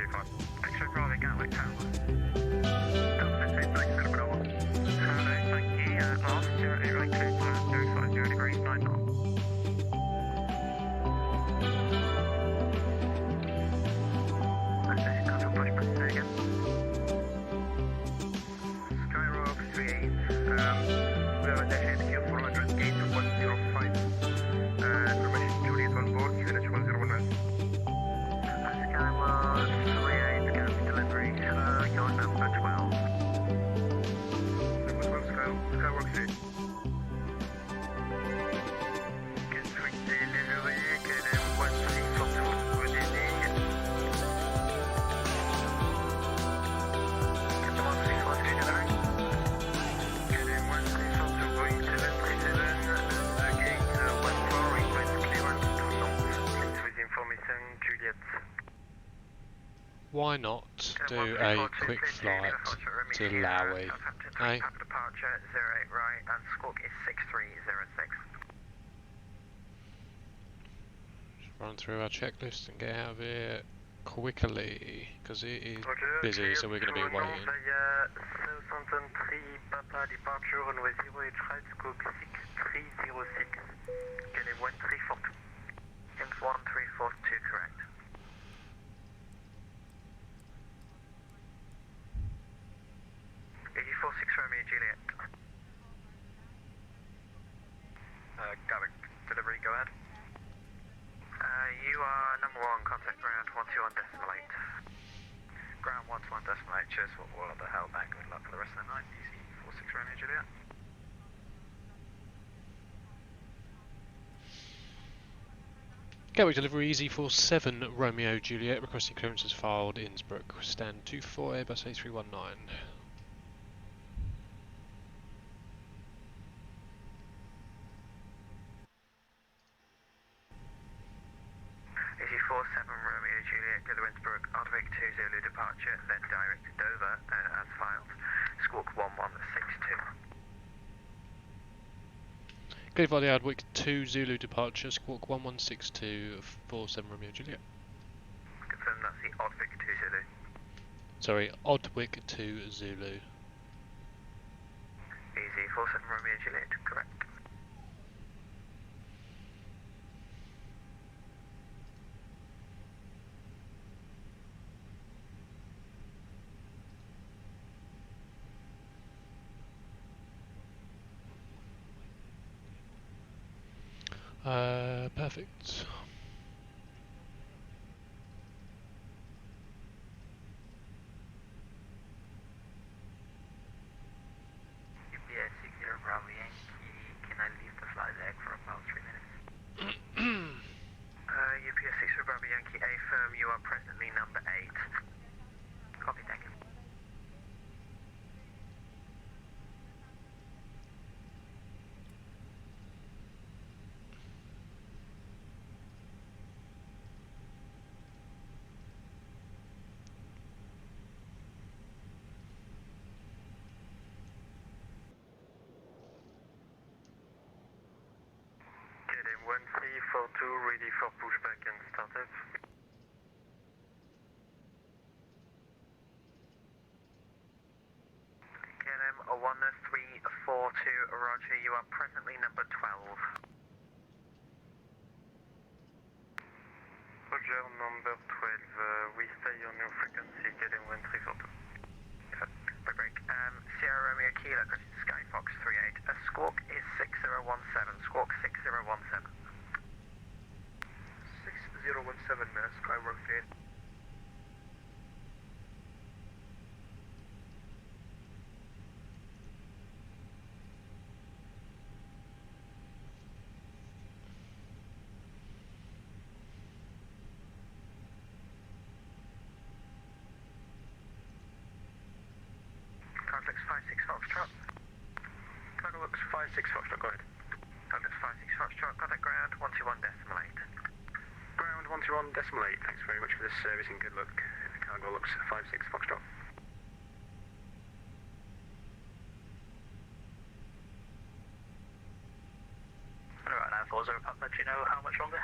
125. X-ray Bravo Gatwick Tower. Delta 15, thanks, Bravo. Hello, thank you. Last 08 right clear to 050 degrees 9 knots. Okay, control push button, say again. Sky Royal 38. We have a dash ATQ 400, gate 105. Information Juliet on board, QNH 101. Sky was 38, gas delivery, your number 12. Number 12, Skyworks 8. Gatwick delivery, KLM 1342, good evening. Captain 1342 delivering. KLM 1342, going 737, the gate 14, request clearance to north. Please with information, Juliet. Why not do a quick flight to LOWI? Hey? Departure 08 right and squawk is 6306. Just run through our checklist and get out of here quickly, because it is busy, so we're going to be waiting. 63 Papa departure runway 08 right squawk 6306. Get it 1342. Things 1342 correct. Romeo Juliet. Gatwick delivery, go ahead. You are number 1, contact ground 121.8. Ground 121.8, cheers for all of the hell back. Good luck for the rest of the night. Easy 46 Romeo Juliet. Gatwick delivery easy 47 Romeo Juliet, requesting clearances filed Innsbruck. Stand 24 Airbus A319. Easy 47 Romeo Juliet, go to Innsbruck, Gatwick 2 Zulu departure, then direct to Dover as filed. Squawk 1162. Go via the Gatwick 2 Zulu departure, squawk 1162 47 Romeo Juliet. Confirm that's the Gatwick 2 Zulu. Sorry, Gatwick 2 Zulu. Easy 47 Romeo Juliet, correct. Perfect. UPS 60 Bravo Yankee, can I leave the flight deck for about 3 minutes? UPS 60 Bravo Yankee, A firm, you are presently number 8. Copy, thank you. KLM 1342, ready for pushback and startup. KLM 1342, roger, you are presently number 12. Roger, number 12, we stay on your frequency, KLM 1342. Break. Sierra Romeo Kilo, Skyfox 38. Squawk is 6017. Squawk 6017. 6017, Skywork 38. Context 56 Foxtrot. Context 56 Foxtrot, go ahead. Context 56 Foxtrot, contact ground 121.8. Ground 121.8, thanks very much for this service and good luck. Cargo looks 56 Foxtrot. Alright, now 40 Papa, do you know how much longer?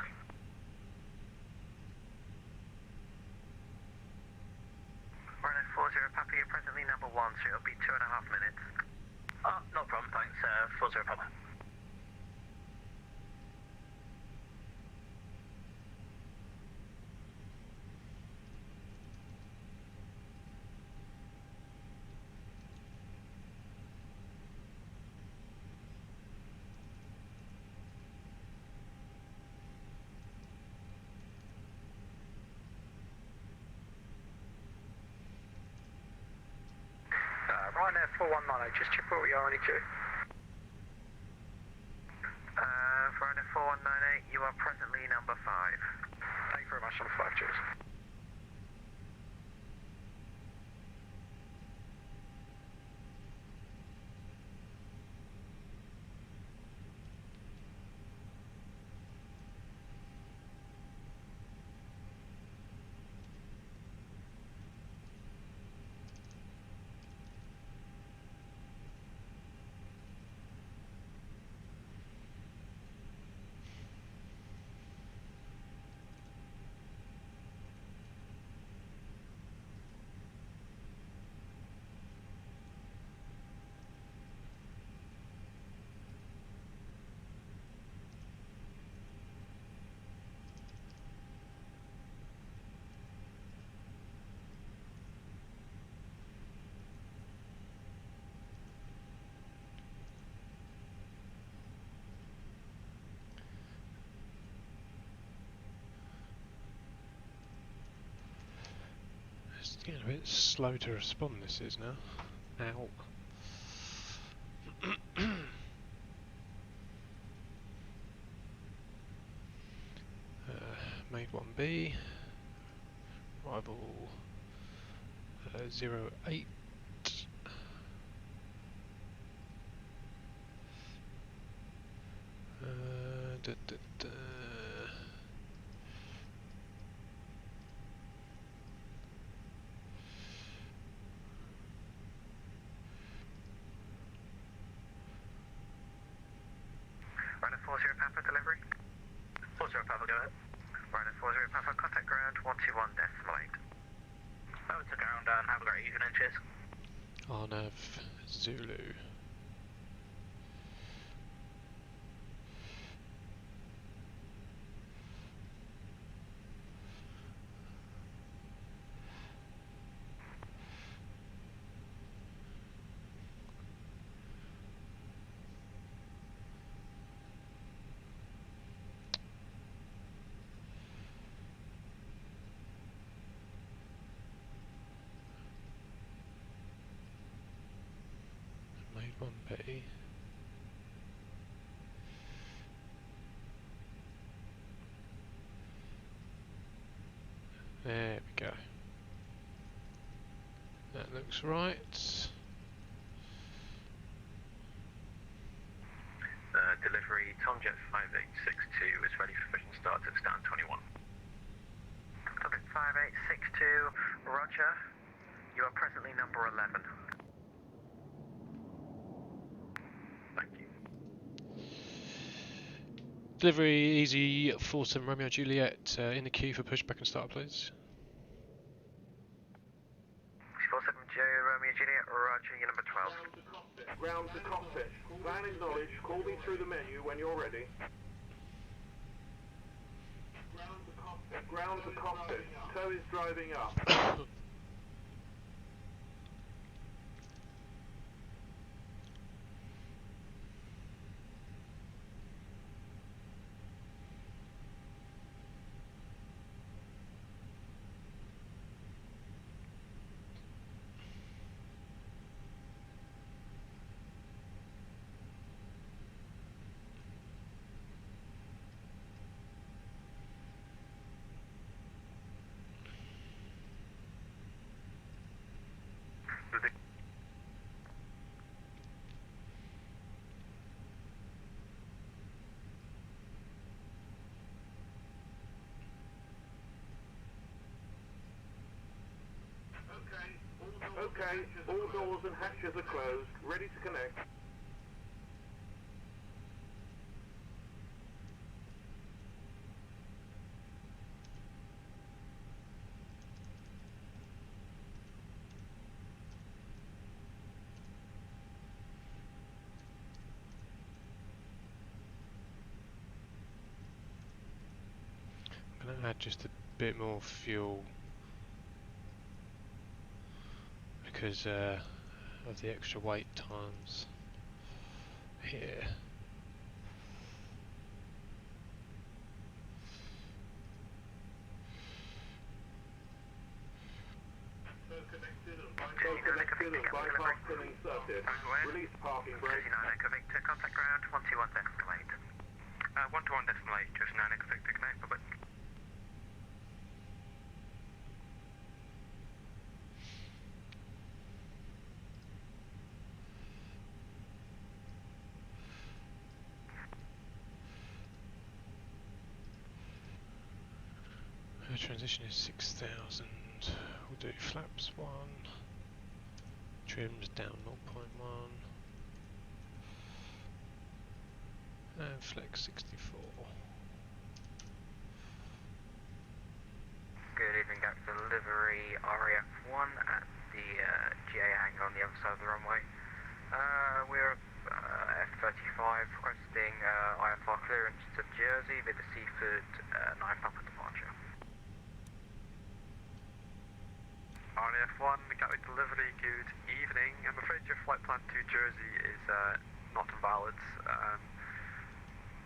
Papa, you're presently number 1, so it'll be 2.5 minutes. Oh, no problem, thanks. 40 Papa. Ryanair 4198, just check where we are on EQ. Ryanair 4198, you are presently number 5. Thank you very much, number 5, cheers. It's getting a bit slow to respond, this is now. Ow. Made 1B. Rival 08. Da, da, da. Ryanair 40 Papa, delivery. 40 Papa, go ahead. Ryanair 40 Papa, contact ground 121.8. Over to ground and have a great evening, cheers. Arnav Zulu. Made 1B. There we go. That looks right. Delivery, Tomjet 5862 is ready for mission start at stand 21. Tomjet 5862, roger. You are presently number 11. Thank you. Delivery easy 47 Romeo Juliet in the queue for pushback and start, please. 47 Romeo Juliet, roger, you're number 12. Ground to cockpit. Plan acknowledged. Call me through the menu when you're ready. Ground to cockpit. Tow is driving up. Okay, all doors and hatches are closed. Ready to connect. add just a bit more fuel because of the extra wait times here. Connected and bypass filling circuit. Release parking brake. 39 Echo Victor, contact ground, 121.8. 121.8, just 9 Echo Victor, connect, bye-bye. Transition is 6,000. We'll do flaps 1. Trims down 0.1. And flex 64. Good evening, Gatwick delivery RAF1 at the GA hangar on the other side of the runway. We're F-35 requesting IFR clearance to Jersey with the Seaford 9 Papa departure. RAF1, Gatwick delivery, good evening. I'm afraid your flight plan to Jersey is not invalid.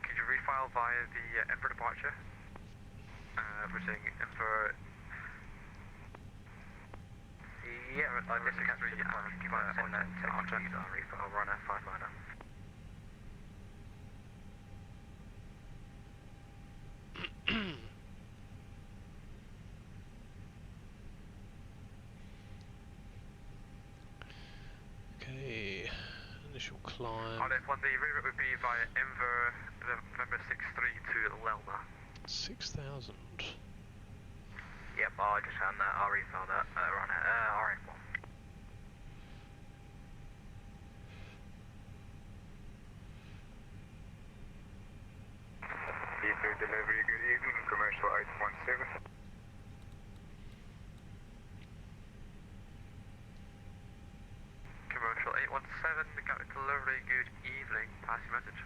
Could you refile via the Innsbruck departure? We're saying Innsbruck. Yeah, I listen to the on that refile runner, fine minor. Okay, initial climb. RF1, the reroute would be via November 63 to Lelma. 6,000. Yep, I just found that. I'll refill that. Runner, RF1. D3 delivery, good evening, commercial 817. Commercial 817, Gatwick delivery, good evening, pass your message.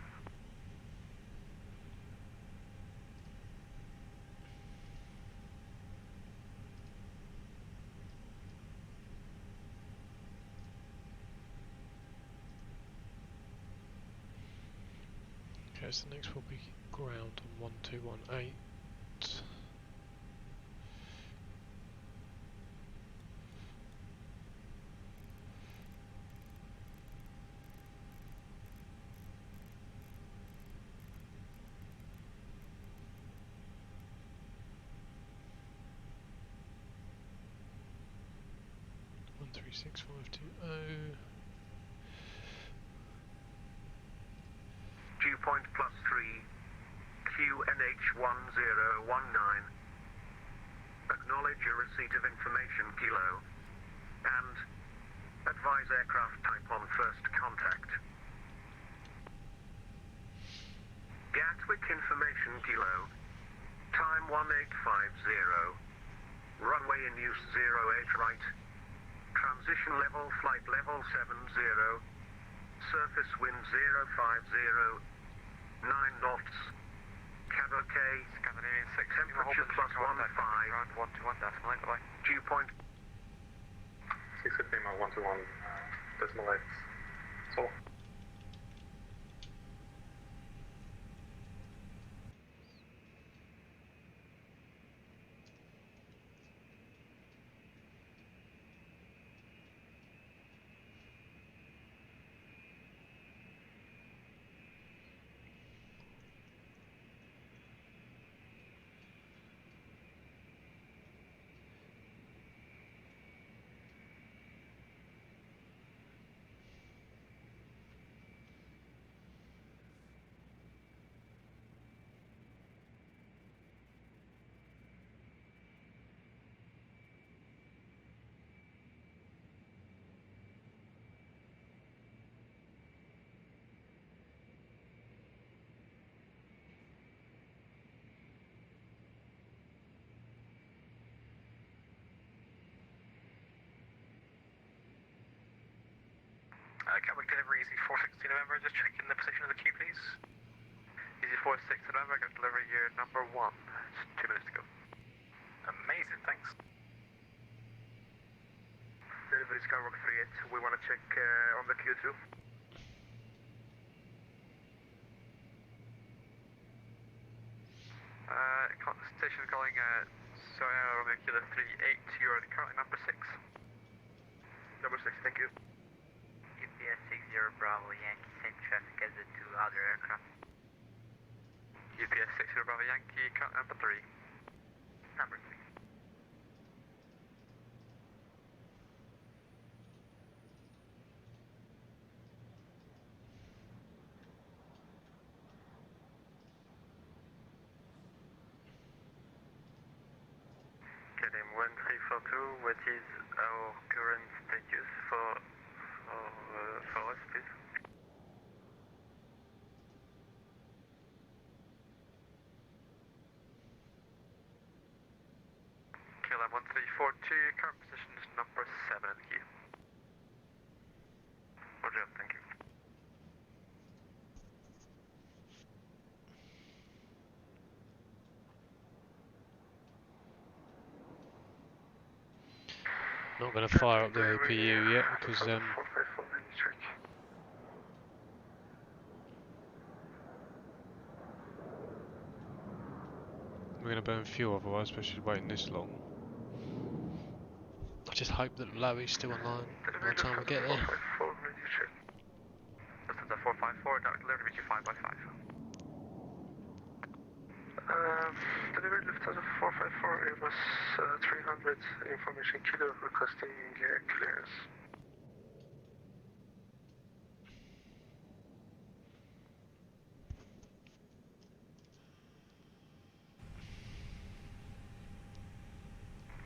Okay, so next will be ground on 1218. One 36520. Dew point +3, QNH1019. Acknowledge your receipt of information, Kilo. And advise aircraft type on first contact. Gatwick information, Kilo. Time 1850. Runway in use 08 right. Transition level, flight level 70. Surface wind 050. 9 knots. Cab OK. Scandinavian 6, Temperature +15. ground 121.9, bye-bye. Dew point 615 121 decimal 8. So. Gatwick delivery, Easy 460 November, just checking the position of the queue, please. Easy 460 November, got delivery year number 1. Just 2 minutes to go. Skywalk 38, we want to check on the Q2. Station calling Sierra Romeo Kilo 38, you're currently number 6. Number 6, thank you. UPS 60 Bravo Yankee, same traffic as the 2 other aircraft. UPS 60 Bravo Yankee, currently number 3. Number 3. KLM 1342, what is our current status for us, please? KLM 1342, current position is number 7 in the queue. Roger, thank you. Not going to fire up the APU yet because we're going to burn fuel otherwise, especially waiting this long. I just hope that LOWI's still online by the time we get there. This is a 454, now delivery to 5 by 5. Delivery Lufthansa 454, it was 300 information kilo requesting clearance.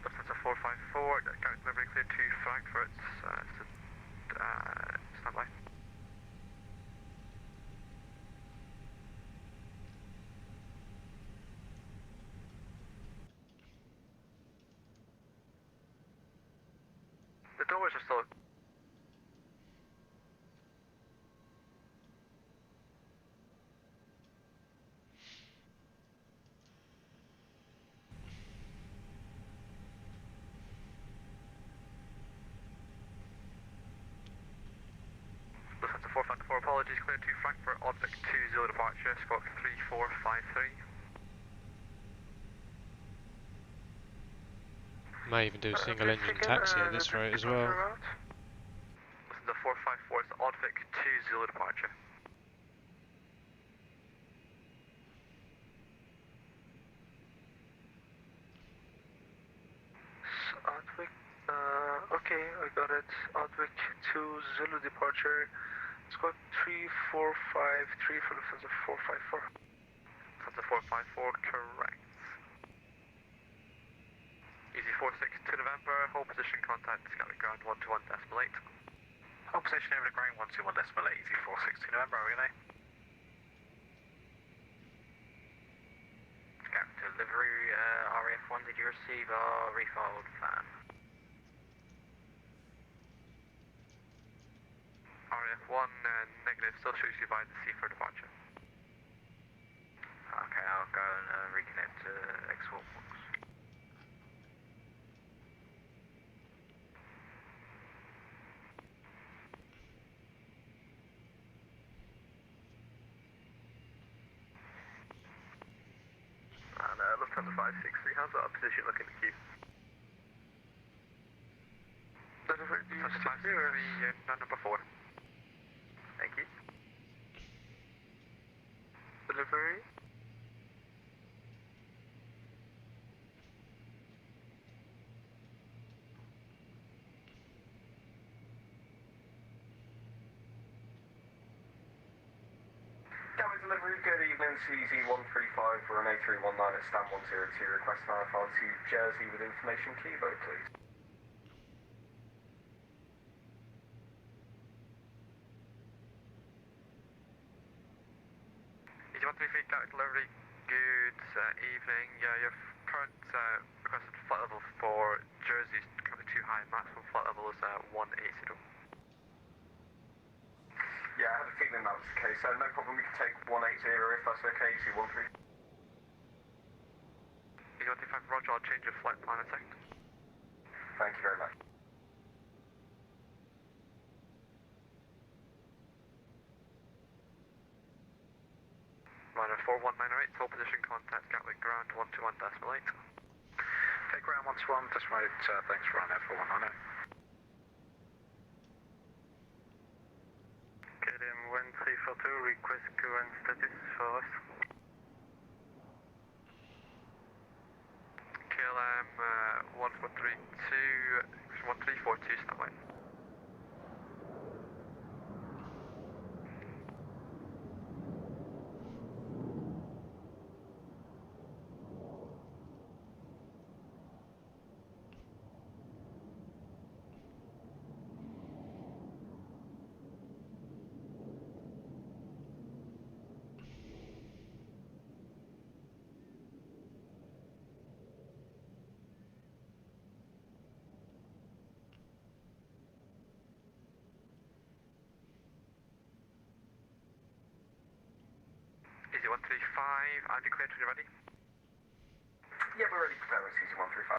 Lufthansa 454, current delivery clear to Frankfurt, stand by. The doors are still. Lufthansa 454, apologies, clear to Frankfurt, Orbx 20 departure, Squawk 3453. May even do a single engine taxi at this rate as well. Lufthansa 454 is Orbx 20 departure. Gatwick, okay, I got it. Gatwick 2 Zulu departure. Squawk 3453 for Lufthansa 454. Lufthansa 454, correct. Easy 462 November, hold position contact, Gatwick ground 121.8. Hold position over the ground 121.8, easy 462 November, are we going to? Gatwick delivery, RAF1, did you receive our refiled fan? RAF1, negative, still shows you by the sea for departure. Okay, I'll go and reconnect to export box. And Lufthansa 563, how's our position looking at queue? Delivery, do you Lufthansa stick here? 563, number 4. Thank you. Delivery. Gatwick delivery, good evening, CZ135, we're on A319 at stand 102, request an RFR to Jersey with information Kivo, please. EG133, Gatwick delivery, good evening. Your current requested flight level for Jersey is currently too high, maximum flight level is 180. Yeah, I had a feeling that was the case, so no problem, we can take 180 if that's okay, C13. EG135, roger, I'll change your flight plan in a second. Thank you very much. F4198, hold position, contact Gatwick ground 121.8. Take ground 121, decimal 8, thanks for runway 4198. KLM 1342, request current status for us. KLM 1342, stand by. Easy 135, I've declared when you're ready. Yeah, we're ready to prepare us, Easy 135.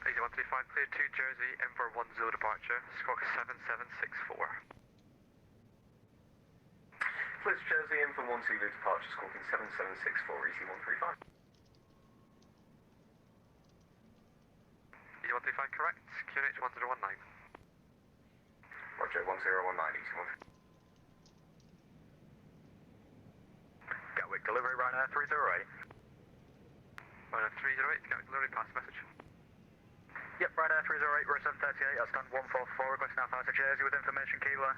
Easy 135, clear to Jersey, Enver 10 departure, squawk 7764. Clear to Jersey, Enver 10 departure, squawking 7764, Easy 135. Easy 135, correct, QNH 1019. Roger, 1019, Easy 135. Gatwick, delivery Ryanair 308. Ryanair 308, Gatwick delivery, pass message. Yep, Ryanair 308, row 738, that's done 144, request now flight to Jersey with information Kilo.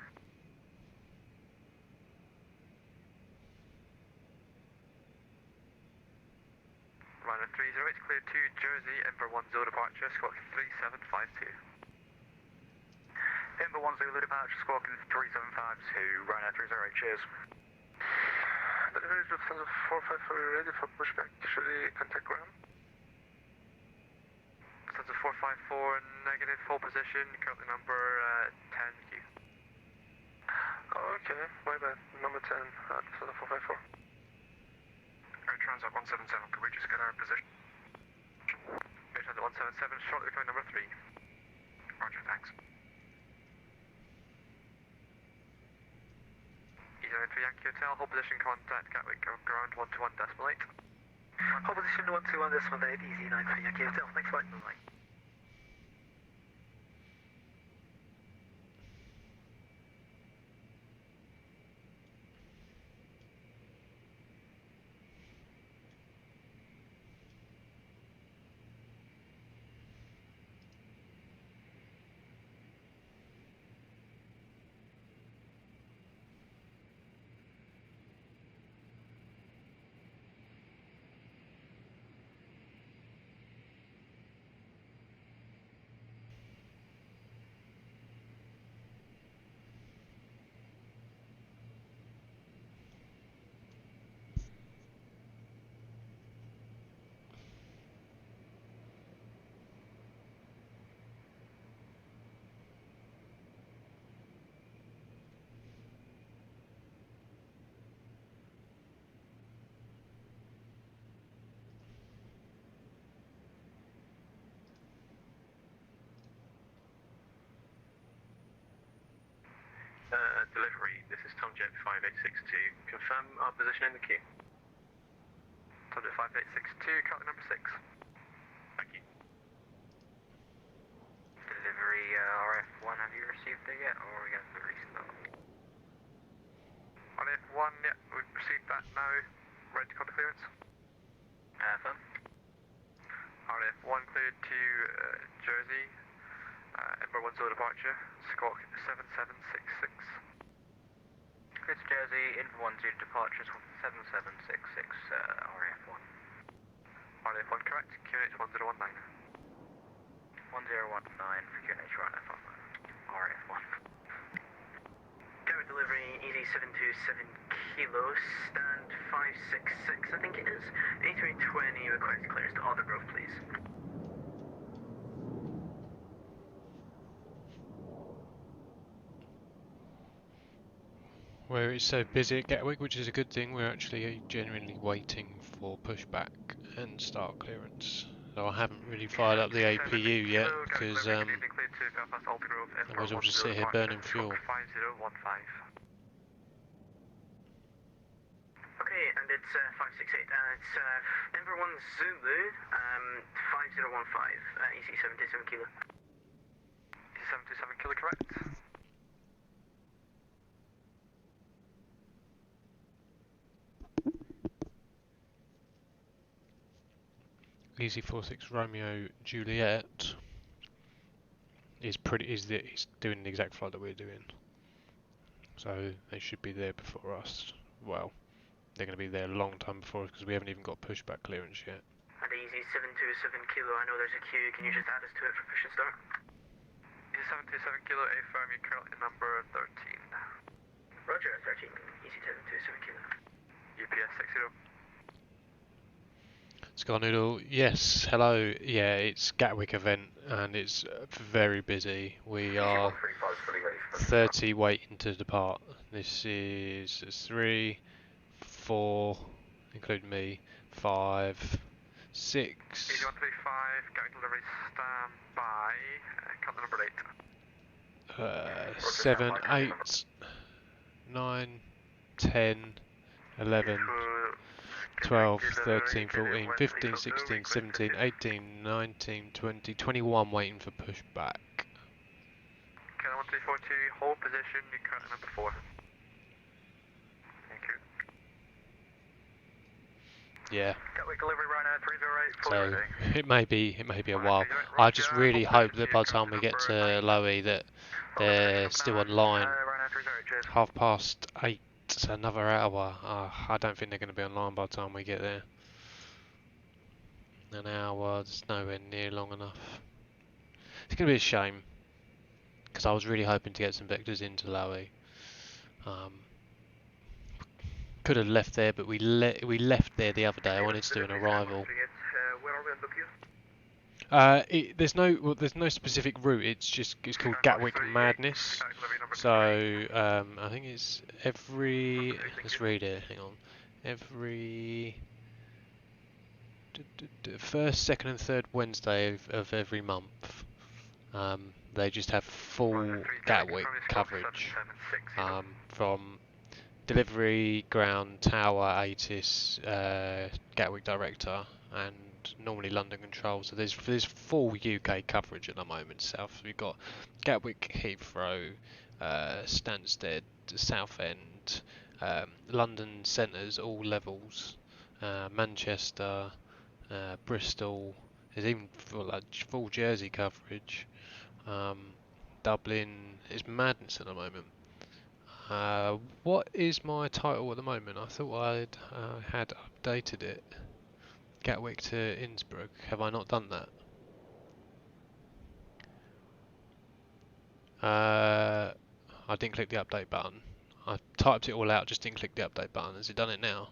Ryanair 308, clear to Jersey, Enver 10 departure, squawk 3752. Enver 10 departure, squawking 3752, Ryanair 308, cheers. Delivery is Lufthansa 454 ready for pushback, should we contact ground? Lufthansa 454, negative, hold position, currently number 10Q. Oh, okay, my bad, number 10, Lufthansa 454. Air Transat 177, could we just get our position? Air Transat 177, shortly becoming number 3. Roger, thanks. EasyJet Yankee Hotel, hold position, contact Gatwick ground 121.8. Hold position 121.8, Easy 93 Yankee Hotel, thanks, bye. Bye. Delivery, this is Tomjet 5862. Confirm our position in the queue. Tomjet 5862, currently number 6. Thank you. Delivery RF1, have you received it yet, or are we going to restart? RF1, yeah, we've received that now. Ready to contact clearance. Firm. RF1 cleared to Jersey, Ember 10 departure, squawk 7766. Clear to Jersey, Info 10 departure, 7766, RF1. RF1 correct, QNH 1019. 1019 for QNH RF1. RF1. Gatwick delivery, Easy 727 Kilo, stand 566, I think it is. A320, request clearance to Aldergrove, please. Where it's so busy at Gatwick, which is a good thing, we're actually genuinely waiting for pushback and start clearance. So I haven't really fired up the APU yet because otherwise I'll just sit here burning fuel. 5015. it's 568. It's Denver 1 Zulu, 5015, EC727 kilo. EC727 kilo, correct? Easy 46 Romeo Juliet is doing the exact flight that we're doing, so they should be there before us. Well, they're going to be there a long time before us because we haven't even got pushback clearance yet. And EZ727 kilo, I know there's a queue, can you just add us to it for push and start? EC727 kilo, affirm you currently number 13. Roger, 13, EZ727 kilo. UPS 60. Sky Noodle, yes, hello, yeah, it's Gatwick event and it's very busy. We are 30 waiting to depart. This is 3, 4, including me, 5, 6. EZ135, Gatwick delivery, stand by. Count the number 8. 7, 8, 9, 10, 11, 12, 13, 14, 15, 16, 17, 18, 19, 20, 21 waiting for pushback. Okay, 1342, hold position, you currently number 4. Thank you. Yeah. Gatwick delivery right now, 308, fully So ready. it may be a while. I just really hope that by the time we get to LOWI that they're still online. 8:30, so another hour. I don't think they're going to be online by the time we get there. An hour, it's nowhere near long enough. It's going to be a shame because I was really hoping to get some vectors into LOWI. Could have left there, but we left there the other day. I wanted to do an arrival. Where are we on the queue? There's no specific route. It's called Gatwick Madness. So I think it's every. Let's read it. Hang on. Every first, second, and third Wednesday of every month. They just have full Gatwick coverage from delivery, ground, tower, ATIS, Gatwick director, and normally London control. So there's full UK coverage at the moment. South, we've got Gatwick, Heathrow, Stansted, Southend, London centres, all levels, Manchester, Bristol. There's even full Jersey coverage. Dublin. It's madness at the moment. What is my title at the moment? I thought I'd had updated it. Gatwick to Innsbruck. Have I not done that? I didn't click the update button. I typed it all out, just didn't click the update button. Has it done it now?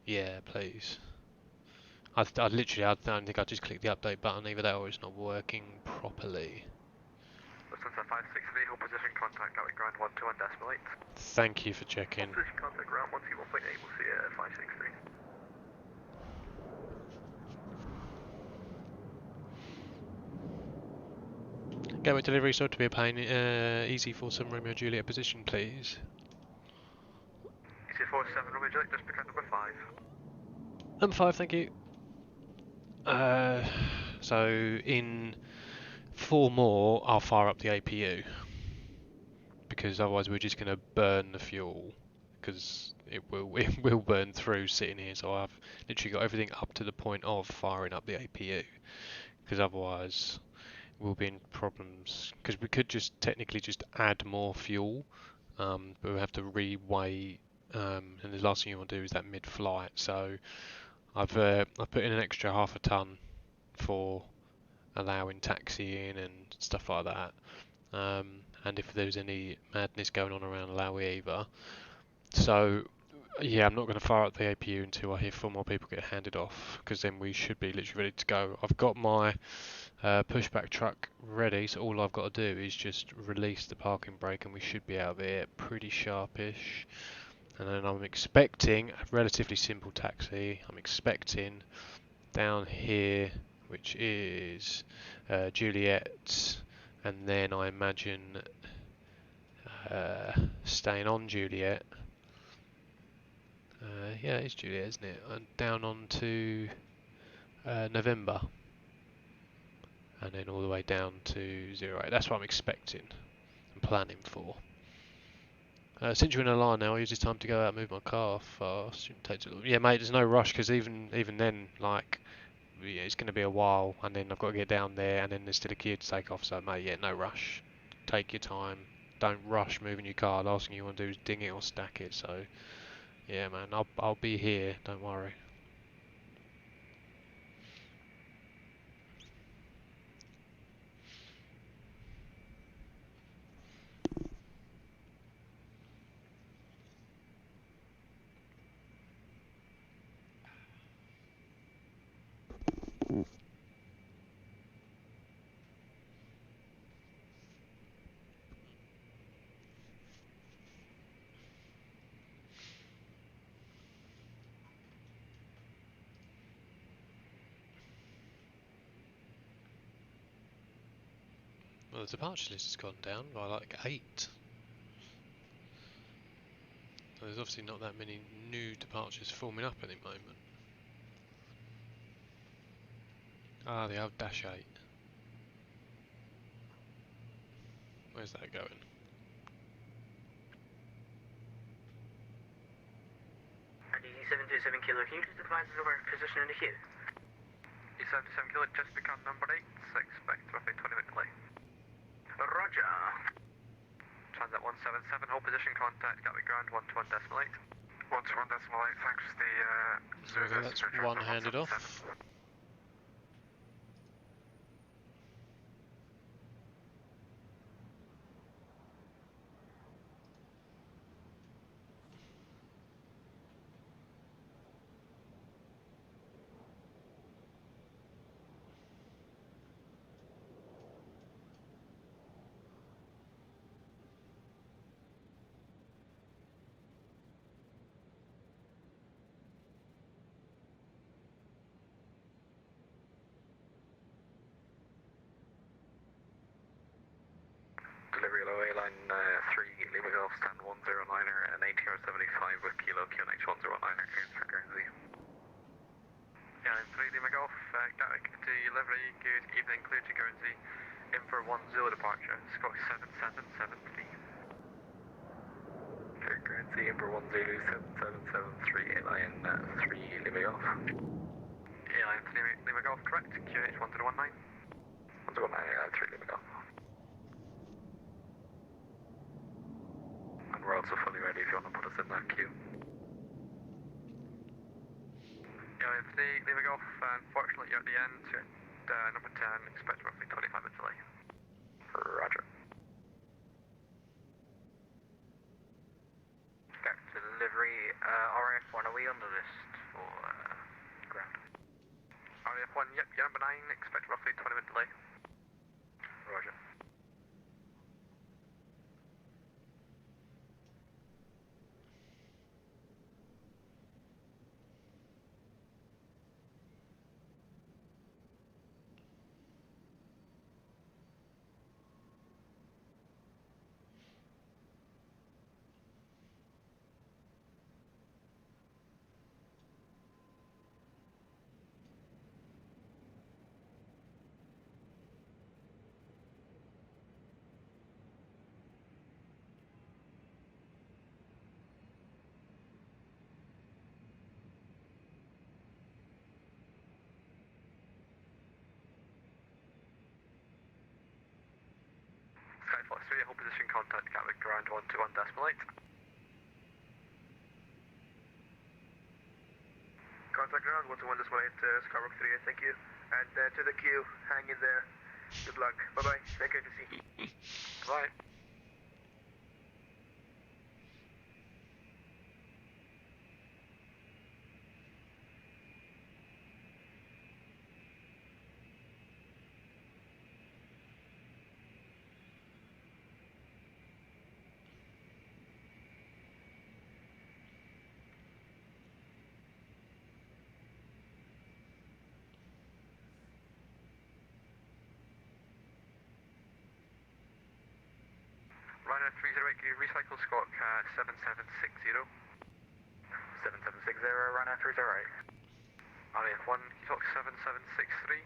Yeah, please. I don't think I just clicked the update button. Either that or it's not working properly. Listen to 563, hold position, contact Gatwick ground 121 decimal 8. Thank you for checking. Hold position, contact ground 121.8, we'll see you at 563. Gatwick delivery, sorry to be a pain. Easy 47 Romeo Juliet position, please. Easy 47 Romeo Juliet, just become number 5. Number 5, thank you. So in 4 more, I'll fire up the APU because otherwise we're just going to burn the fuel because it will burn through sitting here. So I've literally got everything up to the point of firing up the APU because otherwise we'll be in problems because we could just technically just add more fuel, but we'll have to reweigh, and the last thing you want to do is that mid-flight. So I've put in an extra half a ton for allowing taxiing and stuff like that, and if there's any madness going on around LOWI either. So yeah, I'm not going to fire up the APU until I hear 4 more people get handed off, because then we should be literally ready to go. I've got my pushback truck ready, so all I've got to do is just release the parking brake and we should be out of here pretty sharpish. And then I'm expecting a relatively simple taxi. I'm expecting down here which is Juliet, and then I imagine staying on Juliet. Yeah, it's Juliet, isn't it? And down on to November, and then all the way down to 08. That's what I'm expecting and planning for. Since you're in a line now, I'll use this time to go out and move my car fast. Shouldn't take too long. Yeah, mate, there's no rush, because even then, like, yeah, it's going to be a while, and then I've got to get down there, and then there's still a queue to take off. So, mate, yeah, no rush. Take your time. Don't rush moving your car. The last thing you want to do is ding it or stack it. So, yeah, man, I'll be here. Don't worry. Well, the departure list has gone down by like 8. There's obviously not that many new departures forming up at the moment. Ah, the old Dash 8. Where's that going? EG727 Kilo, can you just advise us of our position in the queue? E77 Kilo, just become number 8, expect roughly 20 minute delay. Roger. Transit 177, hold position, contact Gatwick ground 121.8. 121.8, thanks the Okay, that's one handed off. Delivery LOWI line 3, Lima Golf stand 109er and ATR 75 with Kilo QNH 109er, clearance for Guernsey. Yeah, 3 Lima Golf, Gatwick delivery, good evening, clear to Guernsey, in for 10 departure, Scott 7773. Clear Guernsey, in for 10 7773, line 3 Lima Golf. Line 3 Lima Golf, correct, QNH 1019. 1019, 3 Lima Golf. And we're also fully ready if you want to put us in that queue. Yeah, it's the Lima Golf, unfortunately you're at the end, so number 10, expect roughly 25 minutes delay. Roger. Back to delivery, RF1, are we on the list for ground? RF1, yep, you're number 9, expect roughly 20 minute delay. Roger. Skyfox 3, hold position, contact Gatwick ground 121.8. Contact ground 121.8, Skyrock 3, thank you. And to the queue, hang in there. Good luck. Bye-bye. Take care to see. Bye. Ryanair 308, can you recycle Squawk 7760? 7760, Ryanair 308. RAF1, can you talk 7763?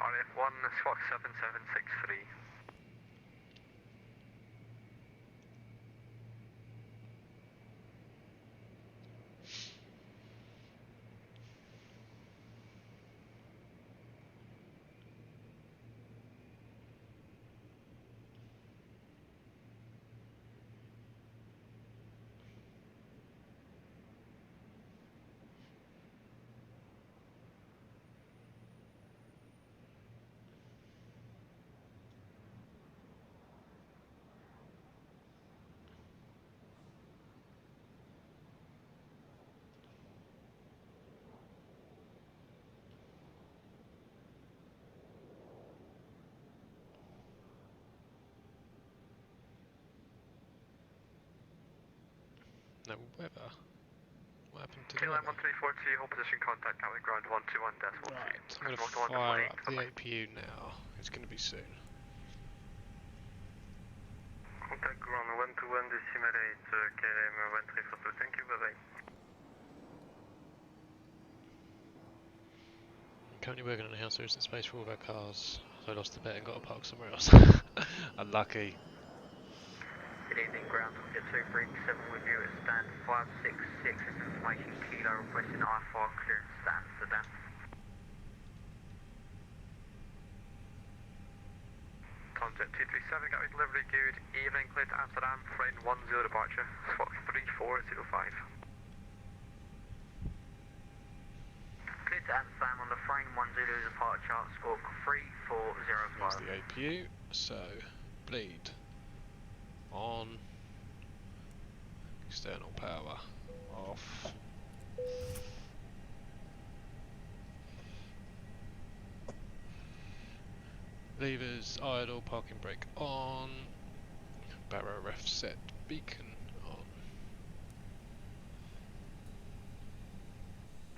RF1, Squawk 7763. No weather. What happened to the KLM weather? 1342, hold position, contact Gatwick, ground 121 decimal Right, 2. I'm going to fire up the APU now. It's going to be soon. Contact ground 121 decimal 8, KLM 1342, thank you, bye bye. I'm currently working on a house. There isn't space for all of our cars, so I lost the bet and got to park somewhere else. Unlucky. Good evening, ground 237 with you at stand 566. Information Kilo requesting I-4 clearance to Amsterdam. Contact 237, Gatwick delivery, good evening, clear to Amsterdam, flight 10 departure, Squawk 3405. Clear to Amsterdam on the frame 10 departure, squawk 3405. There's the APU. So, bleed on, external power off. Levers idle, parking brake on. Barrow ref set, beacon on.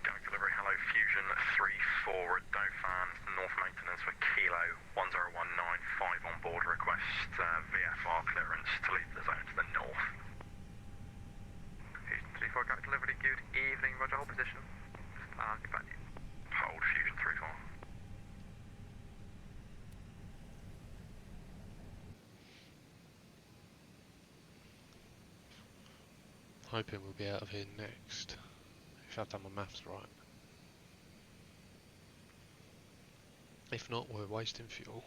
Gatwick delivery, hello, Fusion 3-4 at Dauphin, North Maintenance for Kilo 10195 on board, request VFR clearance to leave the zone to the north. Fusion 3-4, Gatwick delivery, good evening, roger, hold position. Get back to you. Hold, Fusion 3-4. Hoping we'll be out of here next, if I've done my maths right. If not, we're wasting fuel.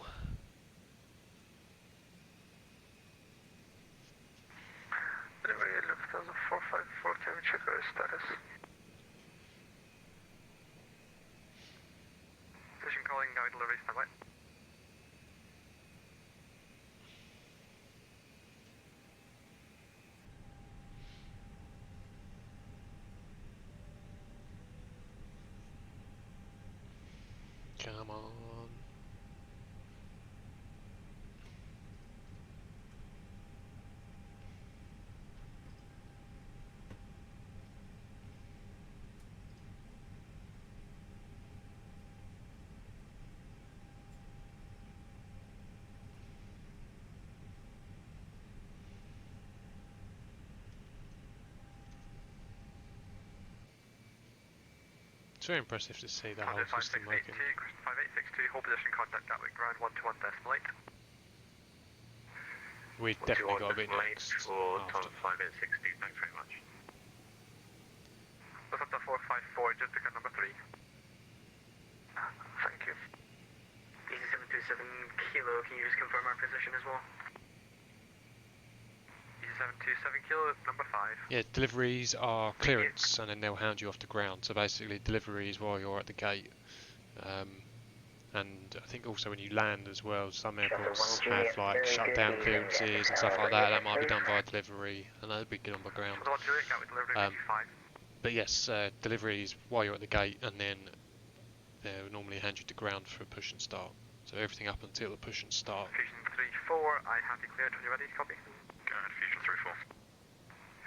Delivery Lufthansa 454, can we check our status? Position calling, Gatwick delivery, stand by. Come on. It's very impressive to see the whole system working. 5862, hold position, contact Gatwick, ground 121 decimal 8. We've definitely got to be next. For After. 5860, thanks very much. Lufthansa 454, just become number 3. Thank you. Easy 727 Kilo, can you just confirm our position as well? Easy 727 kilo, number 5. Yeah, deliveries are clearance and then they'll hound you off the ground. So basically deliveries while you're at the gate. And I think also when you land as well, some airports have like shut down clearances and stuff like that. That might be done via delivery and that would be good on the ground. For the 128, Gatwick delivery, Um, 55. But yes, deliveries while you're at the gate, and then they'll normally hand you to ground for a push and start. So everything up until the push and start. Fusion 3-4, I have you cleared when you're ready, copy. Go ahead, Fusion 3-4.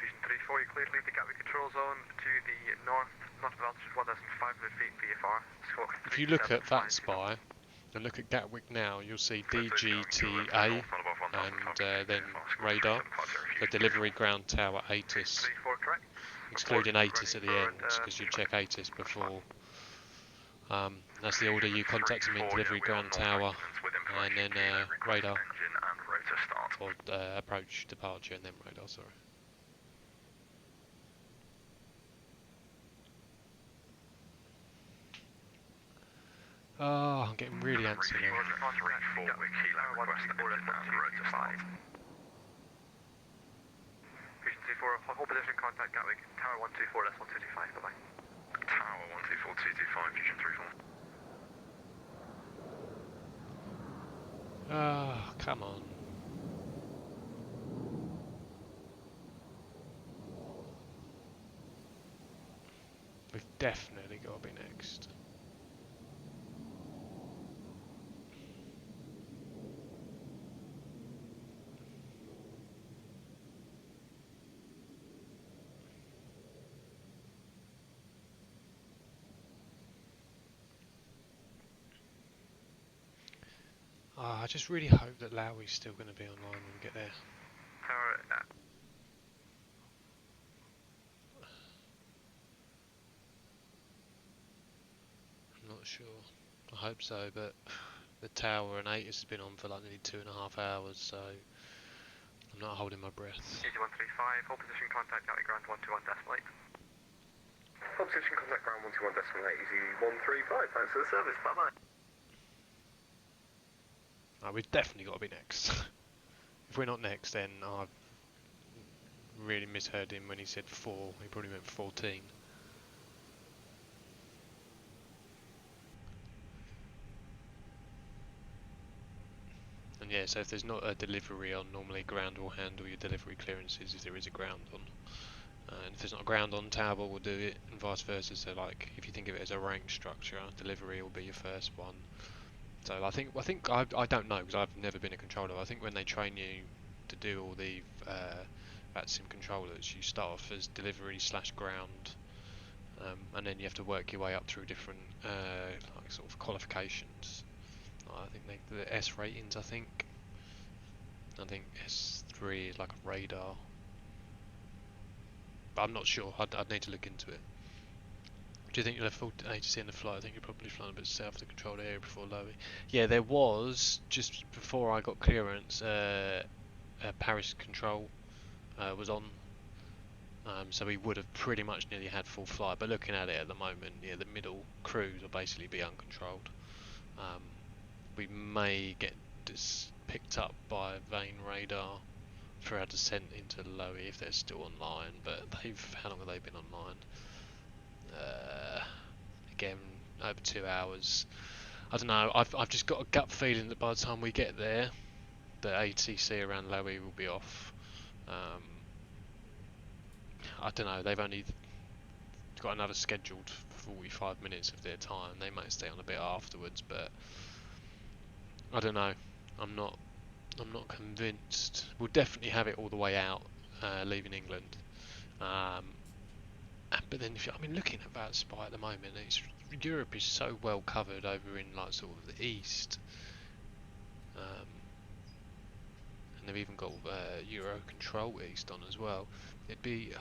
Fusion 3-4, you cleared, leave the Gatwick control zone to the north, not of altitude 1,500 feet VFR. Squawk If you look at that spy, and look at Gatwick now, you'll see DGTA and then radar, the delivery ground tower ATIS, 3-4, correct. excluding ATIS at the end, because you check ATIS before. That's the order: you contacting me, delivery ground tower, and then radar, or approach, departure, and then radar, sorry. Oh, I'm getting really antsy now. Fusion 2-4, hold position, contact Gatwick, tower 124, that's 1225, bye-bye. Tower 124, 225, Fusion 3-4. Ah, come on. We've definitely got to be next. I just really hope that LOWI's still going to be online when we get there. Tower, I'm not sure. I hope so, but the tower and ATIS has been on for like nearly 2.5 hours, so I'm not holding my breath. Easy 135, hold position, contact Gatwick ground 121 decimal 8. Hold position, contact ground 121 decimal 8, Easy 135, thanks for the service, bye-bye. We've definitely got to be next. If we're not next, then I've really misheard him when he said 4. He probably meant 14. And yeah, so if there's not a delivery on, normally ground will handle your delivery clearances if there is a ground on. And if there's not a ground on, tower will do it, and vice versa. So like, if you think of it as a rank structure, delivery will be your first one. So I don't know, because I've never been a controller. I think when they train you to do all the VATSIM controllers, you start off as delivery / ground, and then you have to work your way up through different like sort of qualifications. I think the S ratings. I think S3 is like a radar, but I'm not sure. I'd need to look into it. Do you think you'll have full ATC in the flight? I think you're probably flying a bit south of the controlled area before LOWI. Yeah, there was, just before I got clearance, Paris control was on. So we would have pretty much nearly had full flight. But looking at it at the moment, yeah, the middle cruise will basically be uncontrolled. We may get picked up by Vane radar for our descent into LOWI if they're still online. But how long have they been online? Again, over 2 hours. I don't know. I've just got a gut feeling that by the time we get there, the ATC around LOWI will be off. I don't know. They've only got another scheduled 45 minutes of their time. They might stay on a bit afterwards, but I don't know. I'm not convinced. We'll definitely have it all the way out, leaving England. But then, looking at that spot at the moment, Europe is so well covered over in like sort of the east, and they've even got Euro Control East on as well. It'd be a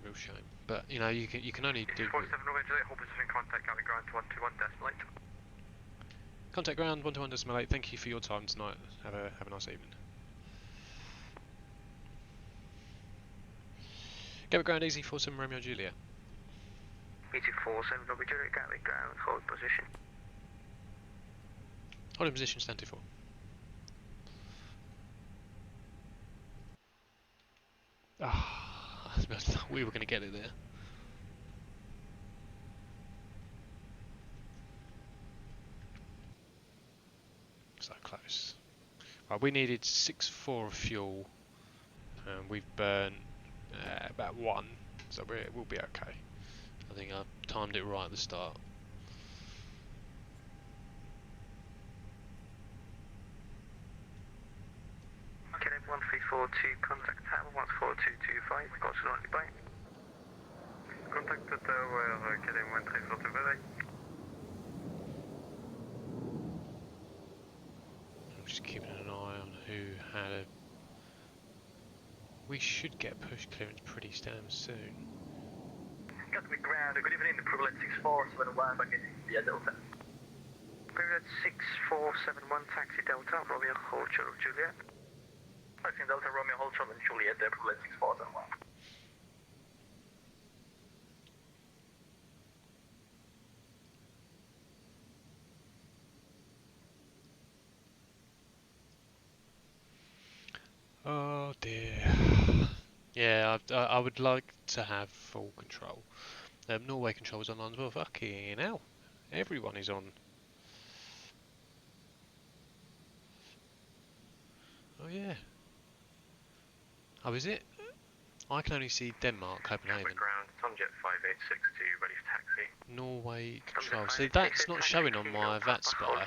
real shame. But you can only do. 47 November Juliet, hold position, contact Gatwick ground 121 decimal 8. Contact ground 121 decimal 8. Thank you for your time tonight. Have a nice evening. Gatwick ground easy 47 Romeo Juliet. EG47 November Juliet, Gatwick ground, hold position. Hold in position, stand 24. I thought we were going to get it there. So close. Right, we needed 6.4 of fuel, and we've burned about 1, so we'll be okay. I think I timed it right at the start. KLM 1342, contact tower 14225, got you on the bike. Contact the tower, KLM 1342, bye. I'm just keeping an eye on who had a... We should get push clearance pretty damn soon. Gatwick ground, good evening, Privilege 6471, back in the Delta. Privilege 6471, taxi Delta, Romeo Hotel of Juliet. Taxi Delta, Romeo Hotel and Juliet, Privilege 6471. Oh dear. Yeah, I would like to have full control. Norway control is online as well. Fucking hell. Everyone is on. Oh yeah. Oh, is it? I can only see Denmark, Copenhagen. Ground, Tomjet 5862, ready for taxi. Norway control. See, that's not showing on my VAT spire.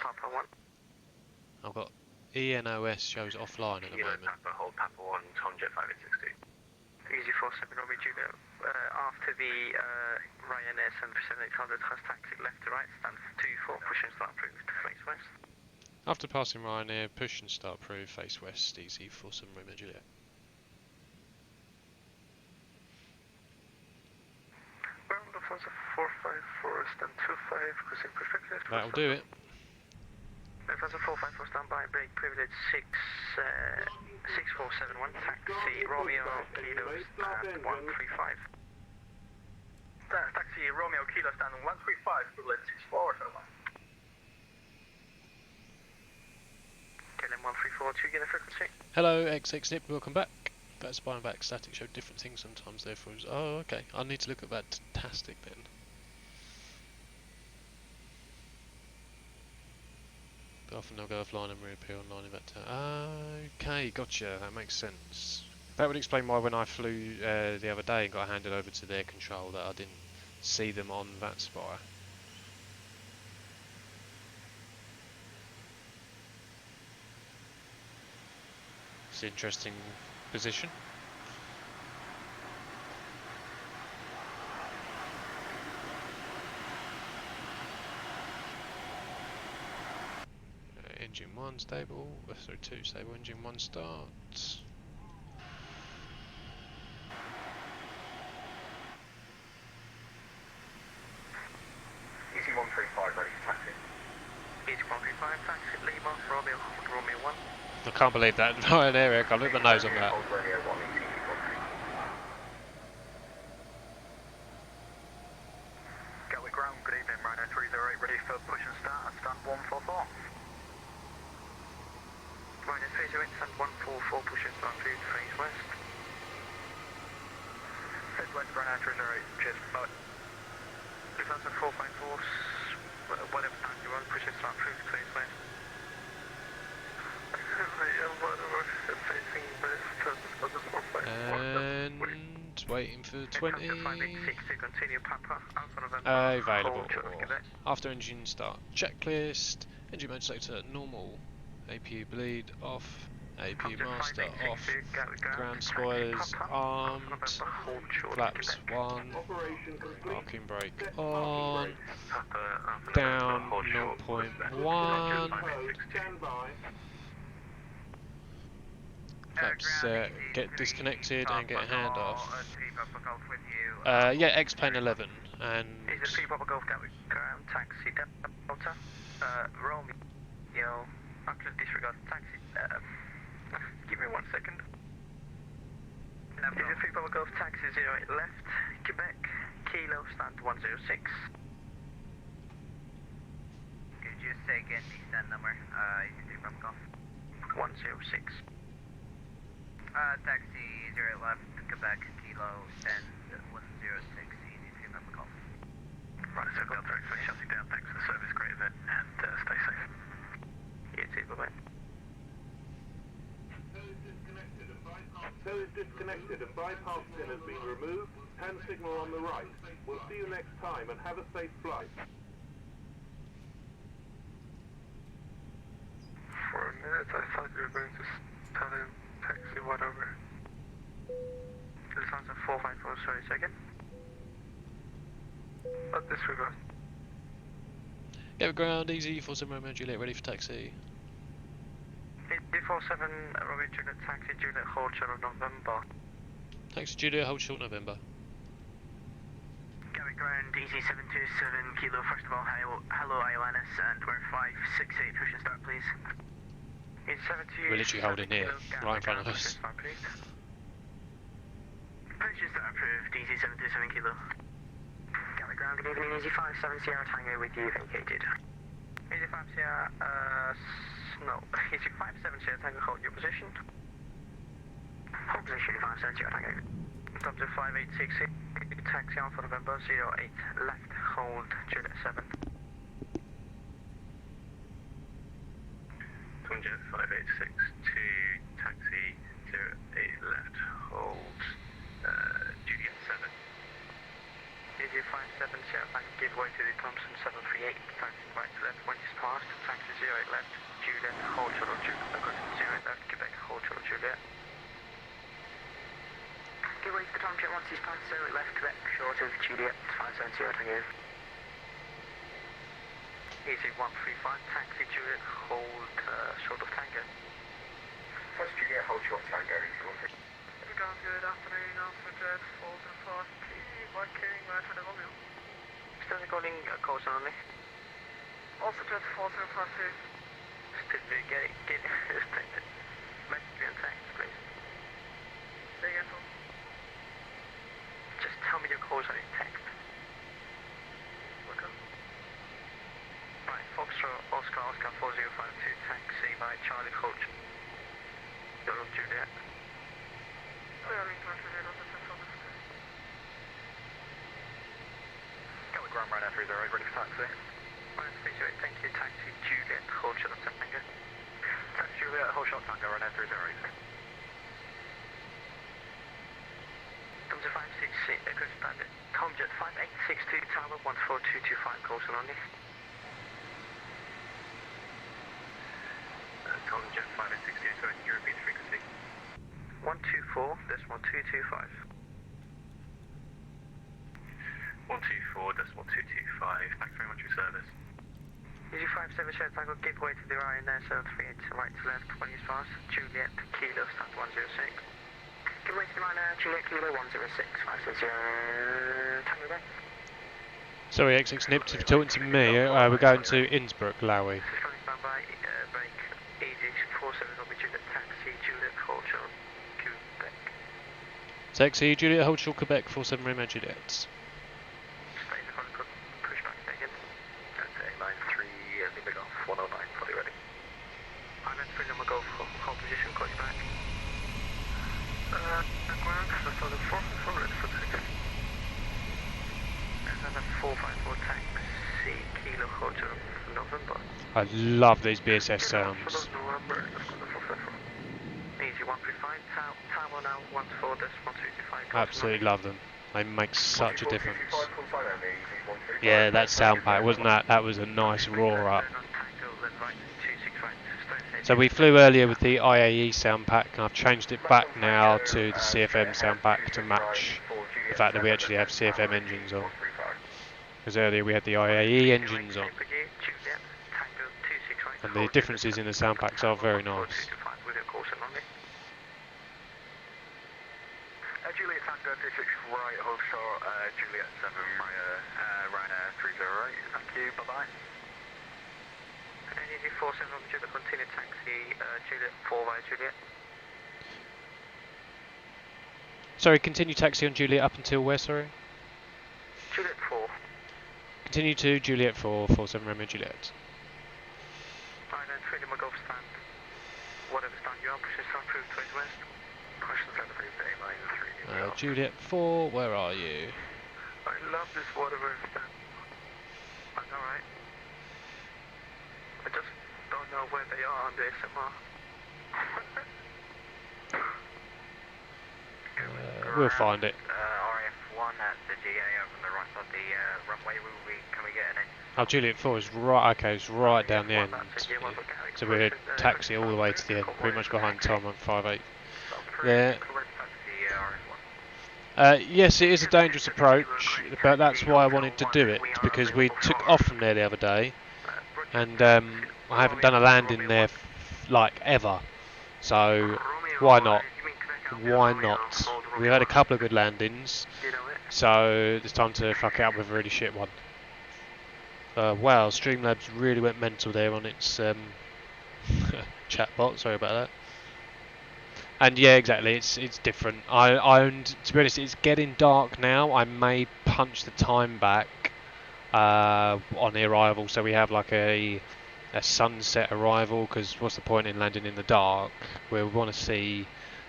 I've got ENOS shows offline at the moment. Hold Papa 1, Tomjet 5862. Easy 47 Robbie Juliet. After the Ryanair 7800 has taxi left to right, stand 24, push and start approved, face west. After passing Ryanair, push and start approved, face west, easy for some Romeo Juliet. Ground Lufthansa 454, stand 25, cruising perfect left. That'll do it. Lufthansa 454, stand by, break privilege 6471, taxi Romeo Kilo stand 135. Taxi Romeo Kilo stand 135, Privilege 6471. KLM 1342, get a frequency. Hello, XX Nip, welcome back. That's by and back static show different things sometimes, therefore. Oh, okay. I need to look at that tastic then. But often they'll go offline and reappear online in that. Okay, gotcha. That makes sense. That would explain why when I flew the other day and got handed over to their control that I didn't see them on that spire. It's an interesting position. Engine 1 stable, sorry 2 stable, engine 1 start. Easy 135, ready for taxi. Easy 135, taxi Lima, Romeo 1. I can't believe that. Right, Eric, I'll look my nose on that. Hold Romeo 1, easy 135. Gatwick ground, good evening, Ryanair 308, ready for push and start, stand 144. Ryanair 308, stand 144, push and start, please, face west. Face west, Ryanair 308, cheers, bye. Lufthansa 454, whatever time you want, push and start, please, face west. And waiting for 20. Continue, Papa, Available. After engine start. Checklist. Engine mode selector normal. APU bleed off. APU master off. Ground spoilers armed. Flaps 1. Parking brake on. Down 0.1. Flaps set. Get disconnected and get a handoff. Yeah, XP11 and. Is it Papa Golf Gatwick taxi Delta? Romeo. Actually, disregard taxi. Give me 1 second. Is it Papa Golf taxi 08 left? Quebec. Kilo stand 106. Could you say again the stand number? Easy Papa Golf. 106. Taxi 08 left, Quebec, Kilo, stand 106, Easy Papa Golf. Right, so Delta X-ray shutting down. Thanks for the service, great event, and stay safe. You too, bye-bye. Tow is disconnected and bypass pin has been removed. Hand signal on the right. We'll see you next time and have a safe flight. 4 minutes, I thought you were going to tell him taxi whatever. Lufthansa 454, sorry, second. But disregard. Get ground, easy, 47 Romeo Juliet, ready for taxi. 247, Romeo Juliet, taxi, Juliet, hold short of November. Taxi Juliet, hold short November. Gatwick ground, easy 727 kilo, first of all, hello ILNS, and we're 568, push and start please. Easy 727 We're literally holding here, right in front of us. Push and start approved, easy 727 kilo. Gatwick ground, good evening, easy 57 Sierra Tango with you, vacated. Easy 5 Sierra, no, easy 57 Sierra Tango, hold your position. Hold position, 57 Sierra Tango. Top to 586, taxi on for November 08, left, hold, Juliet 7. Jet 586 to taxi 08 left, hold Juliet 7. Easy 57 Sierra Tango, give way to the Thompson 738, taxi right to left, when it's passed, taxi 08 left, Juliet, hold short of Juliet, 08 left, Quebec, hold short of Juliet. Give way to the Tom Jet once he's passed 08 left, Quebec, short of Juliet, 570 Tango. Easy 135, taxi Juliet, hold short of Tango. First Juliet, hold short Tango, easy 135. Good afternoon, Alpha Jet, hold and fast, Viking, right for the Romeo. Still recording calls only. Alpha Jet, 4052. Still get message me on text, please. Say again, Tom. Just tell me your calls on your text. Welcome. Right, Foxtrot, Oscar, 4052, taxi by Charlie Coach. You're on Juliet. Gatwick ground, right after 30, ready for taxi. Right, 38, thank you, taxi Juliet, hold short of Tango. Taxi Juliet, hold shot Tango, right after 30. Comes to 566, Echo Standard. Tom Jet 5862, Tower 14225, calls on only. Tom Jet 586, so European frequency. 124, decimal 225. 124, decimal 225, thanks very much for your service. Easy 57 Shed Tango, give way to the Ryanair 738, right to left, 20 fast, Juliet, Kilo, stand 106. Give way to the Ryanair, Juliet, Kilo, 106, 560, Tango back. Sorry, XX Nips, if you're talking to me, we're going to Innsbruck, LOWI. Starting standby, break, easy 47, will be Juliet, taxi, Juliet, hold short, Quebec. Taxi, Juliet, hold short, Quebec, 47 Romeo Juliet. Stay in the front, push back, taken. That's A93, Lima Golf 109, fully ready. I'm at Freedom, I'll go for hold position, call you back. Ground, that's on the 454, ready for taxi. That's a 454 taxi, Kilo, hold short, November. I love these BSS sounds. November, easy 135, Tower now, 14, decimal 225. Absolutely love them. They make such a difference. Yeah, that sound pack, wasn't that? That was a nice roar up. So we flew earlier with the IAE sound pack, and I've changed it back now to the CFM sound pack to match the fact that we actually have CFM engines on. Because earlier we had the IAE engines on. And the differences in the sound packs are very nice. Juliet Tango 26 right, hold short, Juliet 7, Ryanair 308, thank you, bye bye. NEG 47 on Juliet, continue taxi, Juliet 4 by Juliet. Sorry, continue taxi on Juliet up until where, sorry? Juliet 4. Continue to Juliet 4, 47 Romeo Juliet. Alright then, Freedom will go stand. Whatever stand you're on, push this approved to west. Push the stand approved A93. Juliet 4, where are you? I love this whatever stand. I know, right? I just don't know where they are on the SMR. We'll find it. RF1 one at the GA over on the right side of the runway. Can we get an engine? Oh, Juliet 4 is right, okay, it's right down the end. So we're taxi all the way to the end, pretty much behind Tom on 5.8. There. Yes, it is a dangerous approach, but that's why I wanted to do it, because we took off from there the other day, and I haven't done a landing there like ever, so why not? Why not? We've had a couple of good landings, so it's time to fuck it up with a really shit one. Wow, Streamlabs really went mental there on its chatbot, sorry about that. And yeah, exactly, it's different. To be honest, it's getting dark now. I may punch the time back on the arrival, so we have like a sunset arrival, because what's the point in landing in the dark? We want to see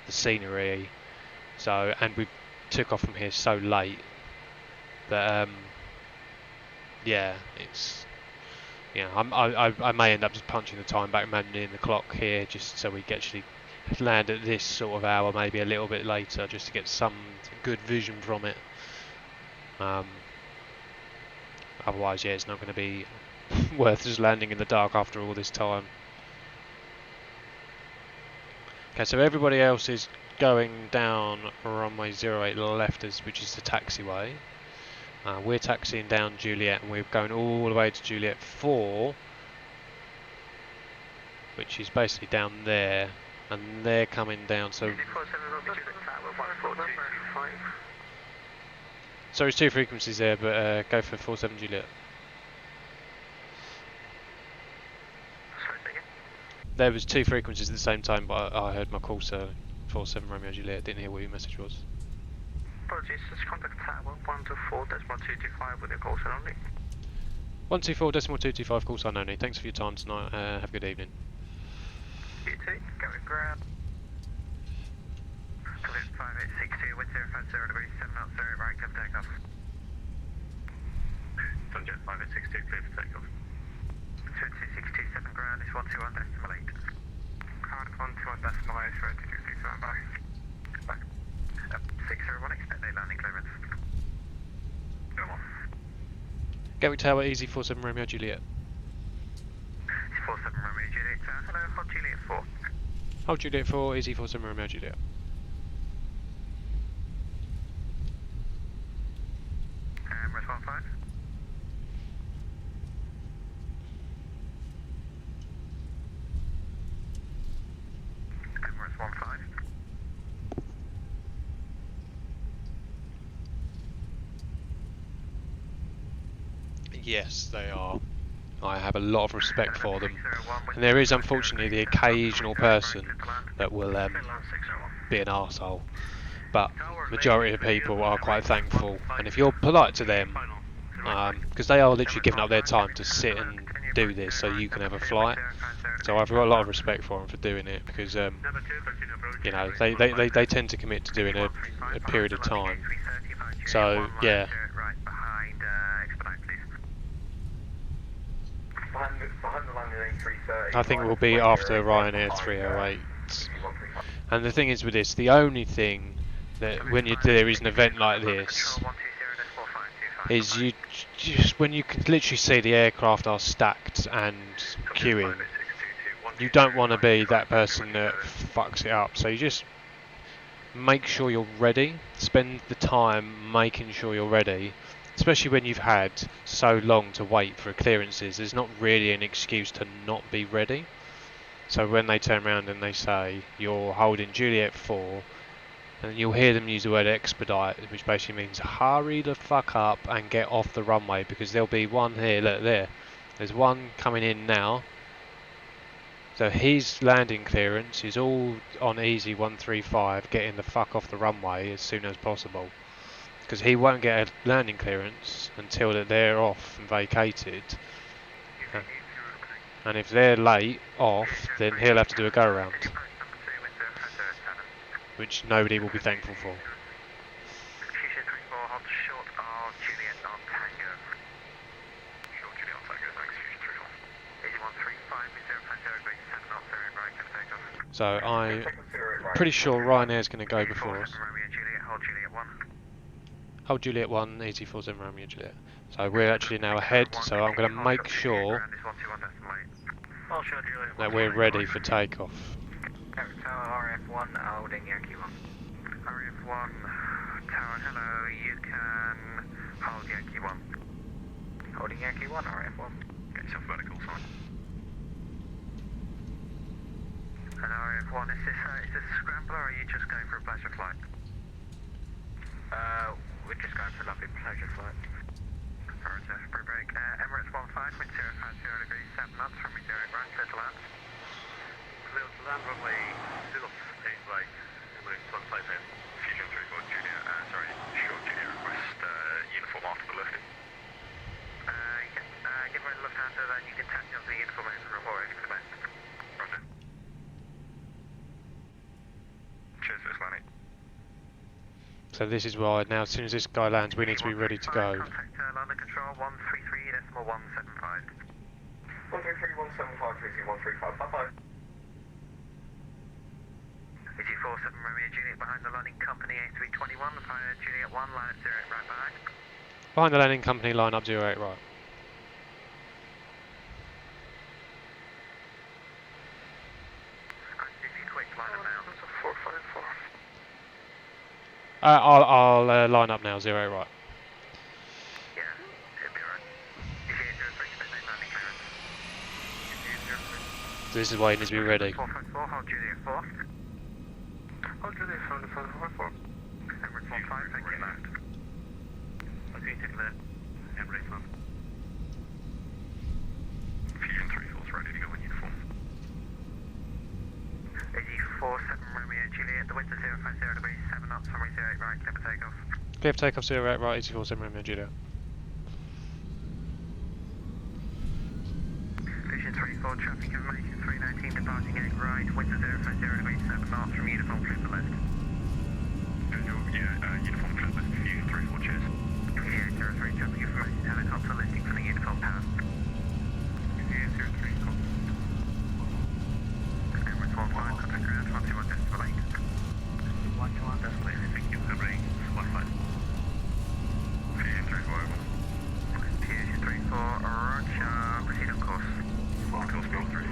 the scenery. So, and we took off from here so late that yeah, it's I may end up just punching the time back, manually in the clock here, just so we can actually land at this sort of hour, maybe a little bit later, just to get some good vision from it. Otherwise, yeah, it's not going to be worth just landing in the dark after all this time. Okay, so everybody else is going down runway 08 left, which is the taxiway. We're taxiing down Juliet, and we're going all the way to Juliet 4, which is basically down there, and they're coming down. So there's two frequencies there, but go for 47 Juliet. There was two frequencies at the same time, but I heard my call, so 47 Romeo Juliet. Didn't hear what your message was. Apologies, just contact tower 124.225 with a call sign only. 124.225 call sign only. Thanks for your time tonight. Have a good evening. You too, go and grab. Clear 5862 with 050 degrees 7 knots, 0 right, come takeoff. Sunjet 5862, clear for takeoff. 22627 ground is 121 decimal 8. Hard 121 decimal 8 for 2267 by. Back. 601, expect a landing clearance. Go on. Gatwick Tower, easy 47 Romeo Juliet. 47 Romeo Juliet, hello, hold Juliet 4. Hold Juliet 4, easy 47 Romeo Juliet. Emirates 15. Emirates 15. Yes, they are. I have a lot of respect for them, and there is unfortunately the occasional person that will be an arsehole, but majority of people are quite thankful, and if you're polite to them, because they are literally giving up their time to sit and do this so you can have a flight, so I've got a lot of respect for them for doing it, because you know, they tend to commit to doing a period of time. So yeah, I think we'll be after Ryanair 308. And the thing is with this, the only thing that when there is an event like this is you just, when you can literally see the aircraft are stacked and queuing, you don't want to be that person that fucks it up. So you just make sure you're ready, spend the time making sure you're ready. Especially when you've had so long to wait for clearances, there's not really an excuse to not be ready. So when they turn around and they say you're holding Juliet 4, and you'll hear them use the word expedite, which basically means hurry the fuck up and get off the runway, because there'll be one here, look there. There's one coming in now. So his landing clearance is all on easy 135, getting the fuck off the runway as soon as possible. Because he won't get a landing clearance until they're off and vacated. And if they're late off, then he'll have to do a go-around, which nobody will be thankful for. So I'm pretty sure Ryanair's going to go before us. Hold Juliet 1, ET47 Romeo Juliet. So we're actually now ahead, so I'm going to make sure that we're ready for takeoff. Tower RF1 holding Yankee 1. RF1, Tower, hello, you can hold Yankee 1. Holding Yankee 1, RF1. Get yourself vertical, sign. And RF1, is this a scrambler or are you just going for a pleasure flight? We're just going for a lovely pleasure flight. Roger, free break. Emirates 15, wind 050 degrees, 7 knots from me, direct right, clear to land. Clear to land runway 08 right, Emirates 15 head. Fusion 34 Junior, short Junior request, uniform after the lifting. Give me a Lufthansa, then you can taxi off the uniform and report ready for the best. Roger. Cheers, first landing. So this is why now as soon as this guy lands we need to be ready to go. Contact London Control 133.175. 133.175, 135, bye-bye. EG47 Romeo Juliet behind the landing company A321, via Juliet 1, line at 08 right behind. Behind the landing company, line up 08 right. Quick line up now. That's a 454. I'll line up now, 08 right. Yeah, it'll be alright. EG03, expect landing clearance. EG03. So this is why he needs to be ready. 454, hold Juliet 4. Hold Juliet 4, 454. Emirates 15, thank you. Left. Okay, take that. Emirates 1. Fusion 34 is ready to go in uniform. EG47 Romeo Juliet, the wind to 050 degrees, 7 knots from 08 right, clear for takeoff. Clear for takeoff 08 right, ET47 Romeo Juliet. Fusion 34, traffic information 319, departing 8 right, wind to 050 degrees, 7 knots from uniform, clear for left. Uniform clear left. Fusion 34, cheers. EG03, traffic information, helicopter lifting from the uniform tower. EG03, call. Emirates 15, contact ground 121 decimal 8. 121 decimal 8, thank you. Emirates 15. Fusion 34, over. Fusion 34, roger, proceed on course. On course, go through.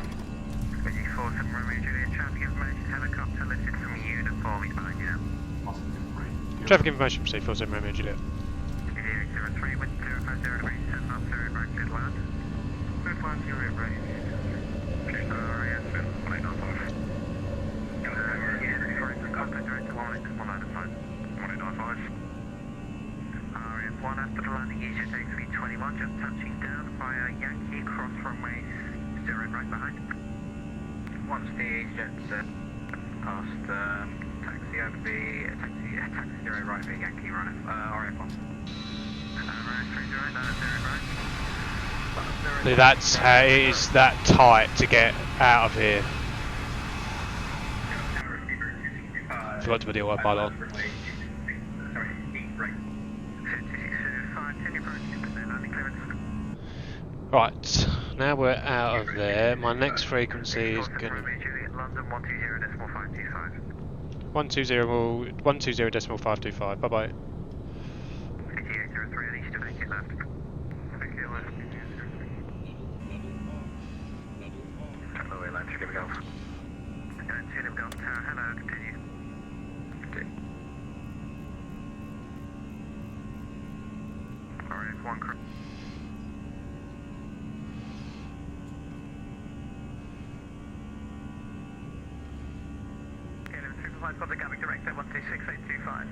EG47 Romeo Juliet, traffic information, helicopter lifted from uniform, he's behind you now. Traffic information from C47 Romeo Juliet. EG03, wind 050 degrees, 7 knots, 0 right, clear to land. Clear to land, 08 right. RAF 1895. Contact director 195. 1895. RAF 1 after the landing, EasyJet A321, just touching down via Yankee, cross runway 0 right behind. Once the EasyJet's past, taxi over the taxi 0 right for Yankee run RF1. RAF 30 right, line at 0 right. That's how it is that tight to get out of here. Forgot to put the autopilot on. Right, now we're out of there. My next frequency is going to London 120.525. 120.525. Bye bye. EG803, east to vacate left. Vacate left. LOWI line 2 Golf. Line 2 Golf Tower, hello, continue. RAF 1 crew. Supervised public Gatwick direct at 126825.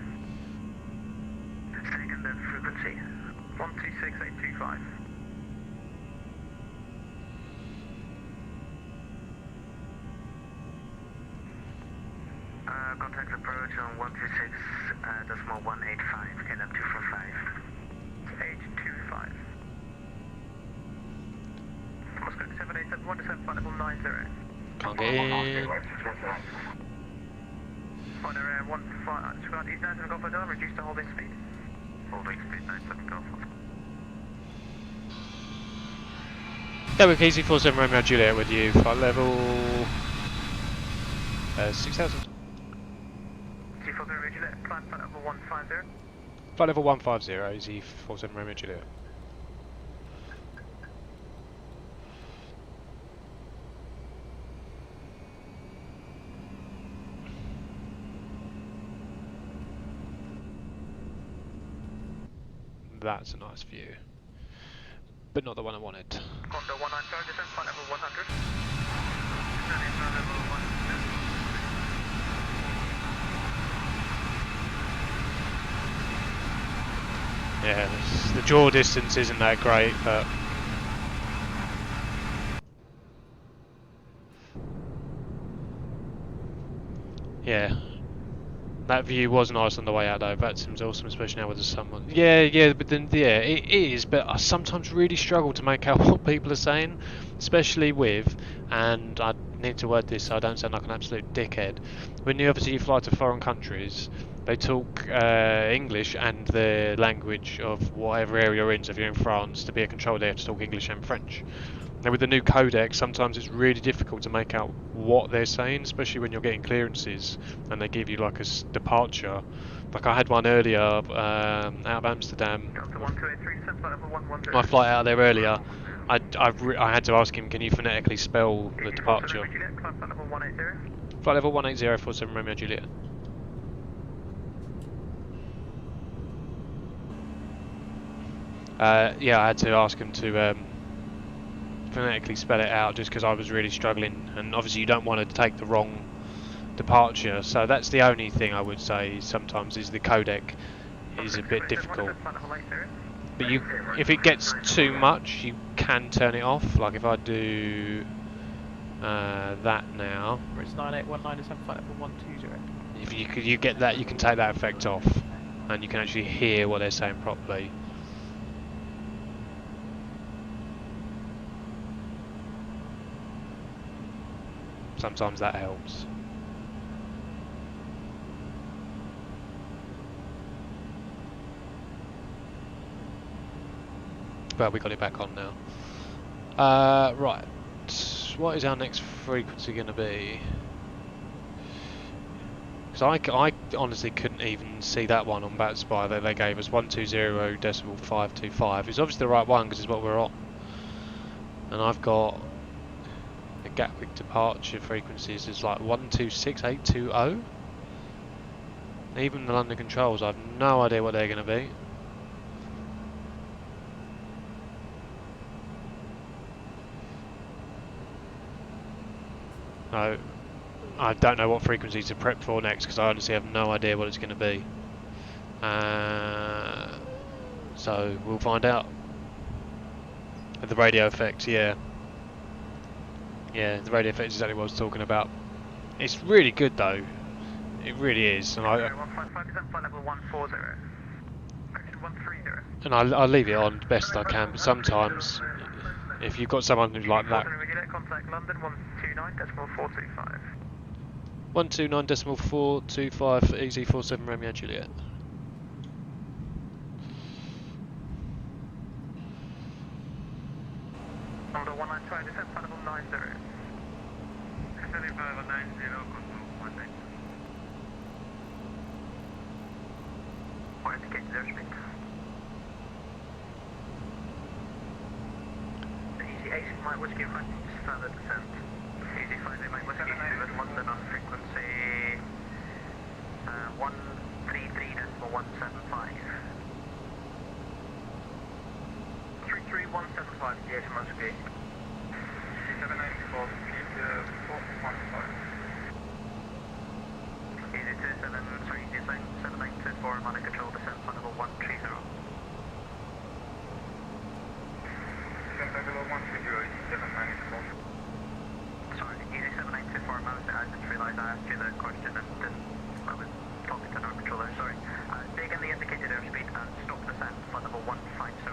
Staying under frequency 126825. Contact approach on 126.185, KLM 245. 825. Moscow 787 127 level 90. Can't get in. On around 15, Squad East 97 Golf Hotel, reduce to holding speed. Holding speed 97 Golf. Gatwick EasyJet Romeo Juliet with you, flight level 6000. G4 Romeo Juliet, climb flight level 150. Flight level 150, easy 47 Romeo Juliet. That's a nice view, but not the one I wanted. Condor 195, descent flight level 100. Yeah, the draw distance isn't that great, but yeah, that view was nice on the way out though. That seems awesome, especially now with the sun. Yeah, but then yeah, it is. But I sometimes really struggle to make out what people are saying, especially with, and I need to word this so I don't sound like an absolute dickhead. When you obviously fly to foreign countries, they talk English and the language of whatever area you're in. So if you're in France, to be a control, they have to talk English and French. Now with the new codec, sometimes it's really difficult to make out what they're saying, especially when you're getting clearances and they give you like a departure. Like I had one earlier out of Amsterdam. My flight out of there earlier, I had to ask him, can you phonetically spell the departure? Flight level 180, 47 Romeo Juliet. Yeah, I had to ask him to phonetically spell it out just because I was really struggling, and obviously you don't want to take the wrong departure, so that's the only thing I would say sometimes is the codec is a bit difficult. But if it gets too much, you can turn it off. Like if I do that now, it's 9819 is flight level 120. if you get that, you can take that effect off, and you can actually hear what they're saying properly. Sometimes that helps. Well, we got it back on now. Right. What is our next frequency going to be? Because I honestly couldn't even see that one on BatSpy that they gave us, 120.525. It's obviously the right one because it's what we're on. And I've got the Gatwick departure frequencies is like 126820. Even the London controls, I have no idea what they're going to be. No, I don't know what frequencies to prep for next because I honestly have no idea what it's going to be. So we'll find out. The radio effects, yeah. Yeah, the radio effects is exactly what I was talking about. It's really good though. It really is. And I'll leave it on best I can, but sometimes if you've got someone who's like that. 129.425 easy 47 Romeo Juliet. Number 195, descent flight level 90. Descending flight level 90, control 18. Or indicated airspeed. The Easy 8 Mike Whiskey Front, standard descent. Easy 5 Mike Whiskey with London on frequency 133.175. 33175, yes, Moscow. 794, speed 415. Easy 273, design 7924, Monaco control, descent flight level 130. Descent level 130, easy 794. Sorry, easy 7924, I didn't realise I asked you the question and I was talking to our controller, sorry. Take in the indicated airspeed and stop descent, flight level 150.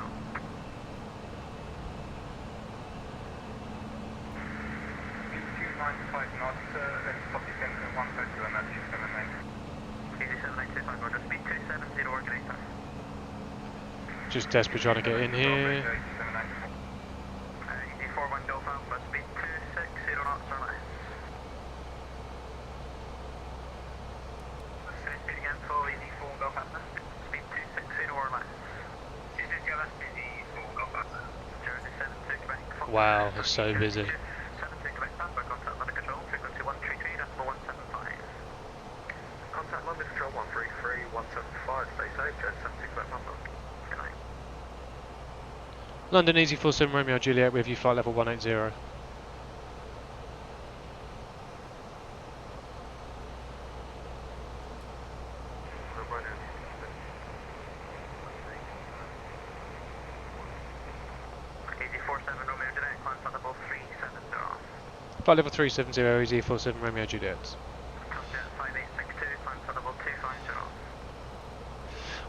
95 knots, let's stop descent 150 and that's 790. Easy 795, Roger, speed 270, originator. Just desperate trying to get in here. Easy 41 Golf Alpha, speed 260 knots or less. Same speed again, full easy 4 Golf Alpha, speed 260 Wow, it's so busy. 7 Quebec Papa, contact London Control, frequency 133.175. Contact London Control 133.175, stay safe, Jet 7 Quebec Papa. Good night. London Easy 47 Romeo Juliet with you, flight level 180. Easy 47 Romeo Juliet, climb flight level 370. Flight level 370 Easy 47 Romeo Juliet. Contact 5862, climb flight level 250.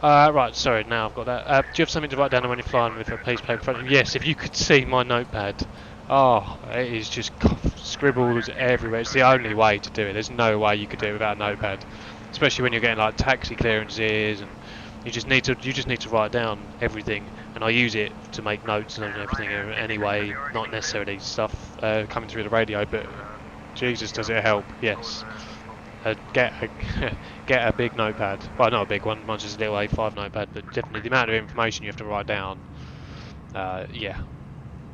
Right, sorry, now I've got that. Do you have something to write down when you're flying with a piece of paper in front of you? Yes, if you could see my notepad. Oh, it is just scribbles everywhere. It's the only way to do it. There's no way you could do it without a notepad. Especially when you're getting like taxi clearances and you just need to write down everything. And I use it to make notes and everything anyway, not necessarily stuff coming through the radio, but Jesus, does it help? Yes. Get a big notepad. Well, not a big one. Mine's just a little A5 notepad, but definitely the amount of information you have to write down. Yeah,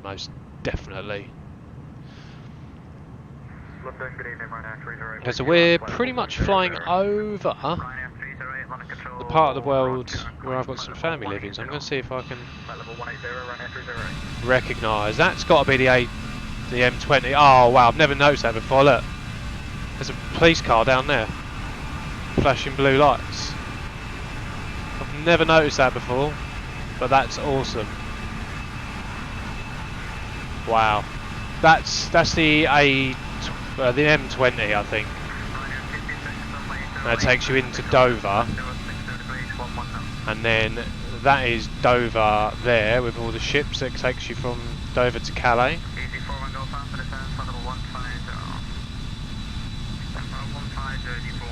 most definitely. London, good evening, Ryanair 308. So we're pretty much flying over the part of the world where I've got some family living. So I'm going to see if I can recognise. That's got to be the M20. Oh wow, I've never noticed that before. Look. There's a police car down there, flashing blue lights. I've never noticed that before, but that's awesome. Wow, that's the M20, I think. That takes you into Dover, and then that is Dover there with all the ships that takes you from Dover to Calais.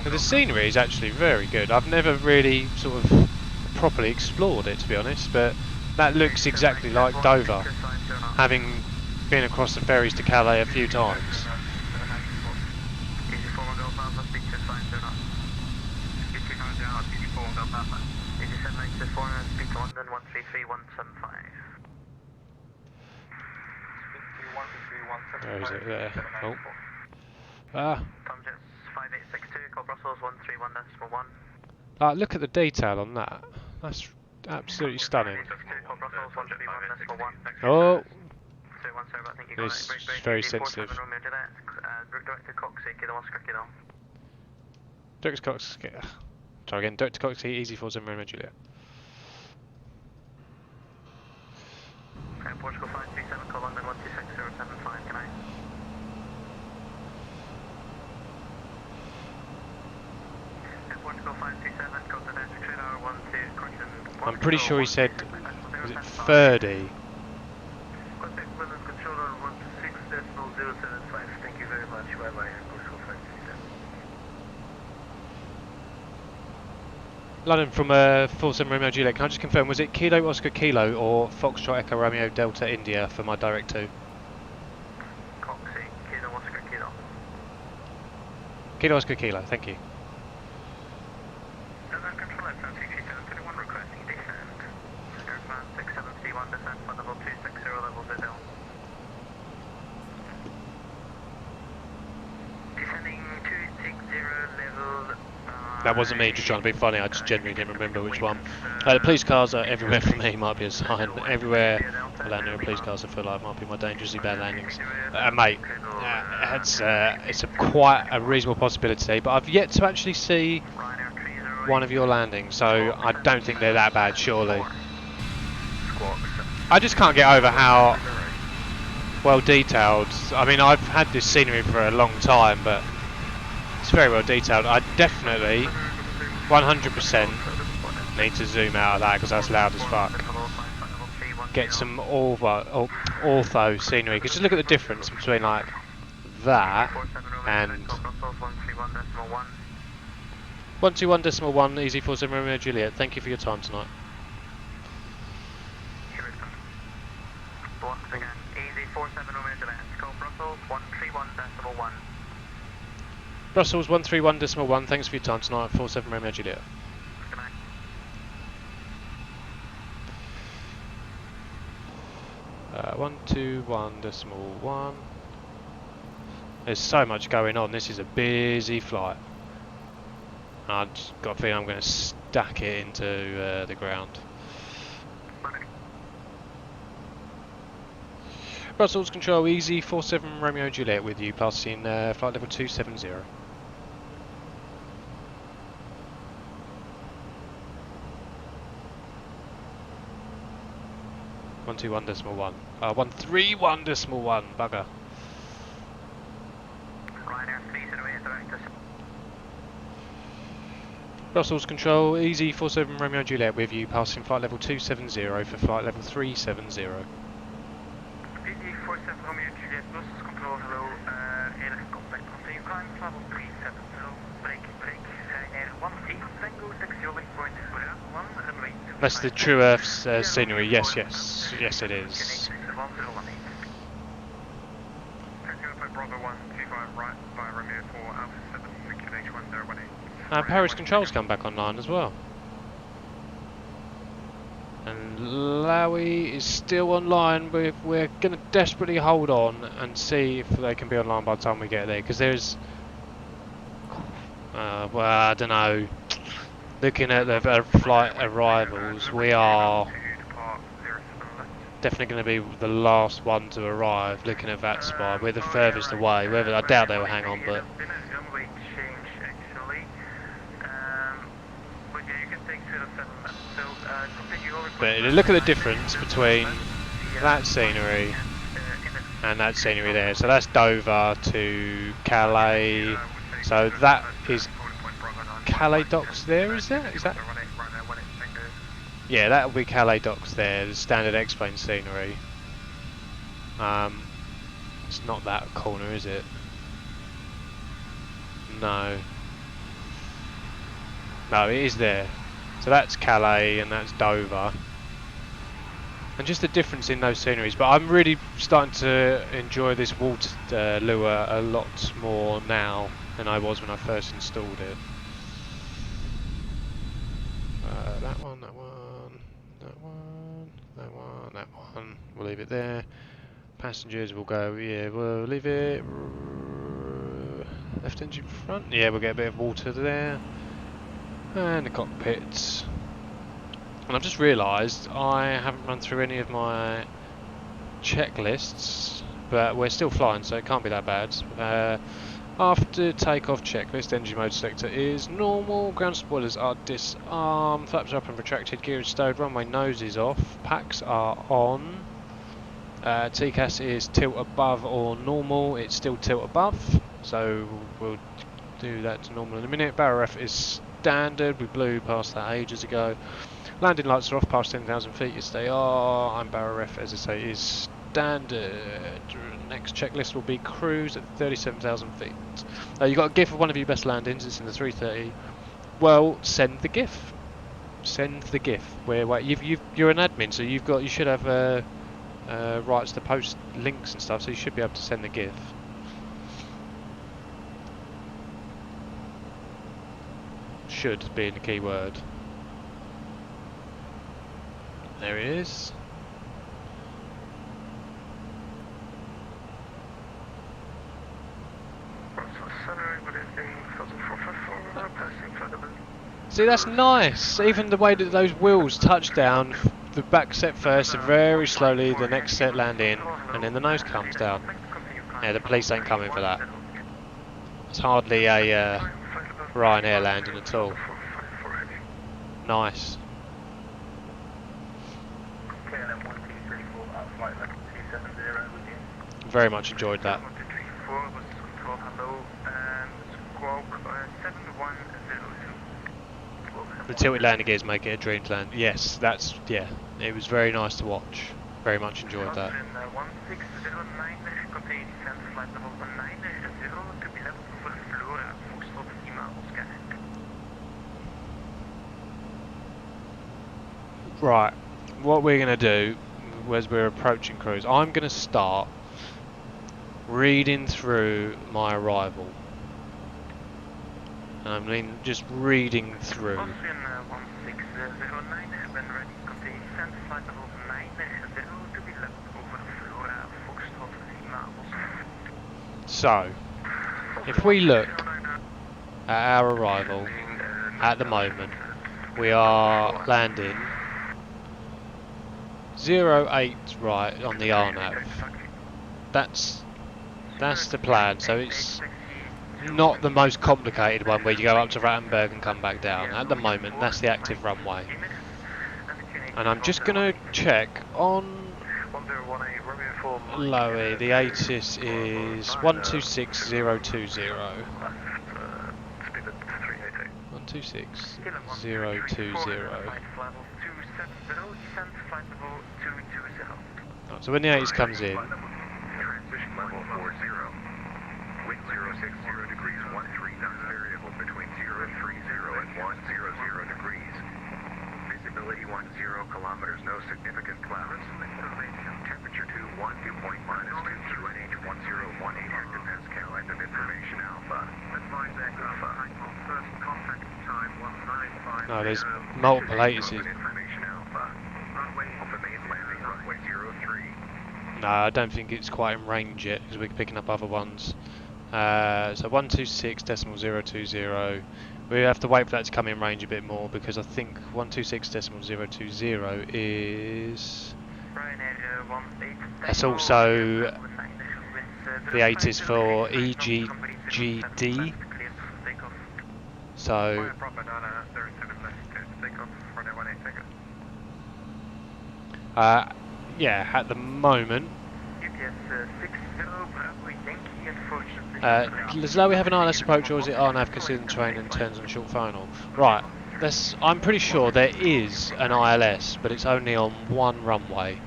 Now, the scenery is actually very good. I've never really sort of properly explored it, to be honest, but that looks exactly like Dover, having been across the ferries to Calais a few times. Where is it? There. Oh. Ah. Look at the detail on that. That's absolutely stunning. Oh, it's very sensitive. Director Cox. Try again. Director Cox. Easy 47 Romeo Juliet. Portugal 537, call London 126075. Good night. Portugal 537, go to the next radar 12, correction. I'm pretty sure he said, was it 30? Contact London controller 126.075. Thank you very much. Bye bye. Portugal 537. London from 47 Romeo Juliet. Can I just confirm, was it Kilo Oscar Kilo or Foxtrot Echo Romeo Delta India for my direct 2? Coxie, Kilo Oscar Kilo. Kilo Oscar Kilo, thank you. London control at 73721 requesting descent. Aircraft 67C1 descent for level 260 level Zidell. Descending 260 level. That wasn't me just trying to be funny, I just genuinely didn't remember which one. The police cars are everywhere for me, might be a sign. Everywhere I land there are police cars, I feel like might be my dangerously bad landings. Mate, it's quite a reasonable possibility, but I've yet to actually see one of your landings, so I don't think they're that bad, surely. I just can't get over how well detailed. I mean, I've had this scenery for a long time, but it's very well detailed. I definitely 100% need to zoom out of that because that's loud as fuck. Get some ortho scenery, because just look at the difference between like that and 121.1 Easy 47 Romeo Juliet. Thank you for your time tonight. Easy 47 Romeo Juliet. Go Brussels 131.1. Brussels 131.1. Thanks for your time tonight. 47 Romeo Juliet. Good night. 121.1. There's so much going on. This is a busy flight. I've just got a feeling I'm going to stack it into the ground. Brussels Control, Easy 47 Romeo Juliet with you, passing flight level 270. 121.1. 131.1. Bugger. Brussels Control, Easy 47 Romeo Juliet with you, passing flight level 270 for flight level 370. Easy 47 Romeo Juliet, Brussels Control, hello, air contact, continue climb, level 370, break, air 18, Tango 60, point 1, runway 25. That's the True Earth's scenery, yes it is. Bravo 125 right by Romeo 4 Alpha 7 QH 1018. Paris Control's come back online as well. And LOWI is still online. We're going to desperately hold on and see if they can be online by the time we get there. Because there's... well, I don't know. Looking at the flight arrivals, we are definitely going to be the last one to arrive. Looking at that spot, we're the furthest away. I doubt they will hang on, but... But look at the difference between that scenery and that scenery there. So that's Dover to Calais. So that is Calais docks there, is that? Yeah, that will be Calais docks there, the standard X-plane scenery. It's not that corner, is it? No. No, it is there. So that's Calais and that's Dover. And just the difference in those sceneries. But I'm really starting to enjoy this water lure a lot more now than I was when I first installed it. That one. We'll leave it there. Passengers will go, yeah, we'll leave it. Left engine front. Yeah, we'll get a bit of water there. And the cockpits. And I've just realised I haven't run through any of my checklists, but we're still flying, so it can't be that bad. After takeoff checklist, engine mode selector is normal, ground spoilers are disarmed, flaps are up and retracted, gear is stowed, runway nose is off, packs are on. TCAS is tilt above or normal, it's still tilt above, so we'll do that to normal in a minute. Barrel ref is standard, we blew past that ages ago. Landing lights are off past 10,000 feet, yes they are. I'm barrel ref, as I say, is standard. Next checklist will be cruise at 37,000 feet. You got a GIF of one of your best landings, it's in the 330. Well, send the GIF. Send the GIF. You're an admin, so you should have rights to post links and stuff, so you should be able to send the GIF. Should being the key word. There it is. See, that's nice. Even the way that those wheels touch down, the back set first, very slowly, the next set land in, and then the nose comes down. Yeah, the police ain't coming for that. It's hardly a Ryanair landing at all. Nice. Very much enjoyed that. The tilted landing gears make it a dream land. Yes, yeah. It was very nice to watch. Very much enjoyed that. Right, what we're going to do as we're approaching cruise, I'm going to start reading through my arrival. I mean, just reading through. So, if we look at our arrival at the moment, we are landing 08 right on the RNAV. That's the plan. So it's not the most complicated one where you go up to Rattenberg and come back down. At the moment, that's the active runway. And I'm just going to check on LOWI. The ATIS is 126020. 126020. Right, so when the ATIS comes in, Transition level 40. Wind 060 degrees, 13 knots variable between 030 and 100 degrees. Visibility 10 kilometers, no significant clouds. Temperature 21, dew point minus 2 QNH 1018 hectopascal. End of information alpha. First contact time 195. no, there's multiple ATISes. Information alpha. Runway for main landing, runway 03. No, I don't think it's quite in range yet because we're picking up other ones. So 126.020. We have to wait for that to come in range a bit more because I think 126.020 is. That's also the ATIS for EGKK. So. Yeah, at the moment. Does LOWI have an ILS approach, or is it RNAV considering terrain and turns on short final? Right, I'm pretty sure there is an ILS, but it's only on one runway.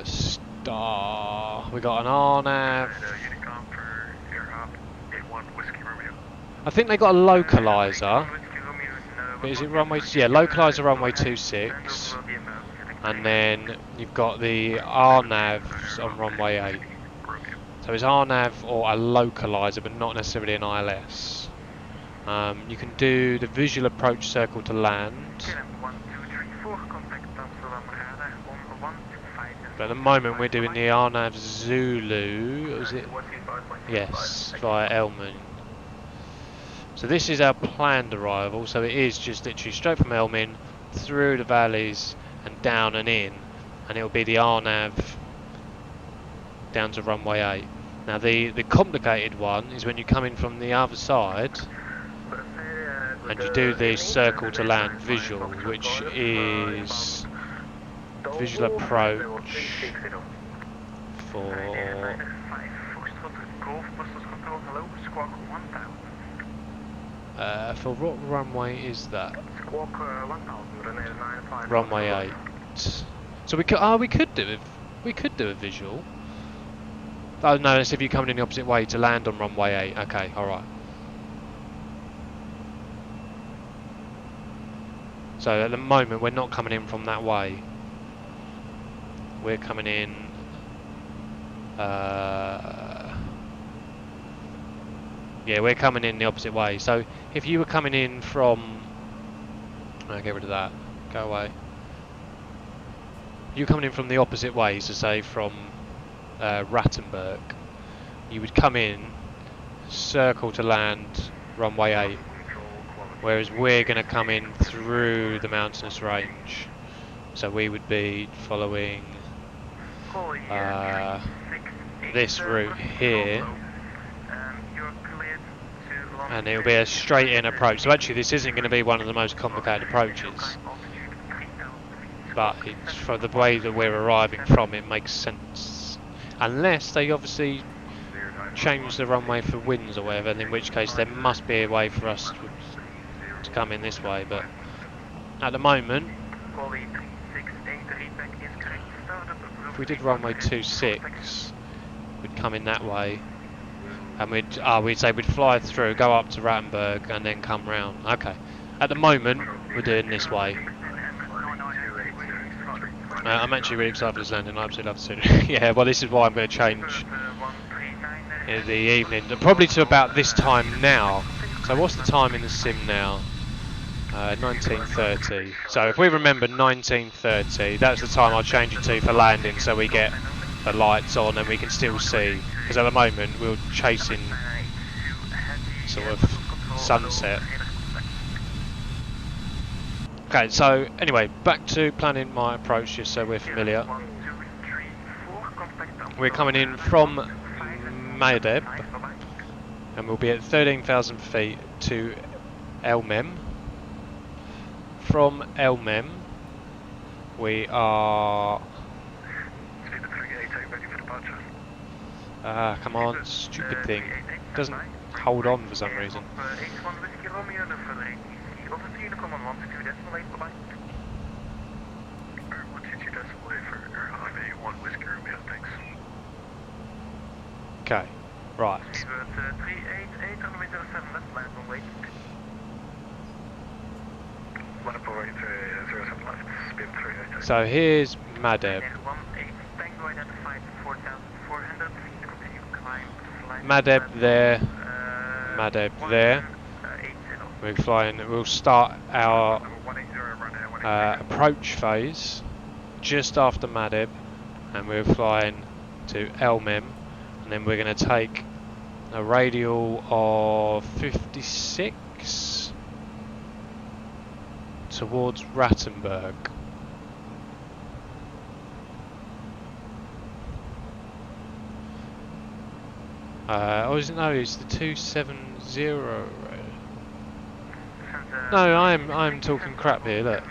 Star. We got an RNAV. I think they got a localizer. But is it runway? Yeah, localizer runway 26. And then you've got the RNAVs on runway 8. So it's RNAV or a localizer, but not necessarily an ILS. You can do the visual approach circle to land. But at the moment we're doing the RNAV Zulu. Is it? Yes, via Elman. So this is our planned arrival. So it is just literally straight from Elmin through the valleys and down and in, and it will be the RNAV down to runway 8. Now the complicated one is when you come in from the other side and you do the circle to land visual, which is visual approach for what runway is that? Runway 8. So we could do a visual. Oh no, that's if you're coming in the opposite way to land on runway 8. Okay, alright. So at the moment we're not coming in from that way. We're coming in yeah, we're coming in the opposite way. So if you were coming in from get rid of that. Go away. You're coming in from the opposite way, so say from Rattenberg. You would come in, circle to land, runway 8. Whereas we're going to come in through the mountainous range. So we would be following this route here. And it'll be a straight in approach. So actually this isn't going to be one of the most complicated approaches. But it's, for the way that we're arriving from, it makes sense. Unless they obviously change the runway for winds or whatever, in which case there must be a way for us to come in this way. But at the moment, if we did runway 26, we'd come in that way. And we'd say we'd fly through, go up to Rattenberg, and then come round. Okay. At the moment, we're doing this way. I'm actually really excited for this landing. I absolutely love to see it. Yeah, well, this is why I'm going to change in the evening, probably to about this time now. So what's the time in the sim now? 1930. So if we remember 1930, that's the time I'll change it to for landing, so we get the lights on and we can still see, because at the moment we're chasing sort of sunset. Okay, so anyway, back to planning my approach just so we're familiar. We're coming in from Madeb and we'll be at 13,000 feet to Elmem. From Elmem we are... come on, stupid thing. Doesn't hold on for some reason. Okay, right. So here's Madeb. Madeb there. Madeb there. We're flying. We'll start our approach phase just after Madeb, and we're flying to Elmem, and then we're going to take a radial of 56 towards Rattenberg. Oh, isn't no? It's the 270. No, I'm talking crap here. Look,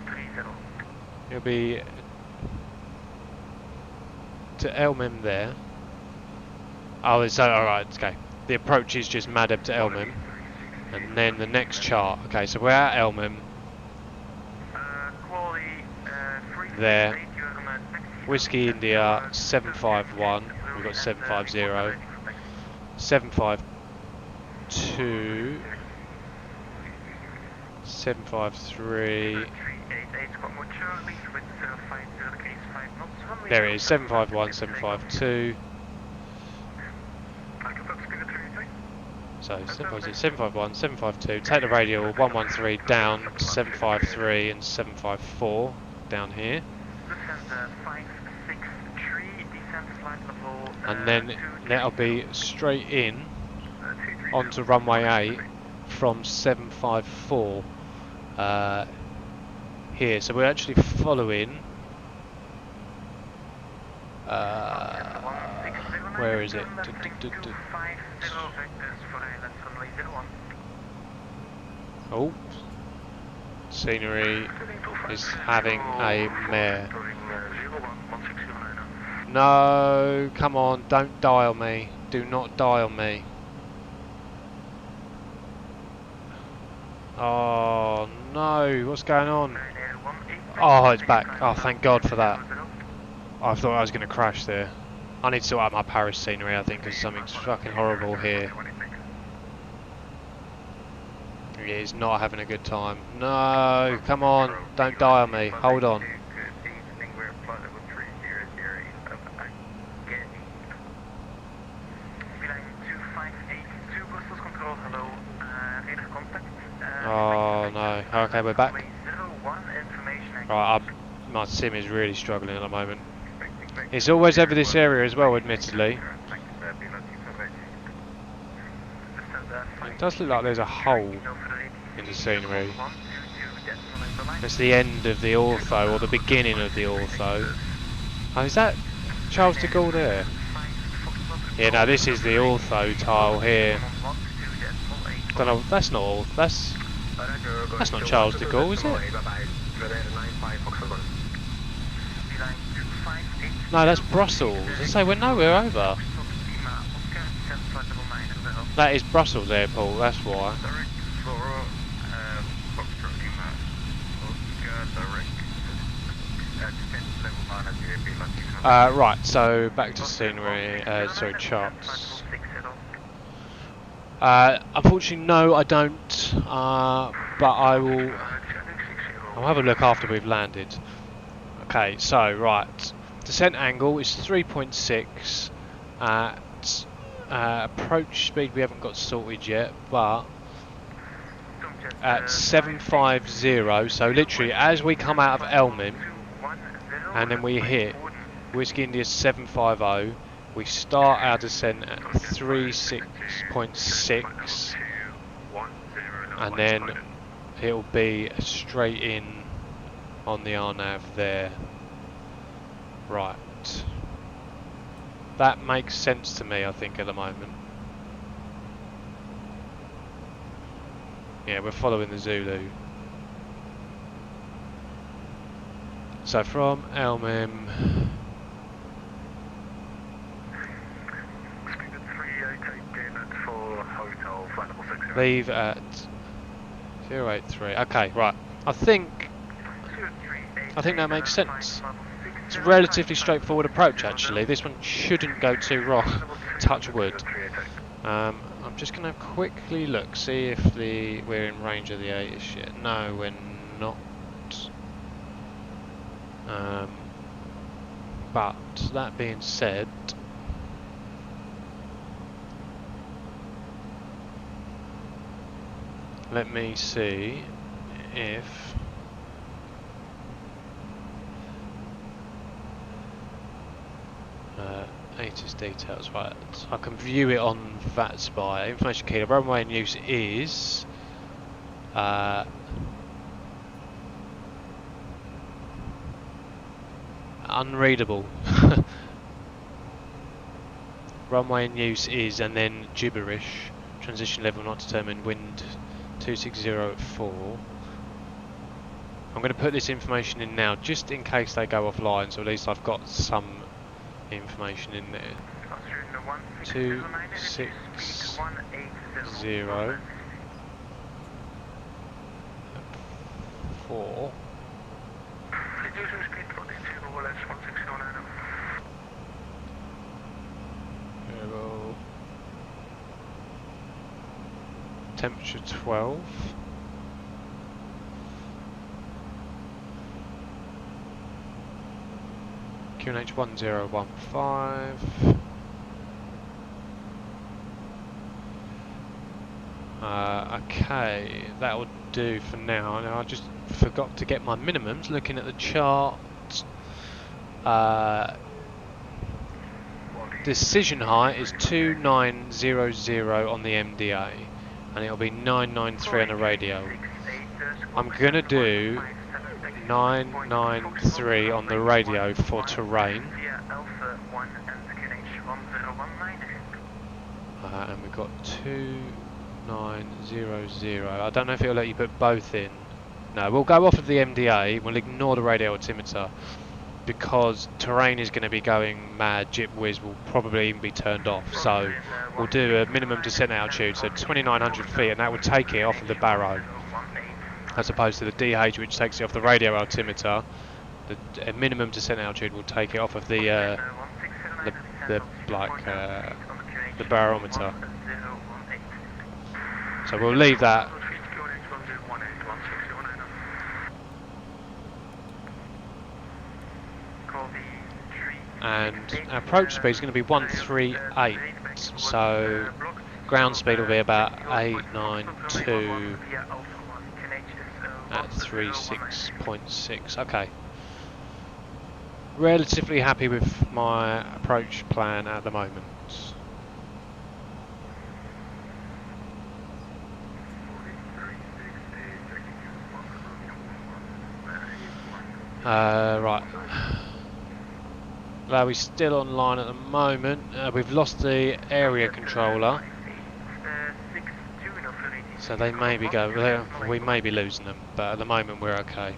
it'll be to Elmem there. Oh, it's alright. Okay, the approach is just Madeb to Elmem, and then the next chart. Okay, so we're at Elmem. There, Whiskey India 751. We've got 750. 752, 753. There it is, 751, 752. So 751, 752. Take the radial 113 down to 753 and 754 down here. And then that'll be straight in onto runway 8 from 754 here. So we're actually following. Where is it? Oh, scenery is having a mare. No, come on, don't dial me. Do not dial me. Oh no, what's going on? Oh, it's back. Oh, thank God for that. I thought I was going to crash there. I need to sort out my Paris scenery, I think, because something's fucking horrible here. He is not having a good time. No, come on, don't dial me. Hold on. Oh no. Okay, we're back. Right, my sim is really struggling at the moment. It's always over this area as well, admittedly. It does look like there's a hole in the scenery. That's the end of the ortho, or the beginning of the ortho. Oh, is that Charles de Gaulle there? Yeah, no, this is the ortho tile here. Don't know, that's not all. That's not Charles de Gaulle, is it? No, that's Brussels. I say we're nowhere over. That is Brussels airport, that's why. Right, so back to scenery, sorry, charts. Unfortunately, no, I don't, but I'll have a look after we've landed. Okay, so, right, descent angle is 3.6 at approach speed we haven't got sorted yet, but at 750, so literally as we come out of Elmem and then we hit Whiskey India 750. We start our descent at 36.6, and then it'll be straight in on the RNAV there. Right. That makes sense to me, I think, at the moment. Yeah, we're following the Zulu. So from Elmham, leave at 083. Okay, right. I think that makes sense. It's a relatively straightforward approach, actually. This one shouldn't go too wrong. Touch wood. I'm just going to quickly look, see if we're in range of the 8ish yet. No, we're not. But that being said, let me see if ATIS details, right. I can view it on that spy. Information key, the runway in use is unreadable. Runway in use is, and then gibberish. Transition level not determined, wind 260 at 4. I'm going to put this information in now just in case they go offline, so at least I've got some information in there. 260 4. Variable. Temperature 12. QNH 1015. Okay, that will do for now. Now I just forgot to get my minimums. Looking at the chart, decision height is 2900 on the MDA, and it'll be 993 on the radio. I'm gonna do 993 on the radio for terrain. And we've got 2900. I don't know if it'll let you put both in. No, we'll go off of the MDA. We'll ignore the radio altimeter because terrain is going to be going mad. Jip whiz will probably even be turned off. So we'll do a minimum descent altitude, so 2,900 feet, and that would take it off of the barrow, as opposed to the DH, which takes it off the radio altimeter. The minimum descent altitude will take it off of the barometer. So we'll leave that. And our approach speed is going to be 138. So ground speed will be about 892 at 36.6. Okay. Relatively happy with my approach plan at the moment. Right. LOWI's still online at the moment. We've lost the area controller, so they may be we may be losing them, but at the moment we're okay.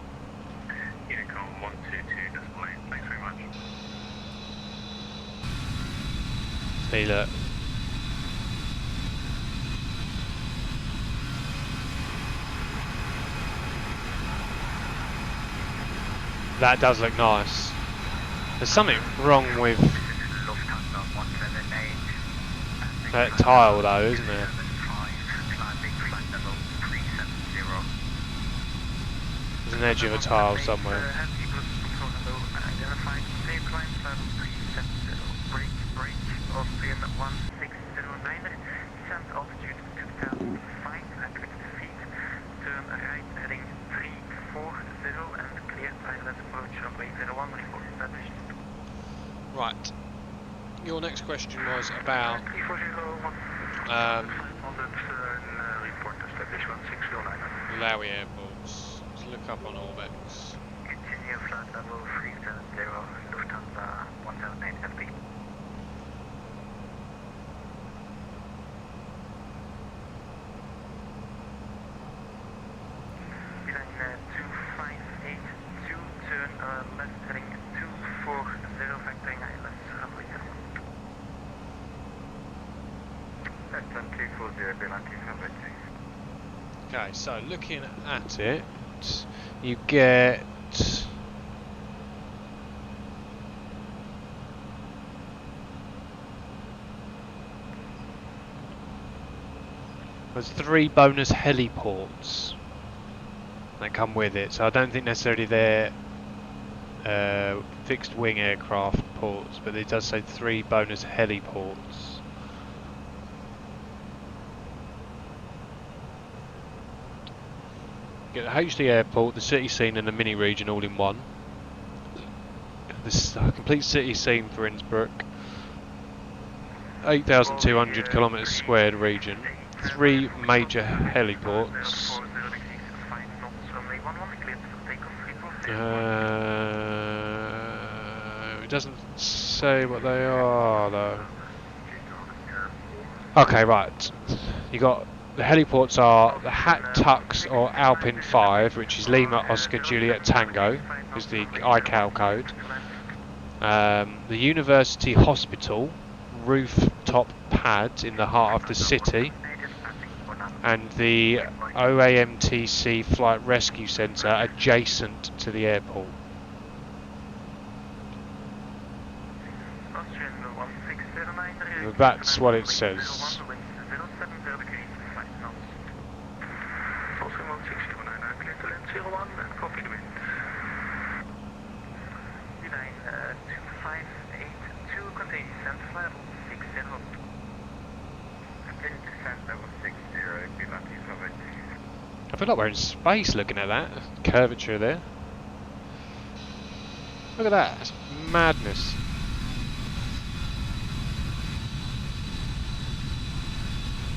See, look. That does look nice. There's something wrong with that tile though, isn't there? There's an edge of a tile somewhere. Right. Your next question was about report establishment 609. LOWI airports. Let's look up on Orbx. Continue flight level 370, Lufthansa 178 FB. Line 2582, turn left heading 240, factoring ILS, runway 71. Left turn 240, Beeline 252. Okay, so looking at it, you get there's 3 bonus heliports that come with it, so I don't think necessarily they're fixed wing aircraft ports, but it does say 3 bonus heliports. Get the HD airport, the city scene and the mini region all in one. This complete city scene for Innsbruck. 8,200 kilometers squared region. 3 major heliports. It doesn't say what they are though. Okay, right. You got the heliports are the Hat Tux or Alpine 5, which is Lima Oscar Juliet Tango, is the ICAO code. The University Hospital rooftop pad in the heart of the city, and the OAMTC Flight Rescue Centre adjacent to the airport. That's what it says. I feel like we're in space looking at that curvature there. Look at that, that's madness.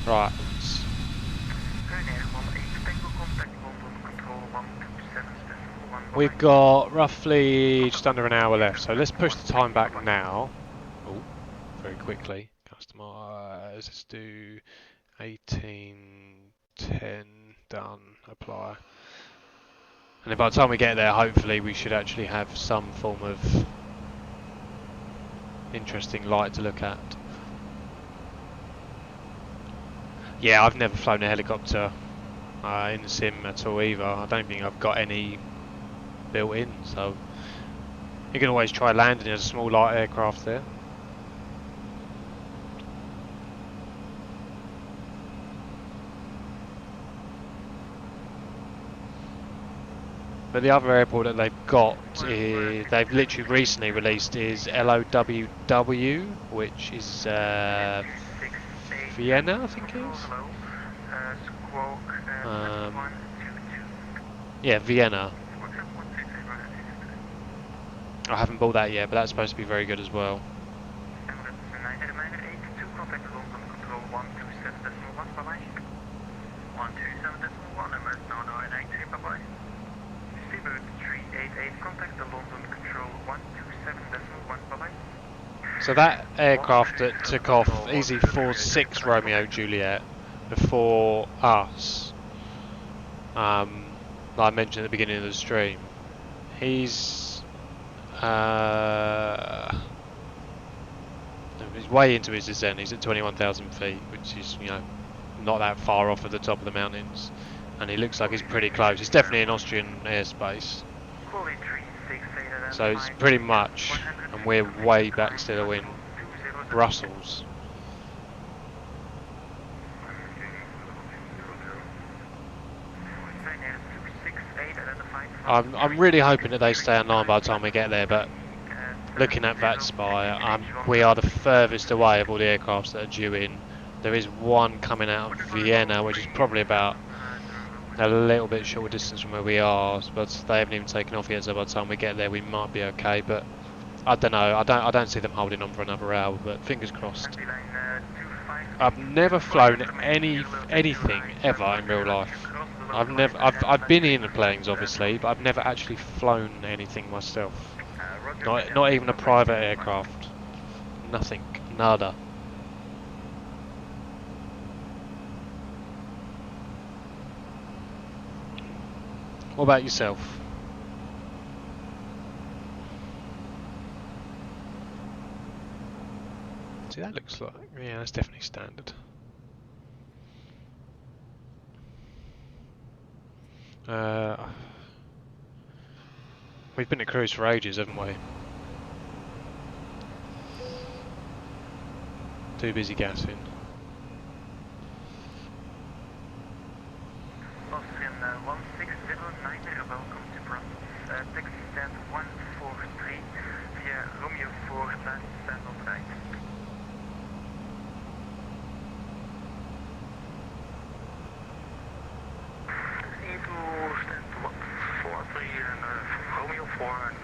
Right. We've got roughly just under an hour left, so let's push the time back now. Oh, very quickly. Customize. Let's do 18:10. Done. Apply. And then by the time we get there, hopefully we should actually have some form of interesting light to look at. Yeah, I've never flown a helicopter in the sim at all either. I don't think I've got any built in, so you can always try landing as a small light aircraft there. But the other airport that they've got, they've literally recently released, is LOWW, which is Vienna, I think it is. Yeah, Vienna. I haven't bought that yet, but that's supposed to be very good as well. So that aircraft that took off EZ46 Romeo Juliet before us, that I mentioned at the beginning of the stream, he's way into his descent. He's at 21,000 feet, which is, you know, not that far off at the top of the mountains, and he looks like he's pretty close. It's definitely in Austrian airspace, so it's pretty much, and we're way back still in Brussels. I'm really hoping that they stay online by the time we get there, but looking at VATSPY, we are the furthest away of all the aircrafts that are due in. There is one coming out of Vienna, which is probably about a little bit shorter distance from where we are, but they haven't even taken off yet, so by the time we get there we might be okay. But I don't know. I don't see them holding on for another hour, but fingers crossed. I've never flown anything ever in real life. I've been in planes obviously, but I've never actually flown anything myself. Not even a private aircraft. Nothing. Nada. What about yourself? See, that looks like, yeah, that's definitely standard. We've been at cruise for ages, haven't we? Too busy gassing. Austrian 1609, welcome to Brussels. Taxi stand 143 via Romeo 4, last stand on right. Into stand 143 and Romeo 4 and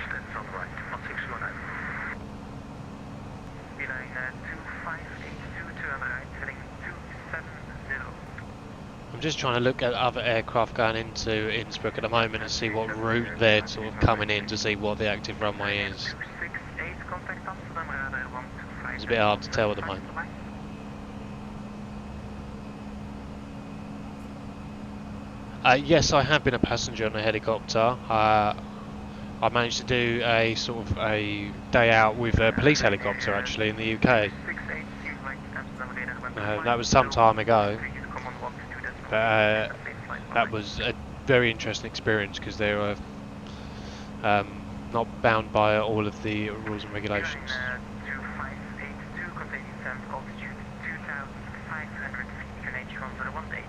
stands on right, 1609. Beeline 2582 to the right, heading 270. I'm just trying to look at other aircraft going into Innsbruck at the moment and see what route they're sort of coming in to see what the active runway is. It's a bit hard to tell at the moment. Yes, I have been a passenger on a helicopter. I managed to do a sort of a day out with a police helicopter actually in the UK. That was some time ago, but that was a very interesting experience because they were not bound by all of the rules and regulations. 2582 containing sand altitude 2,500 feet, QNH 1018.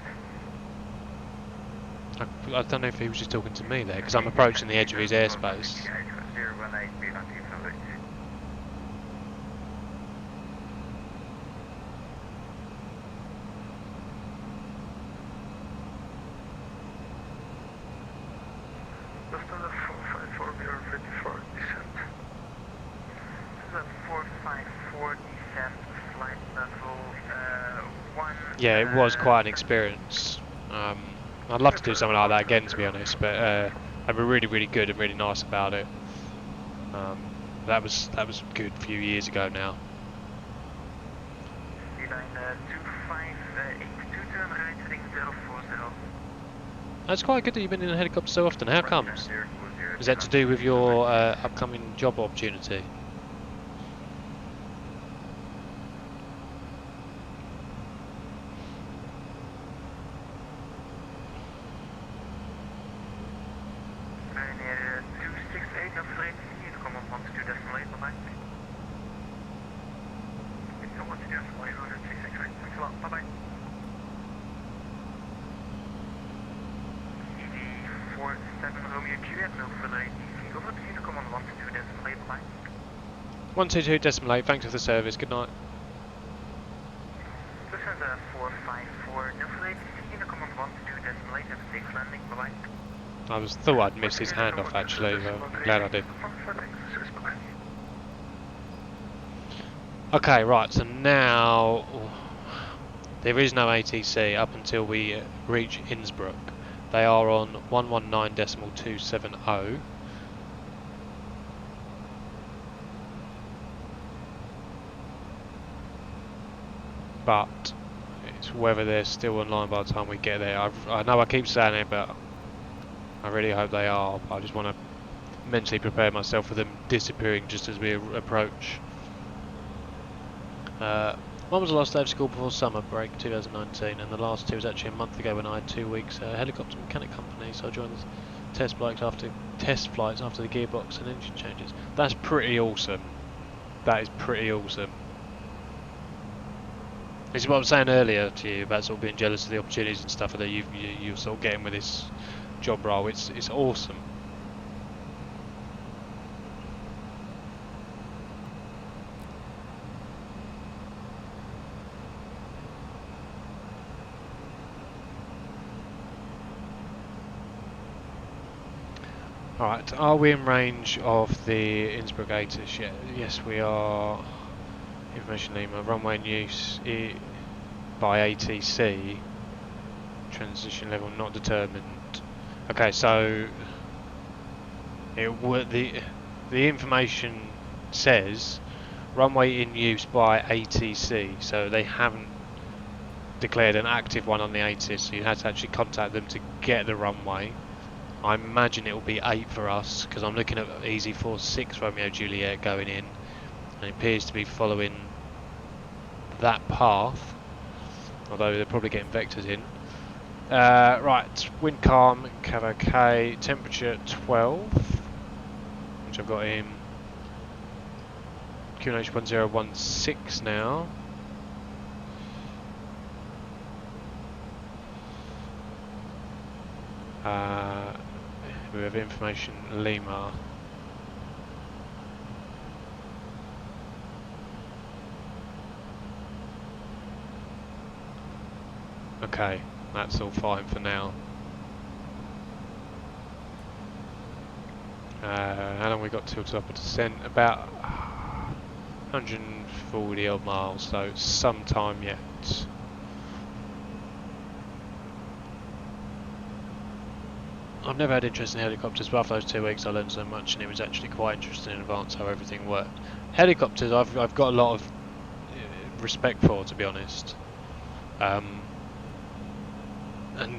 I don't know if he was just talking to me there because I'm approaching the edge of his airspace. Lufthansa 454, we are ready for descent. This is a 454 descent, flight level 1. Yeah, it was quite an experience. I'd love to do something like that again, to be honest, but they were really, really good and really nice about it. That was a good few years ago now. It's quite good that you've been in a helicopter so often. How comes? Is that to do with your upcoming job opportunity? One 122.8, thanks for the service, good night. This is a 454, no flight, command 122.8, have a safe landing, bye-bye. Thought I'd missed his handoff actually, but I'm glad I did. Okay, right, so now there is no ATC up until we reach Innsbruck. They are on 119.270. But it's whether they're still online by the time we get there. I know I keep saying it, but I really hope they are. I just want to mentally prepare myself for them disappearing just as we approach. One was the last day of school before summer break 2019, and the last two was actually a month ago when I had 2 weeks at a helicopter mechanic company, so I joined the test flights after the gearbox and engine changes. That's pretty awesome. That is pretty awesome. This is what I was saying earlier to you about sort of being jealous of the opportunities and stuff that you're sort of getting with this job role. It's awesome. Alright, are we in range of the Innsbruck ATIS yet? Yes, we are. Information Lima, runway in use by ATC. Transition level not determined. Okay, so the information says runway in use by ATC, so they haven't declared an active one on the ATIS, so you had to actually contact them to get the runway. I imagine it will be 8 for us, because I'm looking at EZ46 Romeo Juliet going in, and it appears to be following that path, although they're probably getting vectors in. Right, wind calm, KVK, temperature 12, which I've got in QNH 1016 now. We have information Lima. Okay, that's all fine for now. How long we got till to upper descent? About 140 odd miles, so some time yet. I've never had interest in helicopters, but after those 2 weeks I learned so much, and it was actually quite interesting in advance how everything worked. Helicopters I've got a lot of respect for, to be honest. And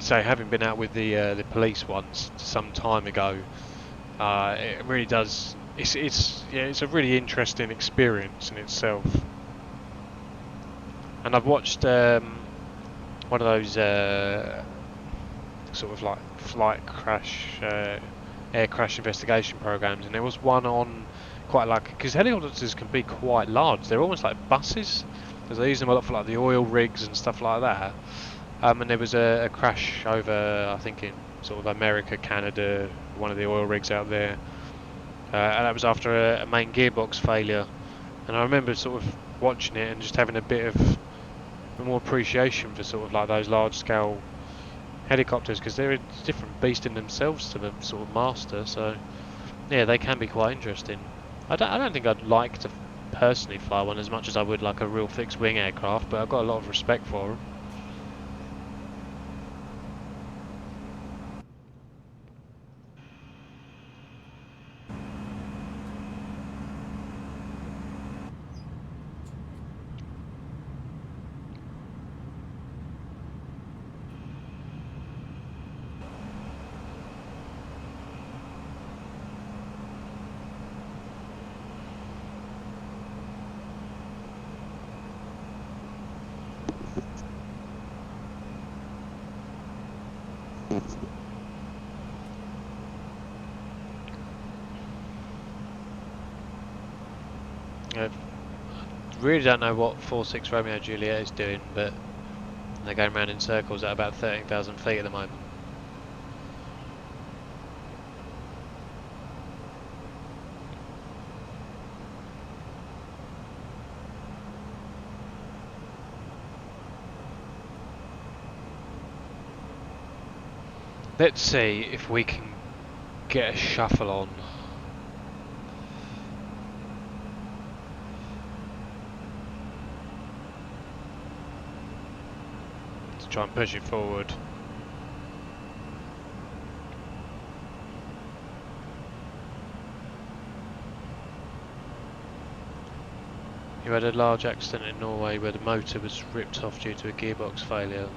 so having been out with the police once some time ago, it really does. It's a really interesting experience in itself. And I've watched one of those sort of like flight crash, air crash investigation programs, and there was one on quite like, because helicopters can be quite large. They're almost like buses, because they use them a lot for like the oil rigs and stuff like that. And there was a crash over, I think in sort of America, Canada, one of the oil rigs out there, and that was after a main gearbox failure. And I remember sort of watching it and just having a bit of more appreciation for sort of like those large scale helicopters, because they're a different beast in themselves to the sort of master. So yeah, they can be quite interesting. I don't think I'd like to personally fly one as much as I would like a real fixed wing aircraft, but I've got a lot of respect for them. I really don't know what 46 Romeo Juliet is doing, but they're going around in circles at about 13,000 feet at the moment. Let's see if we can get a shuffle on. To try and push it forward. You had a large accident in Norway where the motor was ripped off due to a gearbox failure.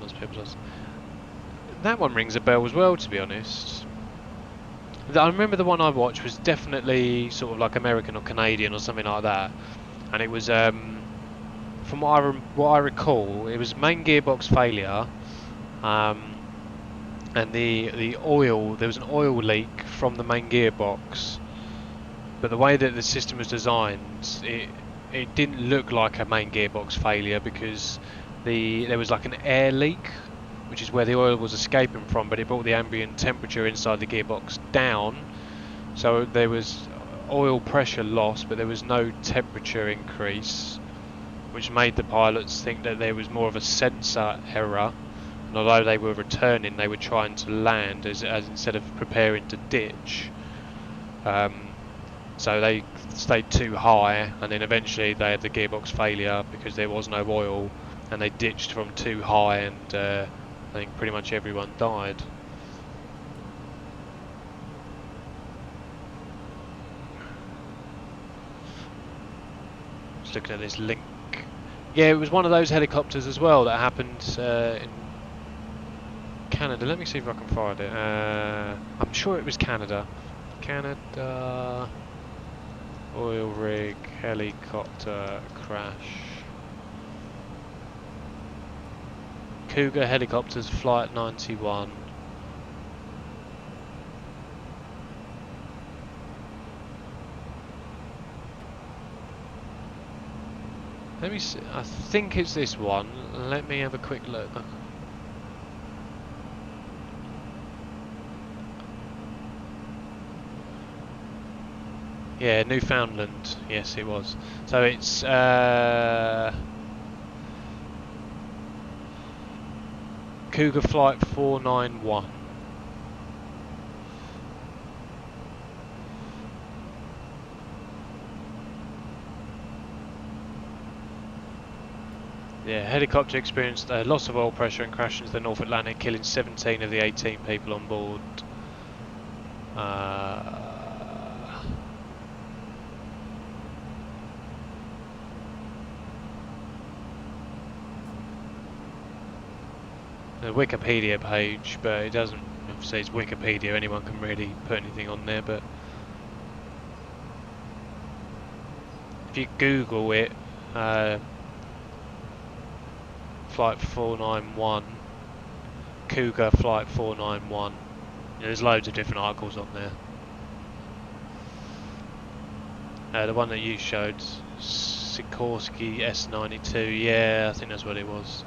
That one rings a bell as well, to be honest. I remember the one I watched was definitely sort of like American or Canadian or something like that, and it was from what I recall, it was main gearbox failure, and the oil, there was an oil leak from the main gearbox, but the way that the system was designed, it didn't look like a main gearbox failure, because there was like an air leak, which is where the oil was escaping from, but it brought the ambient temperature inside the gearbox down, so there was oil pressure loss, but there was no temperature increase, which made the pilots think that there was more of a sensor error, and although they were returning, they were trying to land as instead of preparing to ditch. So they stayed too high, and then eventually they had the gearbox failure because there was no oil, and they ditched from too high, and I think pretty much everyone died. Just looking at this link. Yeah, it was one of those helicopters as well that happened in Canada. Let me see if I can find it. I'm sure it was Canada. Canada oil rig helicopter crash. Cougar helicopters flight 91. Let me see. I think it's this one. Let me have a quick look. Yeah, Newfoundland. Yes, it was. So it's Cougar Flight 491. Yeah, helicopter experienced a loss of oil pressure and crashed into the North Atlantic, killing 17 of the 18 people on board. The Wikipedia page, but it doesn't obviously it's Wikipedia, anyone can really put anything on there, but if you Google it, Flight 491, Cougar Flight 491, there's loads of different articles on there. The one that you showed, Sikorsky S92, yeah, I think that's what it was.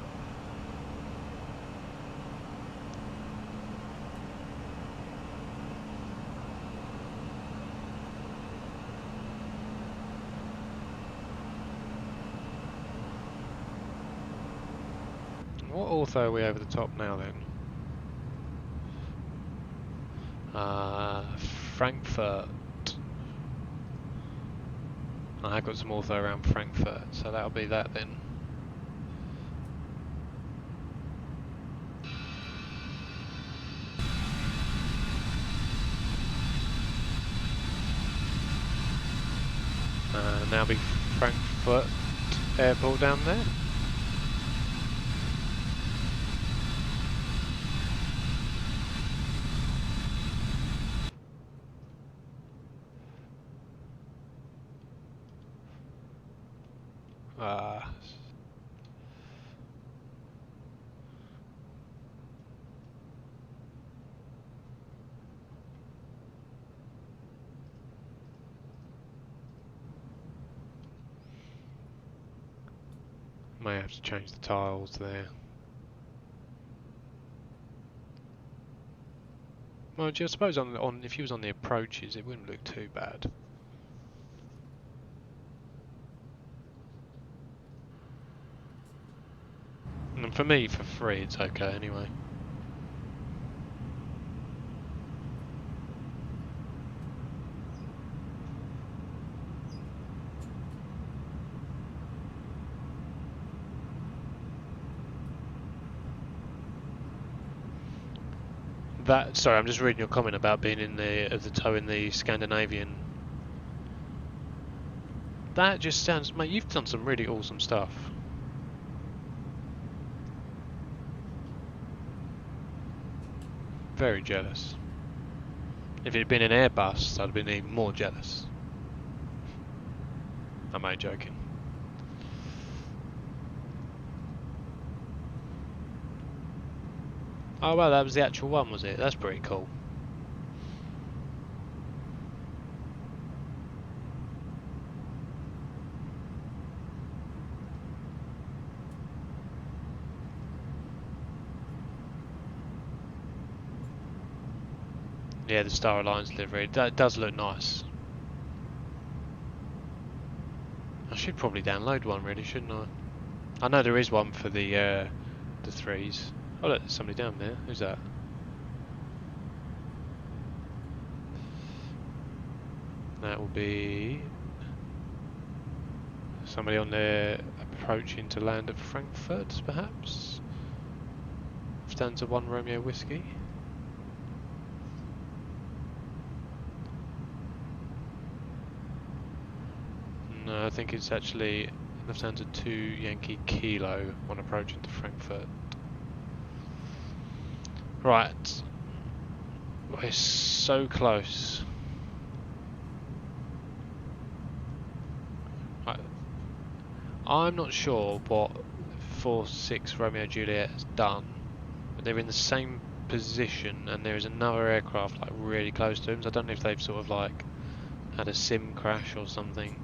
What author are we over the top now then? Frankfurt. I have got some author around Frankfurt, so that'll be that then. Now be Frankfurt Airport down there. May have to change the tiles there. Well, I suppose on if he was on the approaches, it wouldn't look too bad. And for me, for free, it's okay anyway. Sorry, I'm just reading your comment about being in the tow in the Scandinavian. That just sounds, mate, you've done some really awesome stuff. Very jealous. If it had been an Airbus, I'd have been even more jealous. I'm only joking. Oh well, that was the actual one, was it? That's pretty cool. Yeah, the Star Alliance livery. That does look nice. I should probably download one, really, shouldn't I? I know there is one for the threes. Oh look, there's somebody down there. Who's that? That will be somebody on there approaching to land at Frankfurt, perhaps. Stanza 1 Romeo Whiskey. No, I think it's actually Lufthansa 2 Yankee Kilo on approaching to Frankfurt. Right. We're so close. Right. I'm not sure what 4-6 Romeo Juliet has done, but they're in the same position and there is another aircraft like really close to them, so I don't know if they've sort of like had a sim crash or something.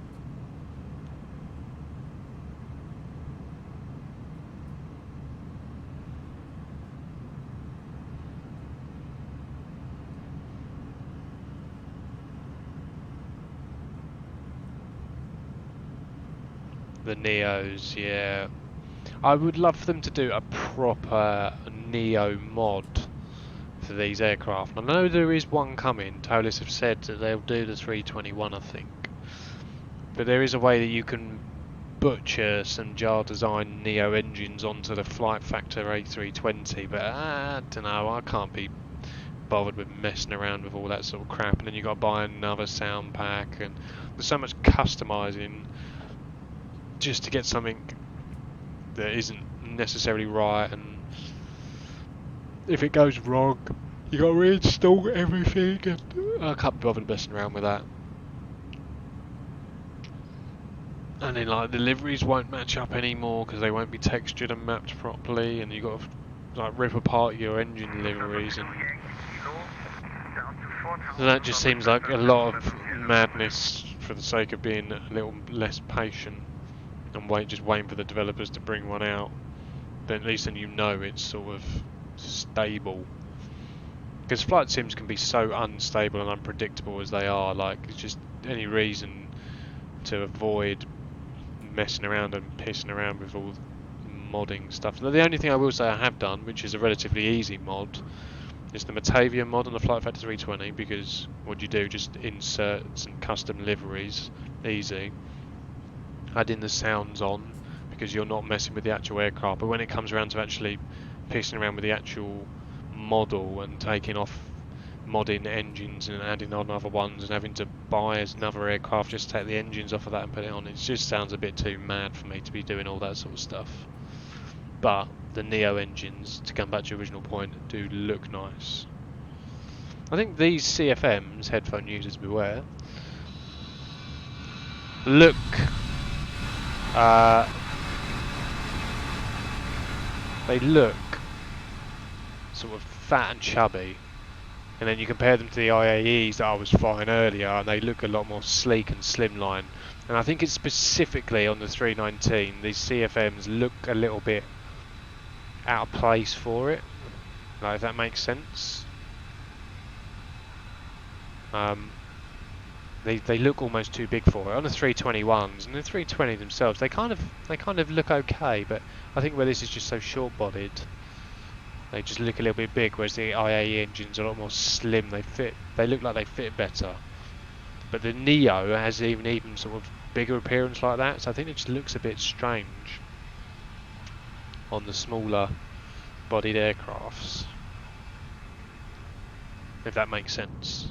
The Neos, yeah. I would love for them to do a proper Neo mod for these aircraft. I know there is one coming. Toliss have said that they'll do the 321, I think. But there is a way that you can butcher some JAR design Neo engines onto the Flight Factor A320, but I don't know, I can't be bothered with messing around with all that sort of crap. And then you've got to buy another sound pack, and there's so much customising just to get something that isn't necessarily right, and if it goes wrong you got to reinstall everything, and I can't be bothered messing around with that. And then like deliveries won't match up anymore because they won't be textured and mapped properly, and you got to like rip apart your engine deliveries, and that just seems like a lot of madness for the sake of being a little less patient and just waiting for the developers to bring one out. Then at least then you know it's sort of stable. Because flight sims can be so unstable and unpredictable as they are. Like, it's just any reason to avoid messing around and pissing around with all modding stuff. Now, the only thing I will say I have done, which is a relatively easy mod, is the Matavia mod on the Flight Factor 320, because what do you do? Just insert some custom liveries, easy. Add in the sounds on, because you're not messing with the actual aircraft, but when it comes around to actually pissing around with the actual model and taking off modding engines and adding on other ones and having to buy another aircraft just to take the engines off of that and put it on, it just sounds a bit too mad for me to be doing all that sort of stuff. But the Neo engines, to come back to your original point, do look nice. I think these CFMs, headphone users beware, look they look sort of fat and chubby, and then you compare them to the IAEs that I was flying earlier and they look a lot more sleek and slimline. And I think it's specifically on the 319 these CFMs look a little bit out of place for it, like, if that makes sense. They look almost too big for it on the 321s, and the 320 themselves they kind of look okay, but I think where this is just so short-bodied, they just look a little bit big, whereas the IAE engines are a lot more slim. They look like they fit better. But the Neo has even sort of bigger appearance like that, so I think it just looks a bit strange on the smaller bodied aircrafts, if that makes sense.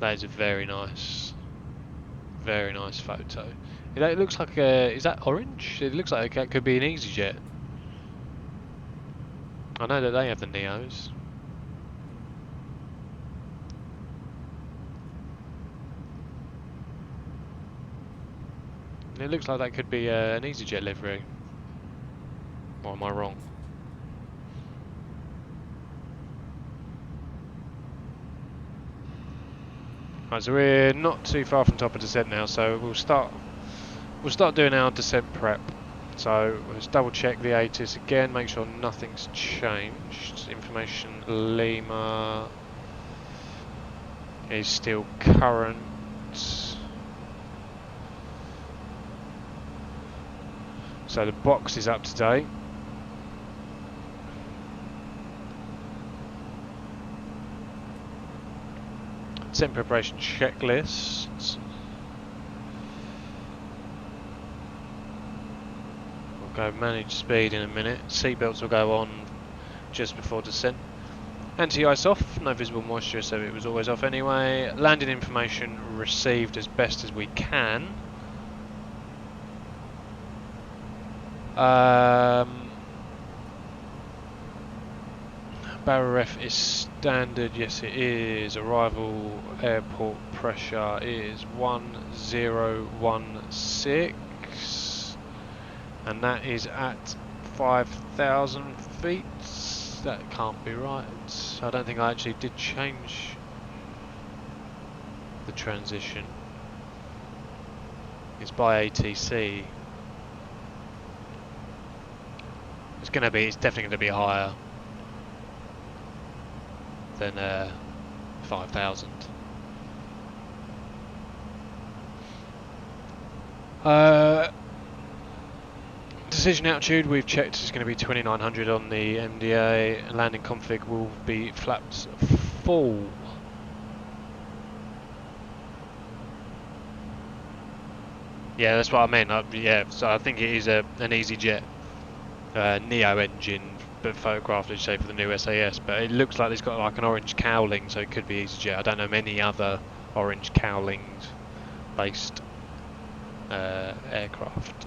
That is a very nice photo. It looks like is that orange? It looks like that could be an EasyJet. I know that they have the Neos. It looks like that could be an EasyJet livery. Or am I wrong? Right, so we're not too far from top of descent now, so we'll start doing our descent prep. So let's double check the ATIS again, make sure nothing's changed. Information Lima is still current. So the box is up to date. Descent preparation checklists. We'll go manage speed in a minute. Seatbelts will go on just before descent. Anti-ice off, no visible moisture, so it was always off anyway. Landing information received as best as we can. Barrel ref is standard, yes it is. Arrival airport pressure is 1016, and that is at 5,000 feet. That can't be right. I don't think I actually did change the transition. It's by ATC. It's definitely going to be higher than 5,000. Decision altitude we've checked is going to be 2900 on the MDA. Landing config will be flaps full. Yeah, that's what I meant. Yeah, so I think it is an EasyJet Neo engine, but photographed as say for the new SAS. But it looks like it's got like an orange cowling, so it could be EasyJet. I don't know many other orange cowlings based aircraft.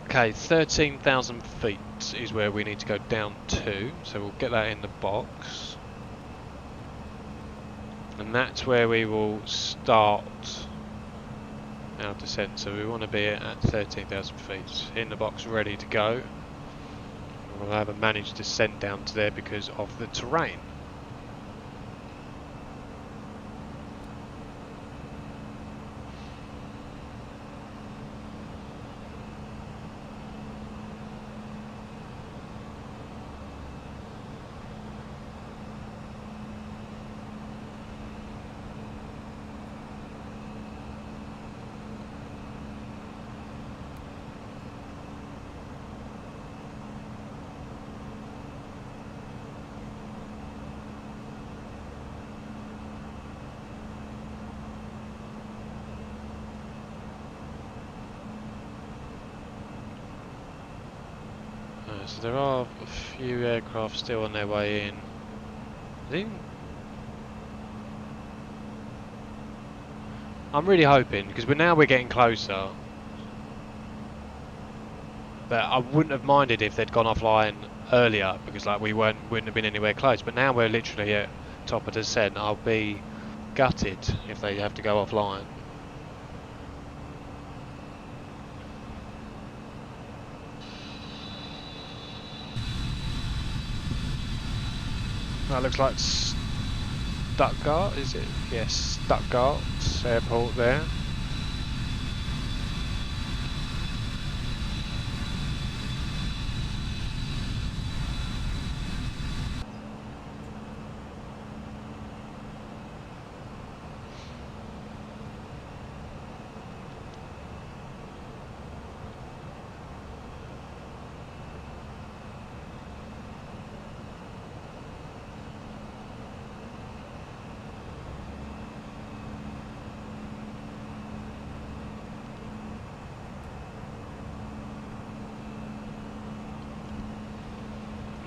Okay, 13,000 feet is where we need to go down to, so we'll get that in the box. And that's where we will start our descent, so we want to be at 13,000 feet in the box, ready to go. We'll have a managed descent down to there because of the terrain. So there are a few aircraft still on their way in. I'm really hoping, because we're getting closer, but I wouldn't have minded if they'd gone offline earlier, because like we wouldn't have been anywhere close. But now we're literally at top of descent. I'll be gutted if they have to go offline. That looks like Stuttgart, is it? Yes, Stuttgart airport there.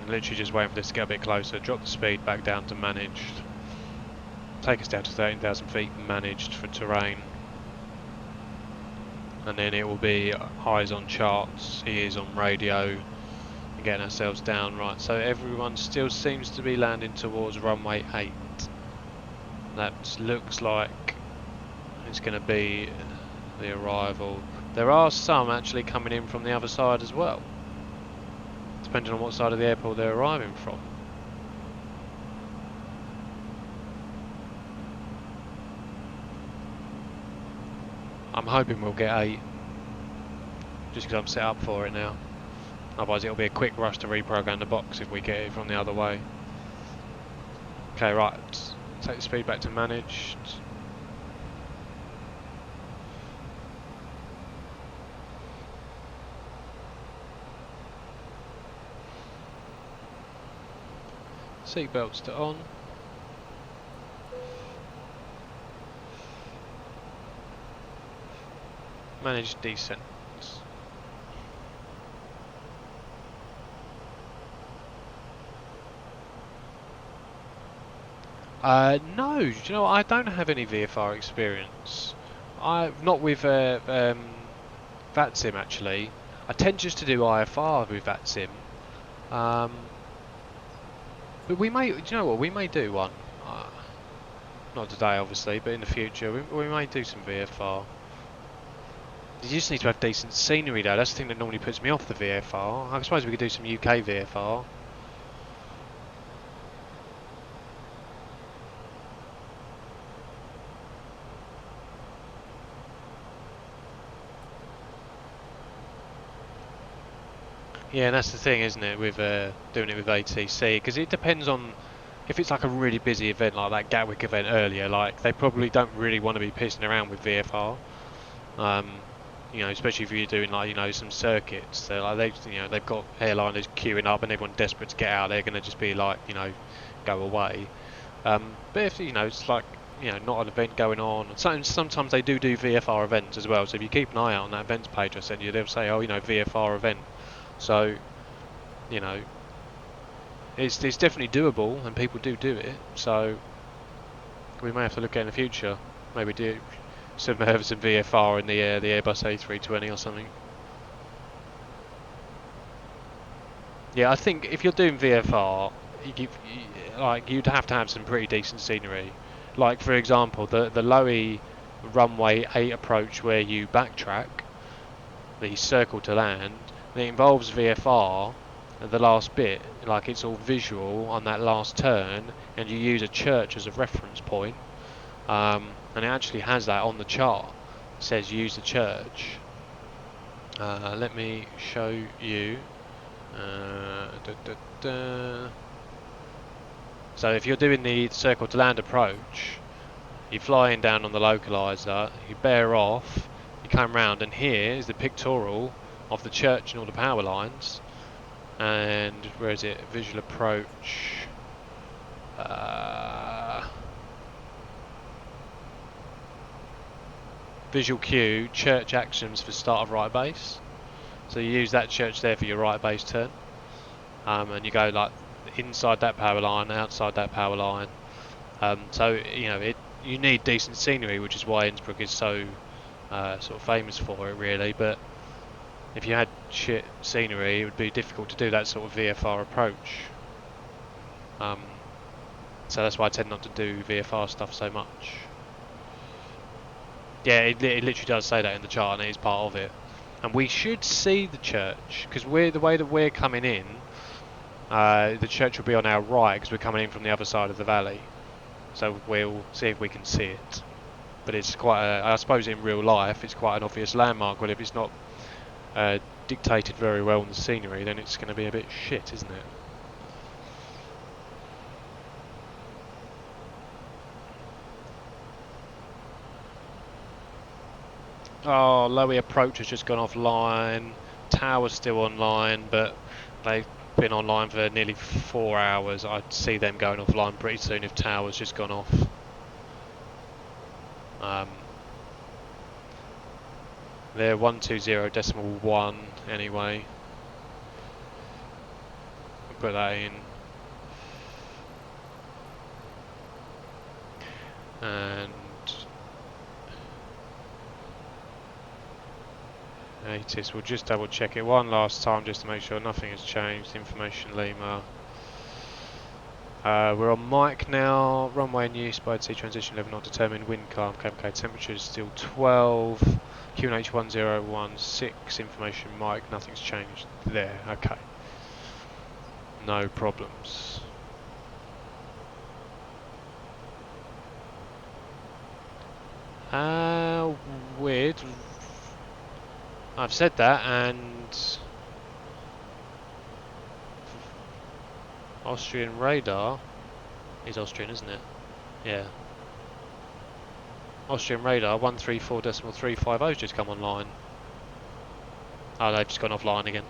Literally just waiting for this to get a bit closer, drop the speed back down to managed, take us down to 13,000 feet managed for terrain, and then it will be eyes on charts, ears on radio, and getting ourselves down. Right, so everyone still seems to be landing towards runway 8. That looks like it's going to be the arrival. There are some actually coming in from the other side as well, depending on what side of the airport they're arriving from. I'm hoping we'll get 8, just because I'm set up for it now. Otherwise it'll be a quick rush to reprogram the box if we get it from the other way. Okay, right, take the speed back to managed. Seatbelts to on. Manage descent. No, do you know what? I don't have any VFR experience. Not with VATSIM actually. I tend just to do IFR with VATSIM. But we may, do you know what? We may do one. Not today, obviously, but in the future, we may do some VFR. You just need to have decent scenery though. That's the thing that normally puts me off the VFR. I suppose we could do some UK VFR. Yeah, and that's the thing, isn't it, with doing it with ATC, because it depends on if it's like a really busy event like that Gatwick event earlier. Like they probably don't really want to be pissing around with VFR. You know, especially if you're doing like some circuits. They're like they've got airliners queuing up and everyone desperate to get out. They're going to just be like go away. But if it's like not an event going on. Sometimes they do VFR events as well. So if you keep an eye out on that events page I sent you, they'll say VFR event. So, it's definitely doable, and people do it. So, we may have to look at it in the future. Maybe do some VFR in the Airbus A320 or something. Yeah, I think if you're doing VFR, you'd have to have some pretty decent scenery. Like for example, the LOWI runway 8 approach where you backtrack, the circle to land. It involves VFR at the last bit, like it's all visual on that last turn, and you use a church as a reference point, and it actually has that on the chart. It says use the church. Let me show you. So if you're doing the circle to land approach, you're flying down on the localizer, you bear off, you come round, and here is the pictorial of the church and all the power lines. And where is it? Visual approach. Visual cue, church actions for start of right base. So you use that church there for your right base turn. And you go like inside that power line, outside that power line. So you need decent scenery, which is why Innsbruck is so sort of famous for it, really. But if you had shit scenery, it would be difficult to do that sort of VFR approach. So that's why I tend not to do VFR stuff so much. Yeah, it literally does say that in the chart, and it is part of it. And we should see the church, because the way that we're coming in, the church will be on our right, because we're coming in from the other side of the valley. So we'll see if we can see it. But it's quite I suppose in real life, it's quite an obvious landmark. Well, if it's not dictated very well in the scenery, then it's going to be a bit shit, isn't it? Oh, LOWI approach has just gone offline. Tower's still online, but they've been online for nearly 4 hours. I'd see them going offline pretty soon if Tower's just gone off. They're 120.1 anyway. We'll put that in. And ATIS, we'll just double check it one last time just to make sure nothing has changed. Information Lima. We're on mic now. Runway in use, by sea transition level not determined. Wind calm. KMK temperature is still 12. QNH 1016. Information mic. Nothing's changed there. Okay. No problems. Weird. I've said that, and Austrian radar is Austrian, isn't it? Yeah. Austrian radar 134.350's just come online. Oh, they've just gone offline again.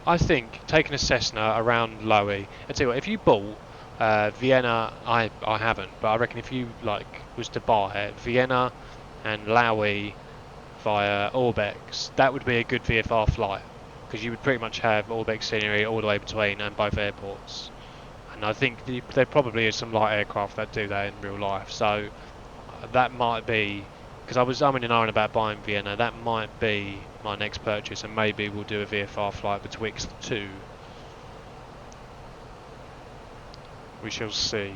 I think taking a Cessna around LOWI. I tell you what, if you bought Vienna, I haven't, but I reckon if you like was to buy it, Vienna and LOWI via Orbx, that would be a good VFR flight because you would pretty much have Orbx scenery all the way between and both airports. And I think there probably is some light aircraft that do that in real life. So that might be, because I was umming and ahhing about buying Vienna, that might be my next purchase, and maybe we'll do a VFR flight betwixt the two. We shall see.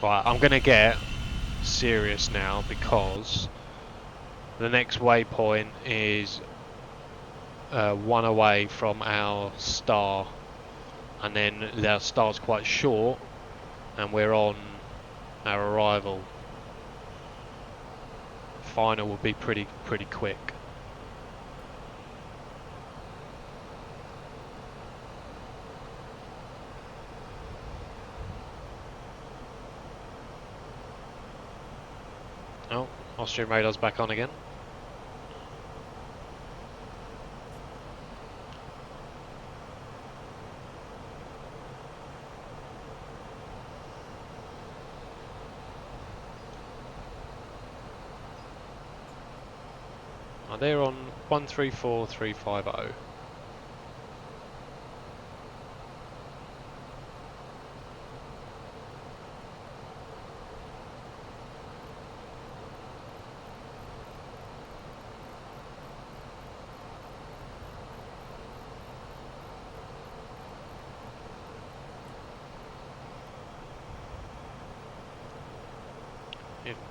Right, I'm going to get serious now because the next waypoint is one away from our star, and then our star's quite short, and we're on our arrival. Final will be pretty quick. Oh, Austrian radar's back on again. They're on 134.350.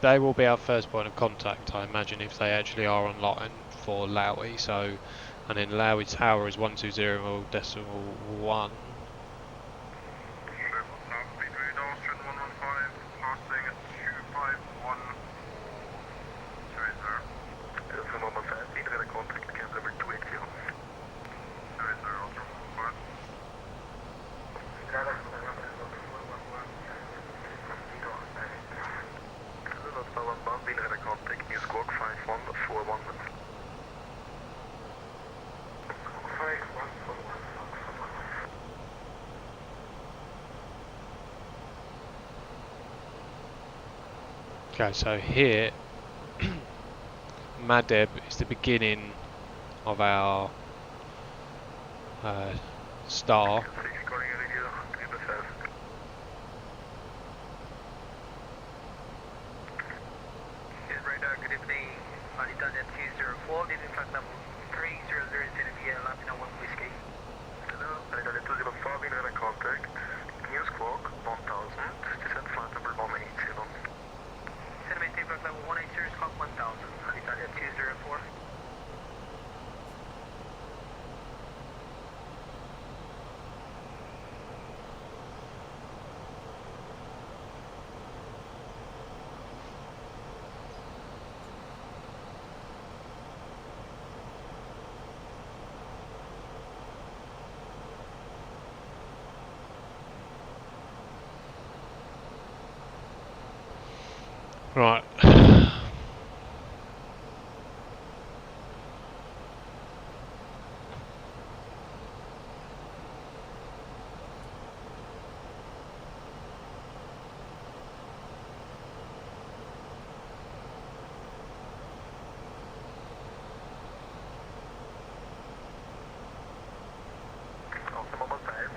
They will be our first point of contact, I imagine, if they actually are online for LOWI. So, and then LOWI tower is 120.1. Okay, so here, Madeb is the beginning of our star. Radar, good evening. On Italia 204, leaving flight level 300 Via Latina 1 Whiskey. Hello, Italia 204, being in contact. News clock 1000, descent flight number 180. Maintain flight level 180, clock 1000, on Italia 204. Right.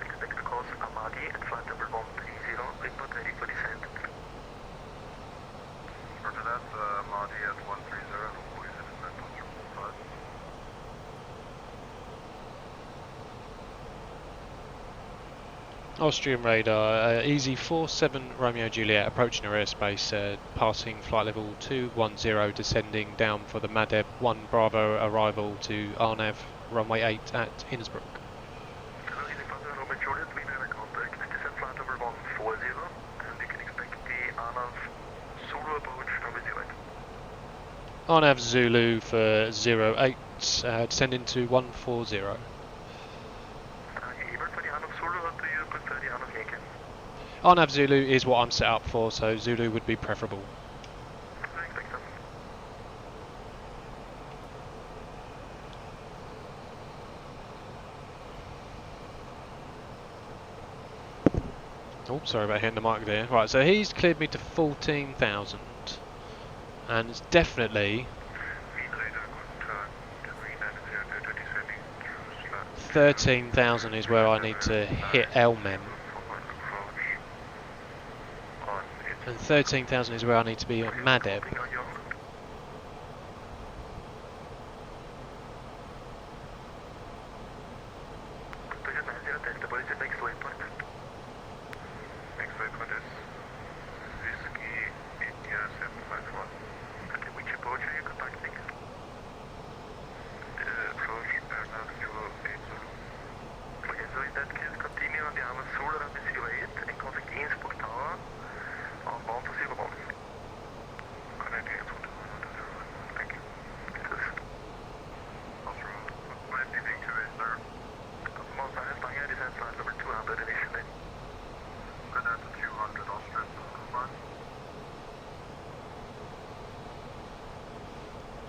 Expect to cross Amadi at flight number 130, report ready for descent. Roger that, Amadi at 130, boys in descent on 445. Austrian radar, Easy 47 Romeo Juliet, approaching our airspace, passing flight level 210, descending down for the Madeb 1 Bravo arrival to Arnev, runway 8 at Innsbruck. Hello, Easy 47 Romeo Juliet, we have a contact, descent flight number 140, and you can expect the Arnev Zulu approach number 08. Arnev Zulu for 08, descending to 140. RNAV Zulu is what I'm set up for, so Zulu would be preferable. Oh, sorry about hitting the mic there. Right, so he's cleared me to 14,000. And it's definitely 13,000 is where I need to hit LMEM. And 13,000 is where I need to be at MADEB.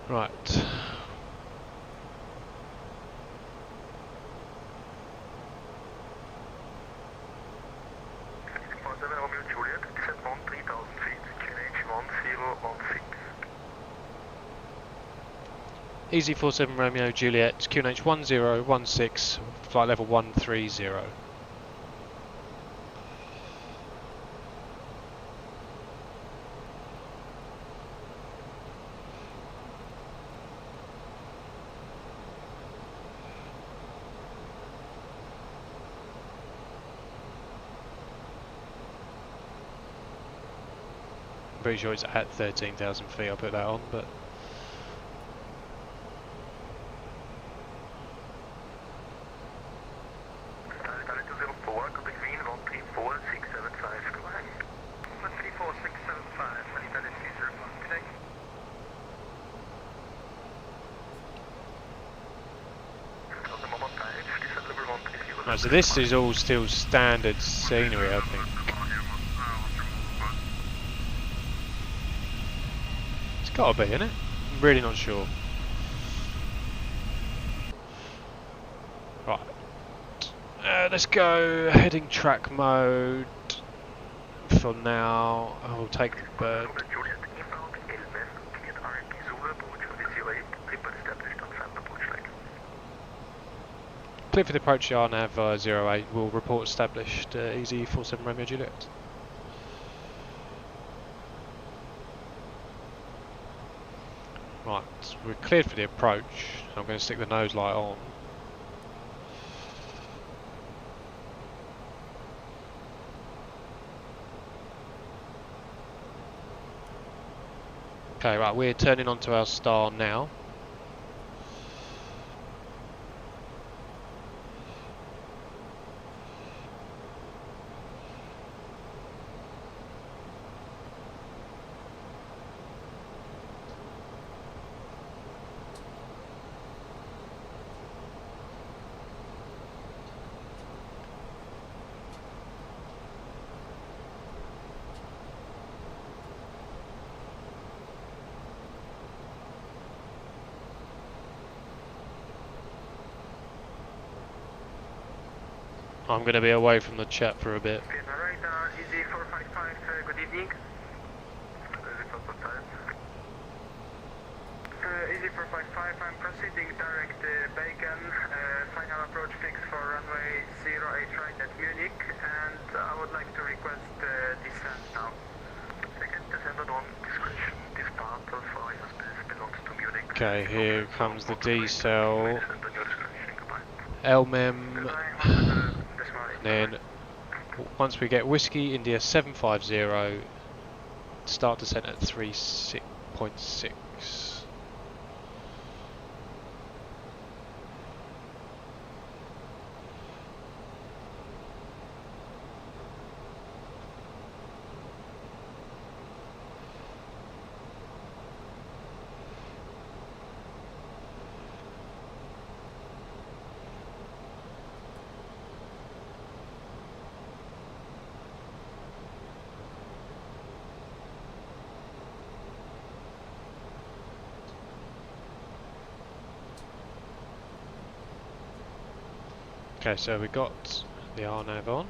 Right. Easy 47 Romeo Juliet, QNH 1016, flight level 130. I'm pretty sure it's at 13,000 feet, I'll put that on, but... Right, so this is all still standard scenery, I think. It's gotta be, isn't it? I'm really not sure. Right. Let's go heading track mode for now. I will take the bird. Clear for the approach RNAV 08. Will report established. Easy 47 Romeo Juliet. Right, we're cleared for the approach. I'm going to stick the nose light on. Okay, right, we're turning onto our star now. I'm going to be away from the chat for a bit. Alright, Easy 455, good evening. Easy 455, I'm proceeding direct Bacon, final approach fix for runway 08 right at Munich, and I would like to request descent now. Second descendant on discretion, this part of airspace belongs to Munich. Okay, here comes the decel. LMEM. Then, once we get Whiskey India 750, start descent at 36.6. Okay, so we got the RNAV on.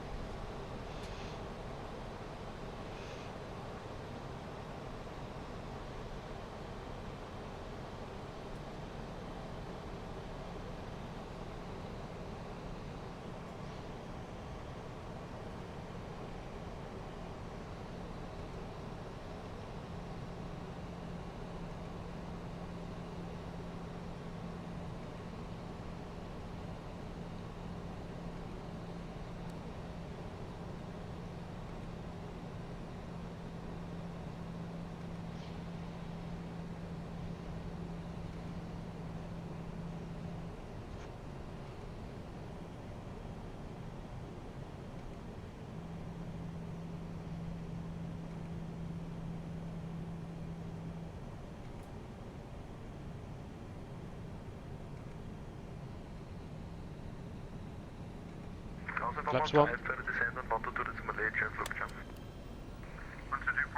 Flaps 1. 1224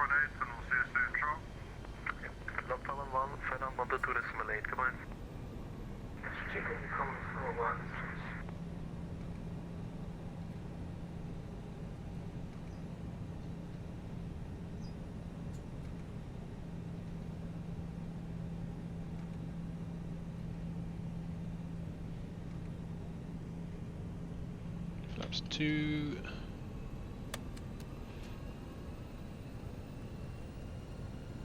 days and we'll see you soon, Charles. Love 1, final 122 decimal 8, goodbye. Flaps 2.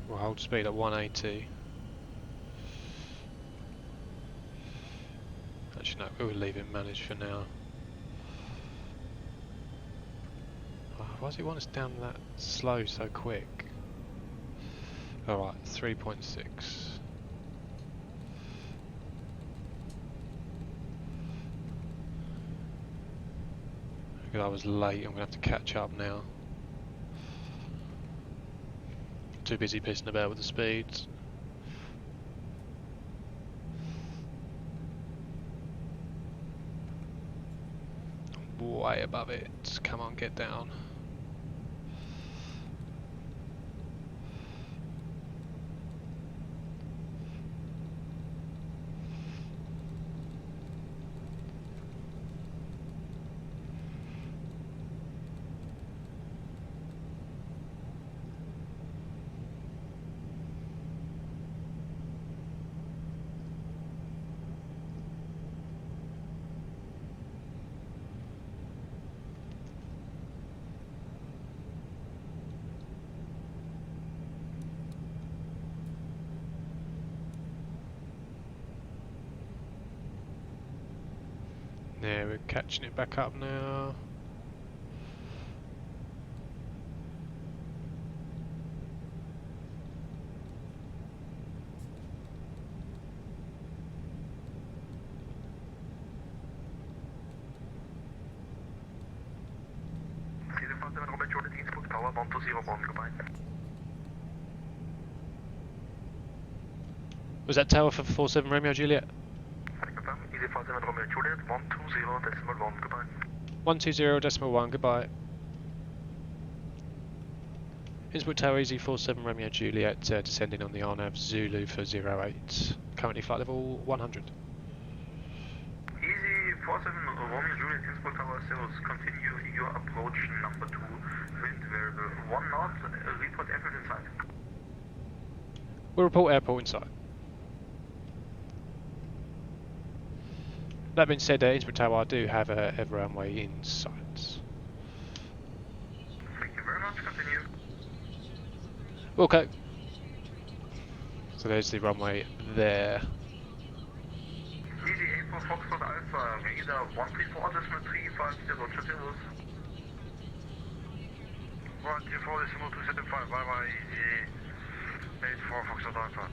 We'll hold speed at 180. Actually no, we'll leave it managed for now. Oh, why does it want us down that slow so quick? Alright, 3.6. I was late, I'm going to have to catch up now. Too busy pissing about with the speeds. Way above it, come on, get down. Yeah, we're catching it back up now. Innsbruck Tower 1201, goodbye. Was that tower for 47 Romeo Juliet? Easy 47 Romeo Juliet 120.1, goodbye. 120.1, goodbye. Innsbruck Tower Easy 47 Romeo Juliet, descending on the RNAV Zulu for 08. Currently flight level 100. Easy 47 Romeo Juliet Innsbruck Tower Zeros, continue your approach number 2, wind variable 1 knot, report airfield inside. We'll report airport inside. That being said, Innsbruck Tower, I do have a runway in sight. Thank you very much, continue. Okay. So there's the runway there. Easy 8 for Foxtrot Alpha, radar 134.350, cheers. 134.275, bye bye, easy 8 for Foxtrot Alpha.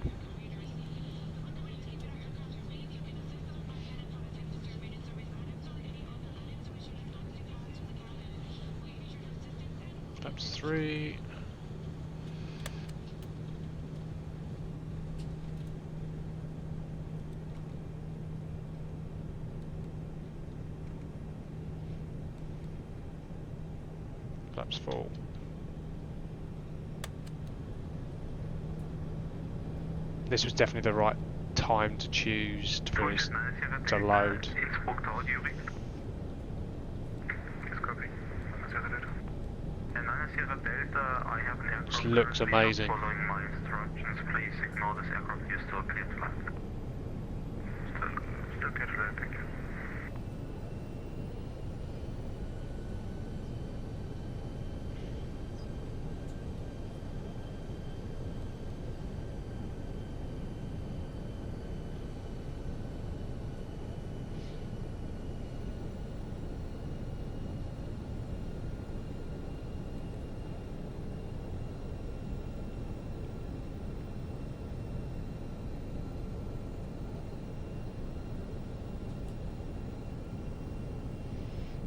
Flaps 3. Flaps 4. This was definitely the right time to choose for us to load. Delta, I have an aircraft. Just looks currently not amazing. Following my instructions, please ignore this aircraft. You're still clear to land. Still clear to land, thank you.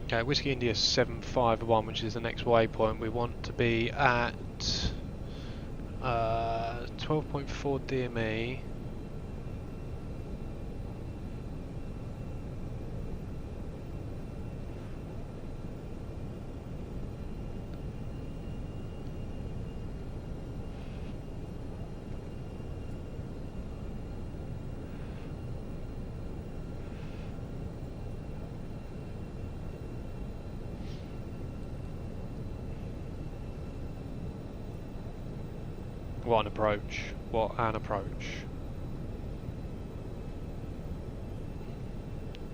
Okay, Whiskey India 751, which is the next waypoint. We want to be at 12.4 DME. What an approach. What an approach.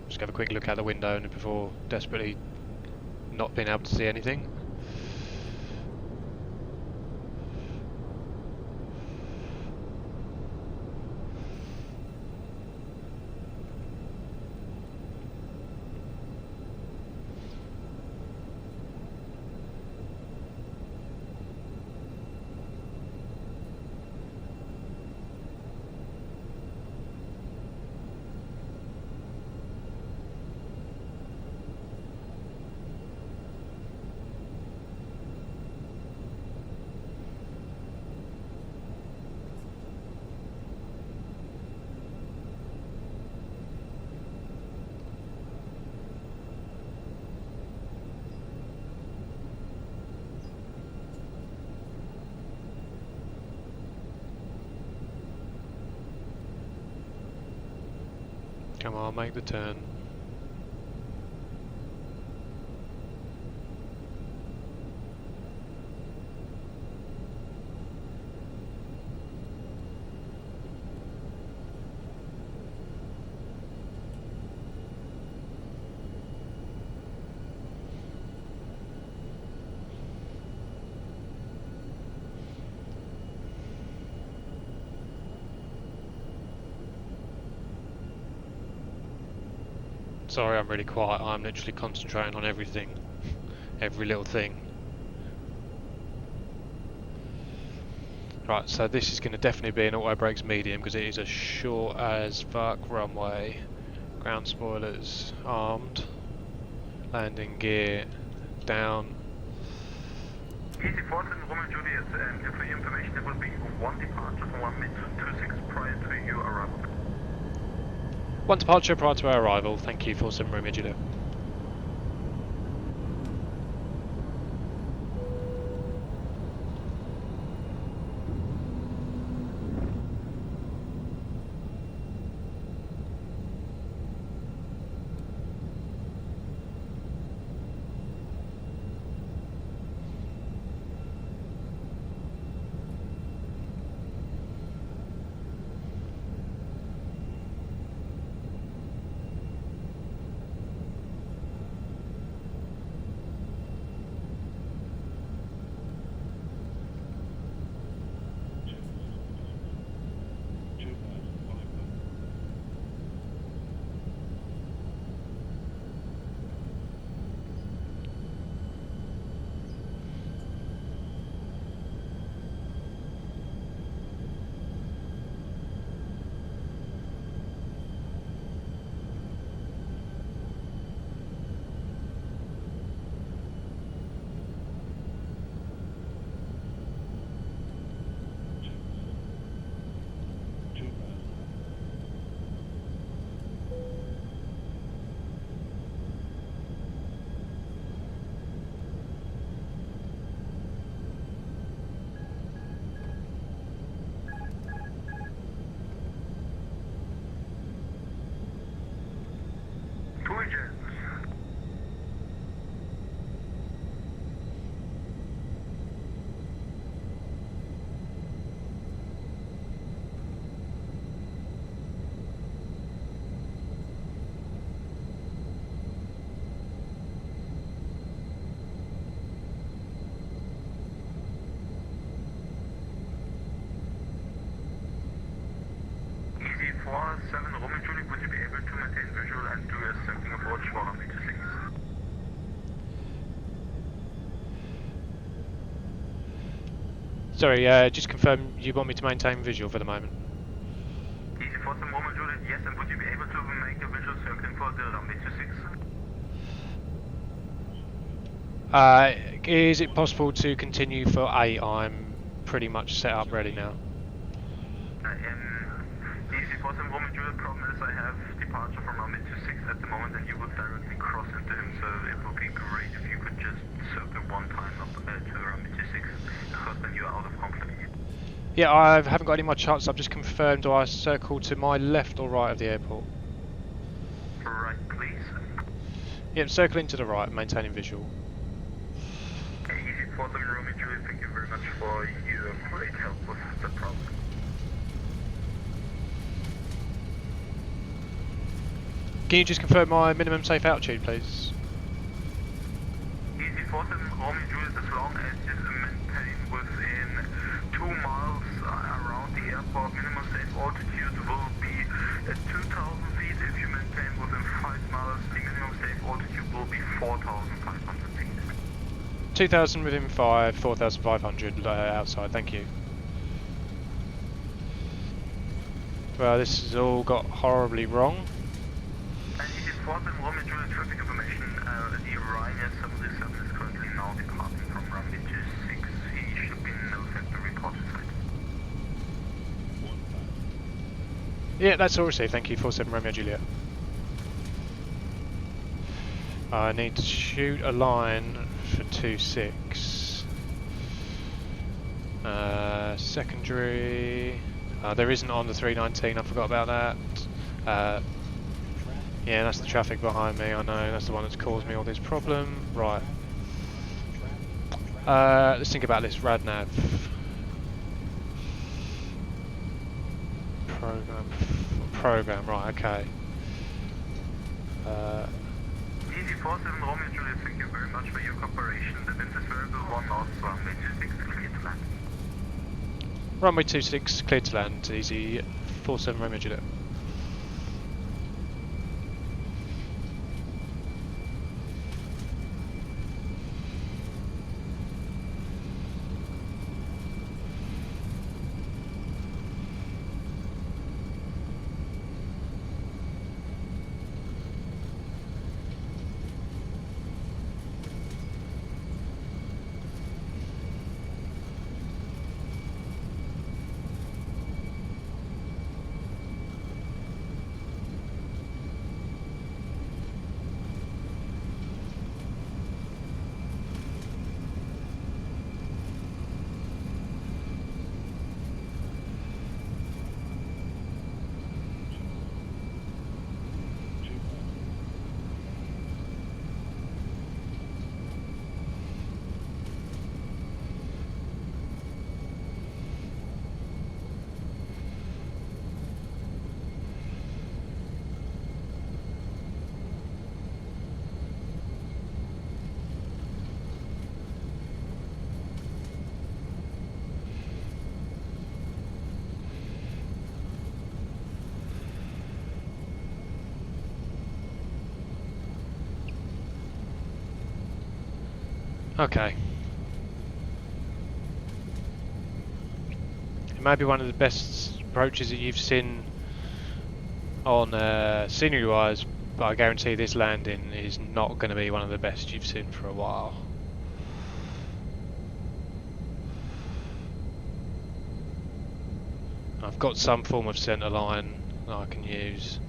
Just have a quick look out the window and before desperately not being able to see anything. Come on, make the turn. Sorry, I'm really quiet. I'm literally concentrating on everything. Every little thing. Right, so this is going to definitely be an auto brakes medium because it is a short as fuck runway. Ground spoilers armed. Landing gear down. Easy 14, Romeo Juliet, and for your information, there will be one departure from 1 minute 26 prior to your arrival. One departure prior to our arrival. Thank you for some Romeo Juliet. Sorry, just confirm you want me to maintain visual for the moment. Easy for some moment, Juliet, yes, and would you be able to make a visual circling for the runway 26? Is it possible to continue for 8? I'm pretty much set up ready now. Easy for some moment, Juliet, problem is I have departure from runway 26 at the moment and you would directly cross into him, so it would be great if you could just circle one time up to runway 26, because then you're out of conflict. Yeah, I haven't got any more charts. I've just confirmed. Do I circle to my left or right of the airport? Right, please. Yep, circling to the right, maintaining visual. Easy for them, Romy Juliet, thank you very much for your great help with the problem. Can you just confirm my minimum safe altitude, please? Easy for them, Romy Juliet, as long as you maintain within 2 miles around the airport, minimum safe altitude will be at 2,000 feet. If you maintain within 5 miles, the minimum safe altitude will be 4,500 feet. 2,000 within 5, 4,500 outside, thank you. Well, this has all got horribly wrong. And it is for them, Romy Juliet, traffic information, the Ryanair 737 is currently now departing from runway 26. He should be in no sector reported site. Yeah, that's all received, thank you. 47 Romeo Juliet. I need to shoot a line for 26. Secondary. There isn't on the 319, I forgot about that. Yeah, that's the traffic behind me, I know, that's the one that's caused me all this problem. Right. Let's think about this RadNav. Program, right, okay. Easy 47 Romeo Juliet, thank you very much for your cooperation. The wind is variable 1 knot, runway 26 clear to land. Runway 26, clear to land, easy 47 Romeo Juliet. Okay. It may be one of the best approaches that you've seen on scenery wise, but I guarantee this landing is not going to be one of the best you've seen for a while. I've got some form of centre line that I can use.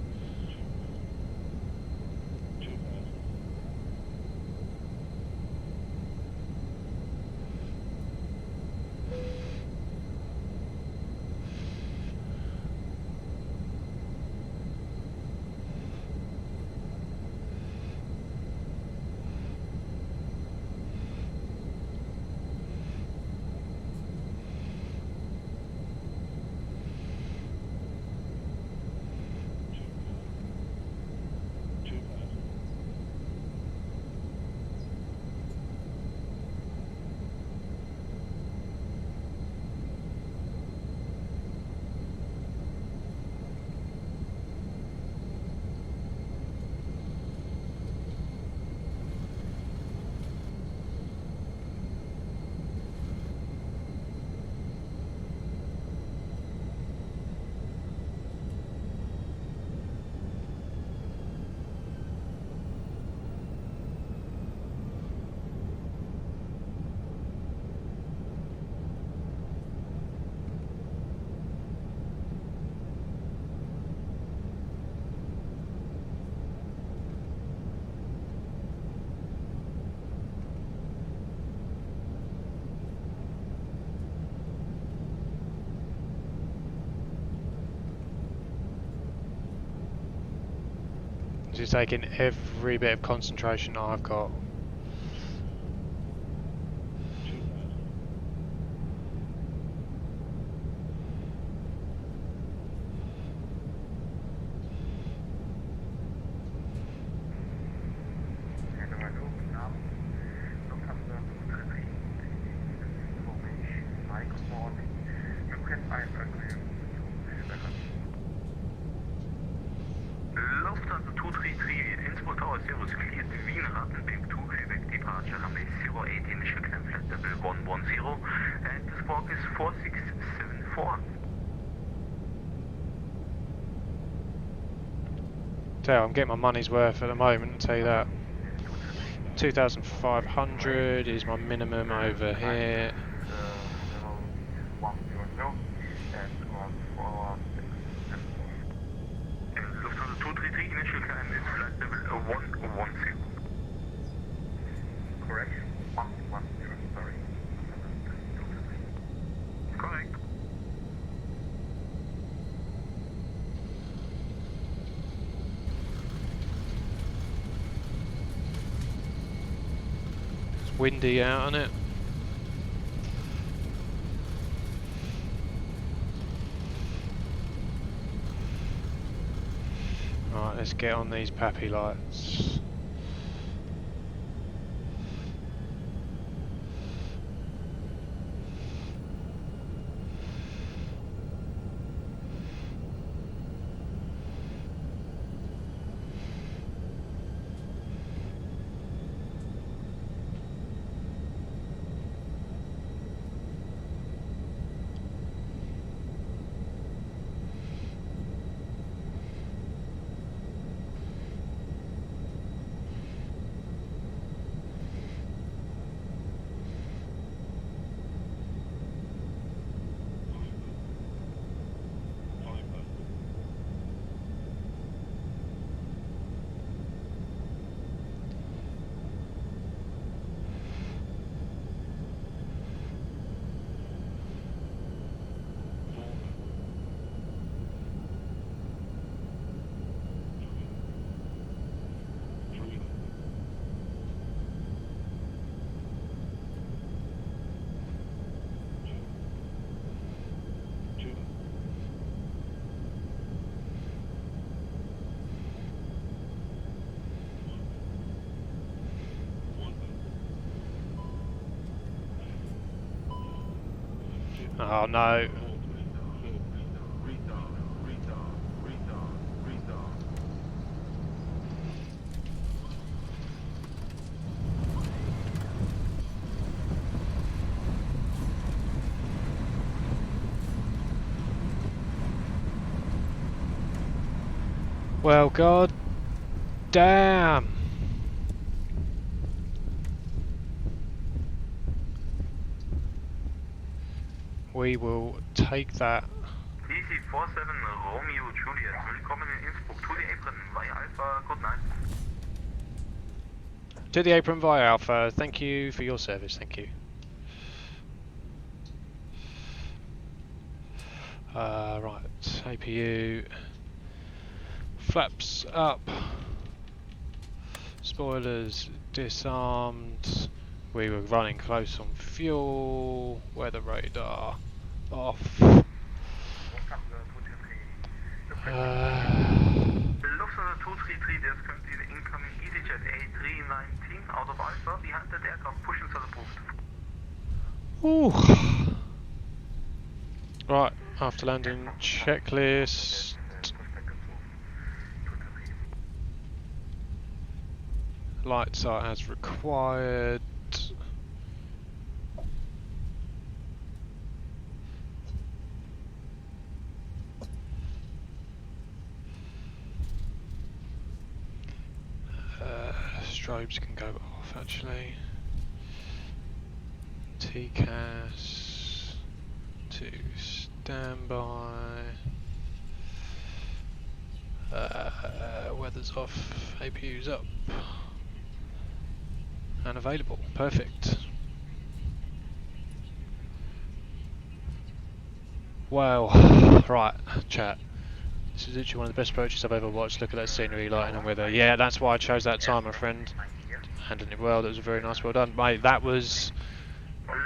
Just taking every bit of concentration I've got. Lufthansa 233, Innsbruck Tower, Service cleared to Wien, Rattenberg to Quebec departure, runway 08, initial climb flight level 110, and the spark is 4674. Tell, I'm getting my money's worth at the moment, I'll tell you that. 2,500 is my minimum over here. Lufthansa 233, initial climb is flight level 110. Correct. 110, sorry. Correct. It's windy out, isn't it? Right, let's get on these pappy lights. Oh no. Well, god damn. We will take that. DC 47 Romeo Juliet, willkommen in Innsbruck. To the apron via Alpha, good night. To the apron via Alpha, thank you for your service, thank you. Right, APU. Flaps up. Spoilers disarmed. We were running close on fuel. Weather radar off. Lufthansa 233, there's currently the incoming EasyJet A319 out of Alpha. Behind that aircraft, push inside approved. Ooh. Right, after landing checklist. Lights are as required. Strobes can go off actually. TCAS to standby. Weather's off, APU's up. And available. Perfect. Well, right, chat. This is literally one of the best approaches I've ever watched. Look at that scenery, lighting and weather. Yeah, that's why I chose that time, my friend. Handling it well. That was very nice. Well done, mate. That was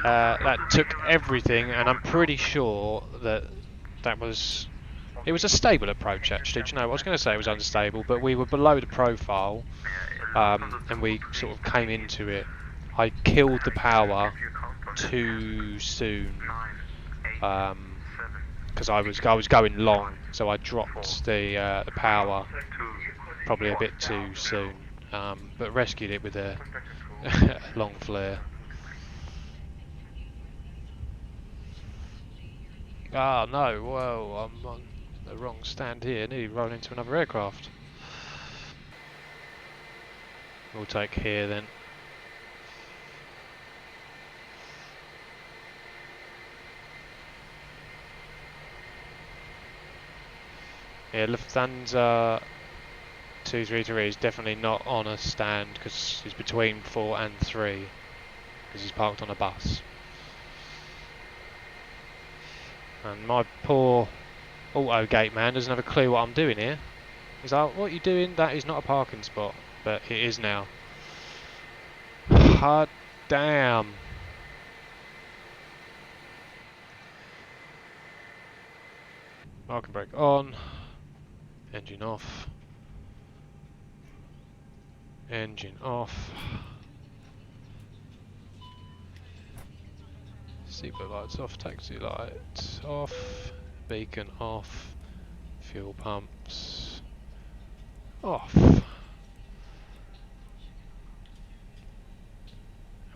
that took everything, and I'm pretty sure that was. It was a stable approach, actually. Do you know, I was going to say it was unstable, but we were below the profile, and we sort of came into it. I killed the power too soon, because I was going long, so I dropped the power probably a bit too soon, but rescued it with a long flare. Ah no, whoa, I'm on the wrong stand here, nearly rolled into another aircraft. We'll take here then. Yeah, Lufthansa 233 is definitely not on a stand because he's between 4 and 3 because he's parked on a bus. And my poor auto gate man doesn't have a clue what I'm doing here. He's like, what are you doing? That is not a parking spot. But it is now. Hot damn. Parking brake on. Engine off. Engine off. Seatbelt lights off. Taxi lights off. Beacon off. Fuel pumps off. And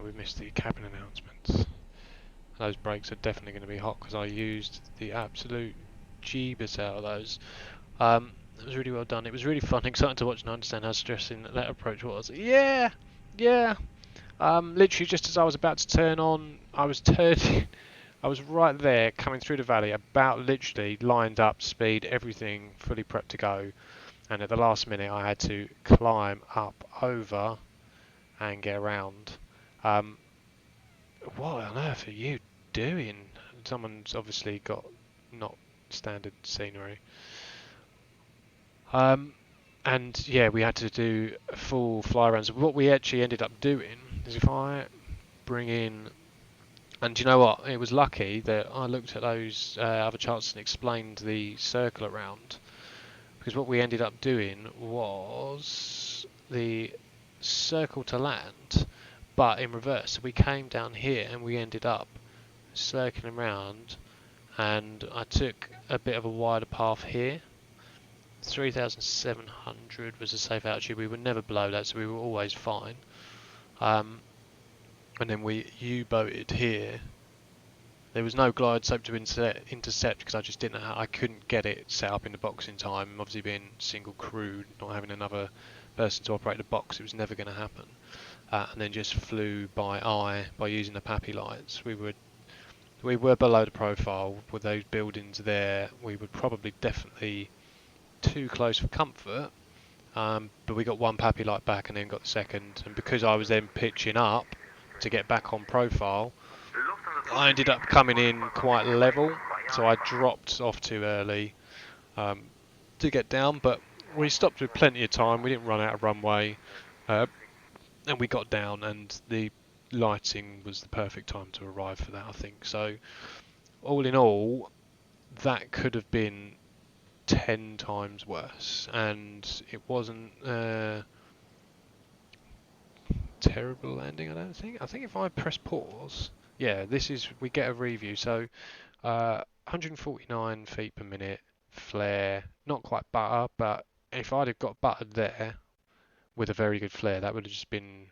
we missed the cabin announcements. Those brakes are definitely going to be hot because I used the absolute jeebus out of those. It was really well done. It was really fun, exciting to watch and understand how stressing that approach was. Yeah. Literally just as I was about to turn on, I was turning. I was right there, coming through the valley, about literally lined up, speed, everything fully prepped to go. And at the last minute, I had to climb up over and get around. What on earth are you doing? Someone's obviously got not standard scenery. And yeah, we had to do full fly rounds. What we actually ended up doing is if I bring in, and do you know what? It was lucky that I looked at those other charts and explained the circle around, because what we ended up doing was the circle to land, but in reverse. So we came down here and we ended up circling around, and I took a bit of a wider path here. 3,700 was a safe altitude. We were never below that, so we were always fine. And then we U-boated here. There was no glide slope to intercept because I just didn't know how. I couldn't get it set up in the box in time. Obviously, being single crewed, not having another person to operate the box, it was never going to happen. And then just flew by eye by using the PAPI lights. We were below the profile with those buildings there. We were probably definitely too close for comfort, but we got one PAPI light back and then got the second, and because I was then pitching up to get back on profile, I ended up coming in quite level, so I dropped off too early to get down, but we stopped with plenty of time. We didn't run out of runway, and we got down, and the lighting was the perfect time to arrive for that, I think. So all in all, that could have been 10 times worse, and it wasn't terrible landing, I don't think. I think if I press pause, yeah, we get a review. So 149 feet per minute, flare, not quite butter, but if I'd have got buttered there with a very good flare, that would have just been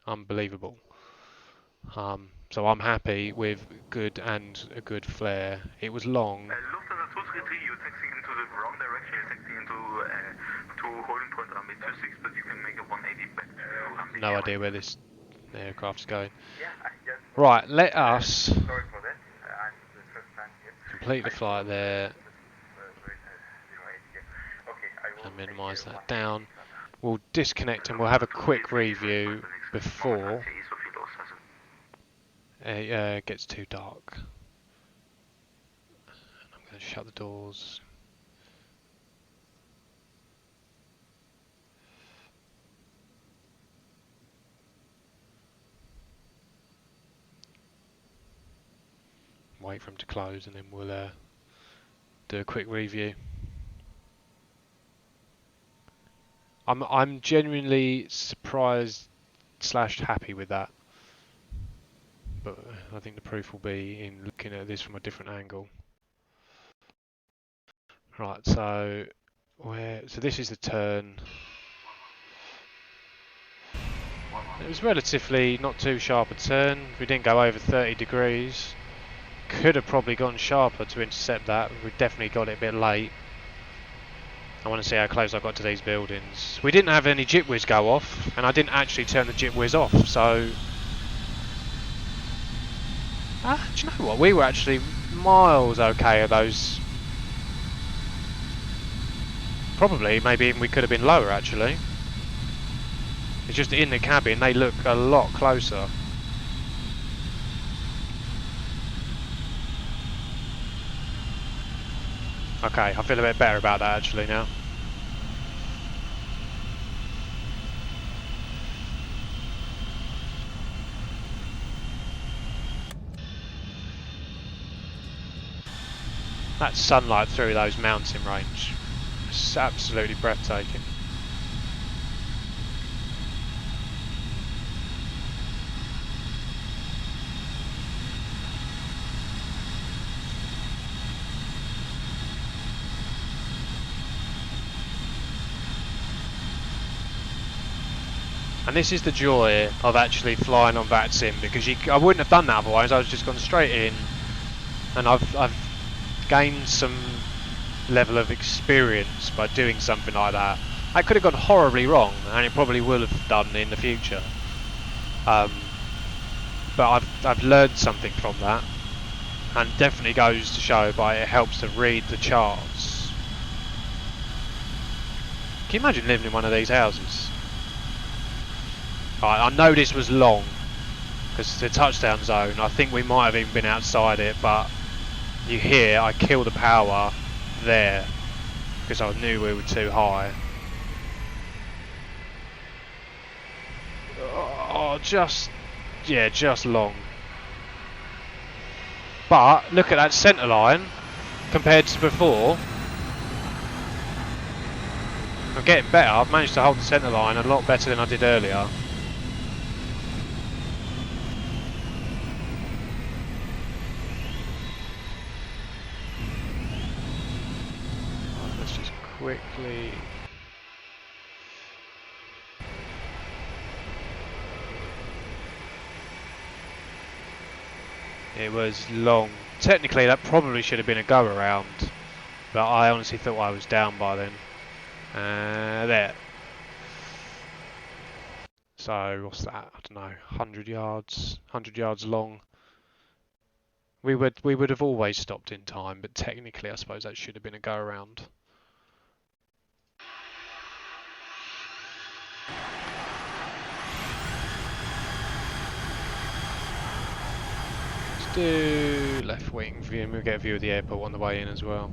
unbelievable. So I'm happy with good and a good flare. It was long. Lufthansa 233, you're taxiing into the wrong direction. You're taxiing into holding point on mid 26, but you can make a 180 back to No idea where this aircraft's going. Right, let us Sorry for that. I'm the first time here. complete the flight there Okay, and minimise that down. We'll disconnect and we'll have a quick review before it gets too dark. And I'm going to shut the doors. wait for them to close, and then we'll do a quick review. I'm genuinely surprised / happy with that, but I think the proof will be in looking at this from a different angle. Right, so this is the turn. It was relatively not too sharp a turn. We didn't go over 30 degrees. Could have probably gone sharper to intercept that. We definitely got it a bit late. I want to see how close I got to these buildings. We didn't have any jip whiz go off, and I didn't actually turn the jip whiz off, so... do you know what? We were actually miles okay at those. Probably, maybe even we could have been lower actually. It's just in the cabin, they look a lot closer. Okay, I feel a bit better about that actually now. That sunlight through those mountain range, it's absolutely breathtaking. And this is the joy of actually flying on VATSIM, because I wouldn't have done that otherwise. I was just gone straight in, and I've gained some level of experience by doing something like that. I could have gone horribly wrong, and it probably will have done in the future. But I've learned something from that, and definitely goes to show by it helps to read the charts. Can you imagine living in one of these houses? Right, I know this was long because it's the touchdown zone. I think we might have even been outside it, but you hear I kill the power there because I knew we were too high. Oh, just long. But look at that centre line compared to before. I'm getting better. I've managed to hold the centre line a lot better than I did earlier. Let's just quickly... It was long. Technically that probably should have been a go around, but I honestly thought I was down by then. There. So what's that? I don't know. 100 yards. 100 yards long. We would have always stopped in time, but technically I suppose that should have been a go around. Let's do left wing view, and we'll get a view of the airport on the way in as well.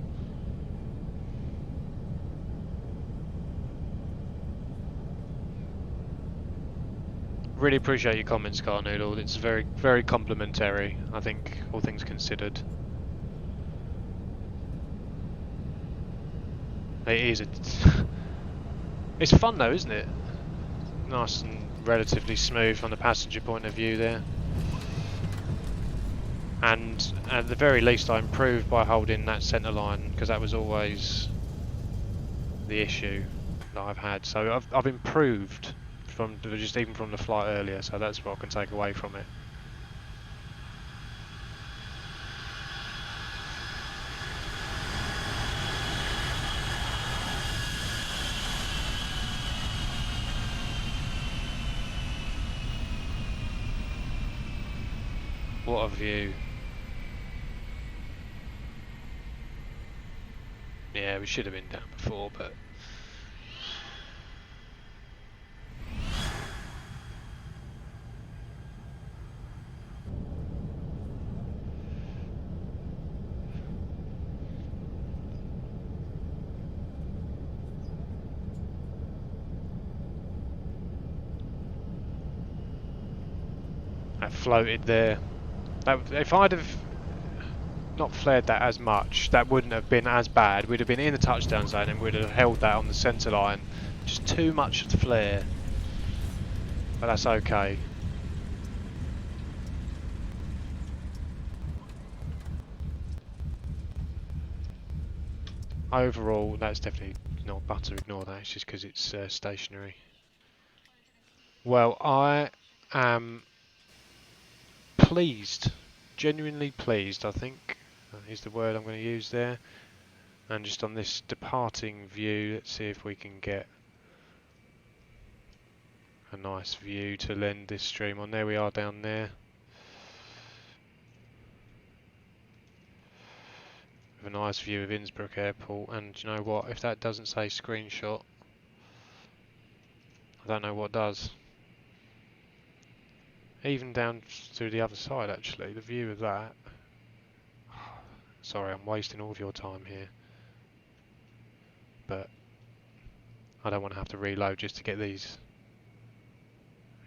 Really appreciate your comments, Car Noodle. It's very, very complimentary, I think, all things considered. It is. It's fun though, isn't it? Nice and relatively smooth from the passenger point of view there. And at the very least I improved by holding that centre line, because that was always the issue that I've had. So I've improved from just even from the flight earlier, so that's what I can take away from it. What a view. Yeah, we should have been down before, but that floated there. If I'd have not flared that as much, that wouldn't have been as bad. We'd have been in the touchdown zone and we'd have held that on the centre line. Just too much flare. But that's okay. Overall, that's definitely not butter, ignore that, it's just because it's stationary. Well, I am pleased, genuinely pleased, I think, is the word I'm going to use there. And just on this departing view, let's see if we can get a nice view to lend this stream on. There we are down there. With a nice view of Innsbruck Airport, and you know what, if that doesn't say screenshot, I don't know what does. Even down to the other side actually, the view of that. Sorry, I'm wasting all of your time here. But I don't want to have to reload just to get these.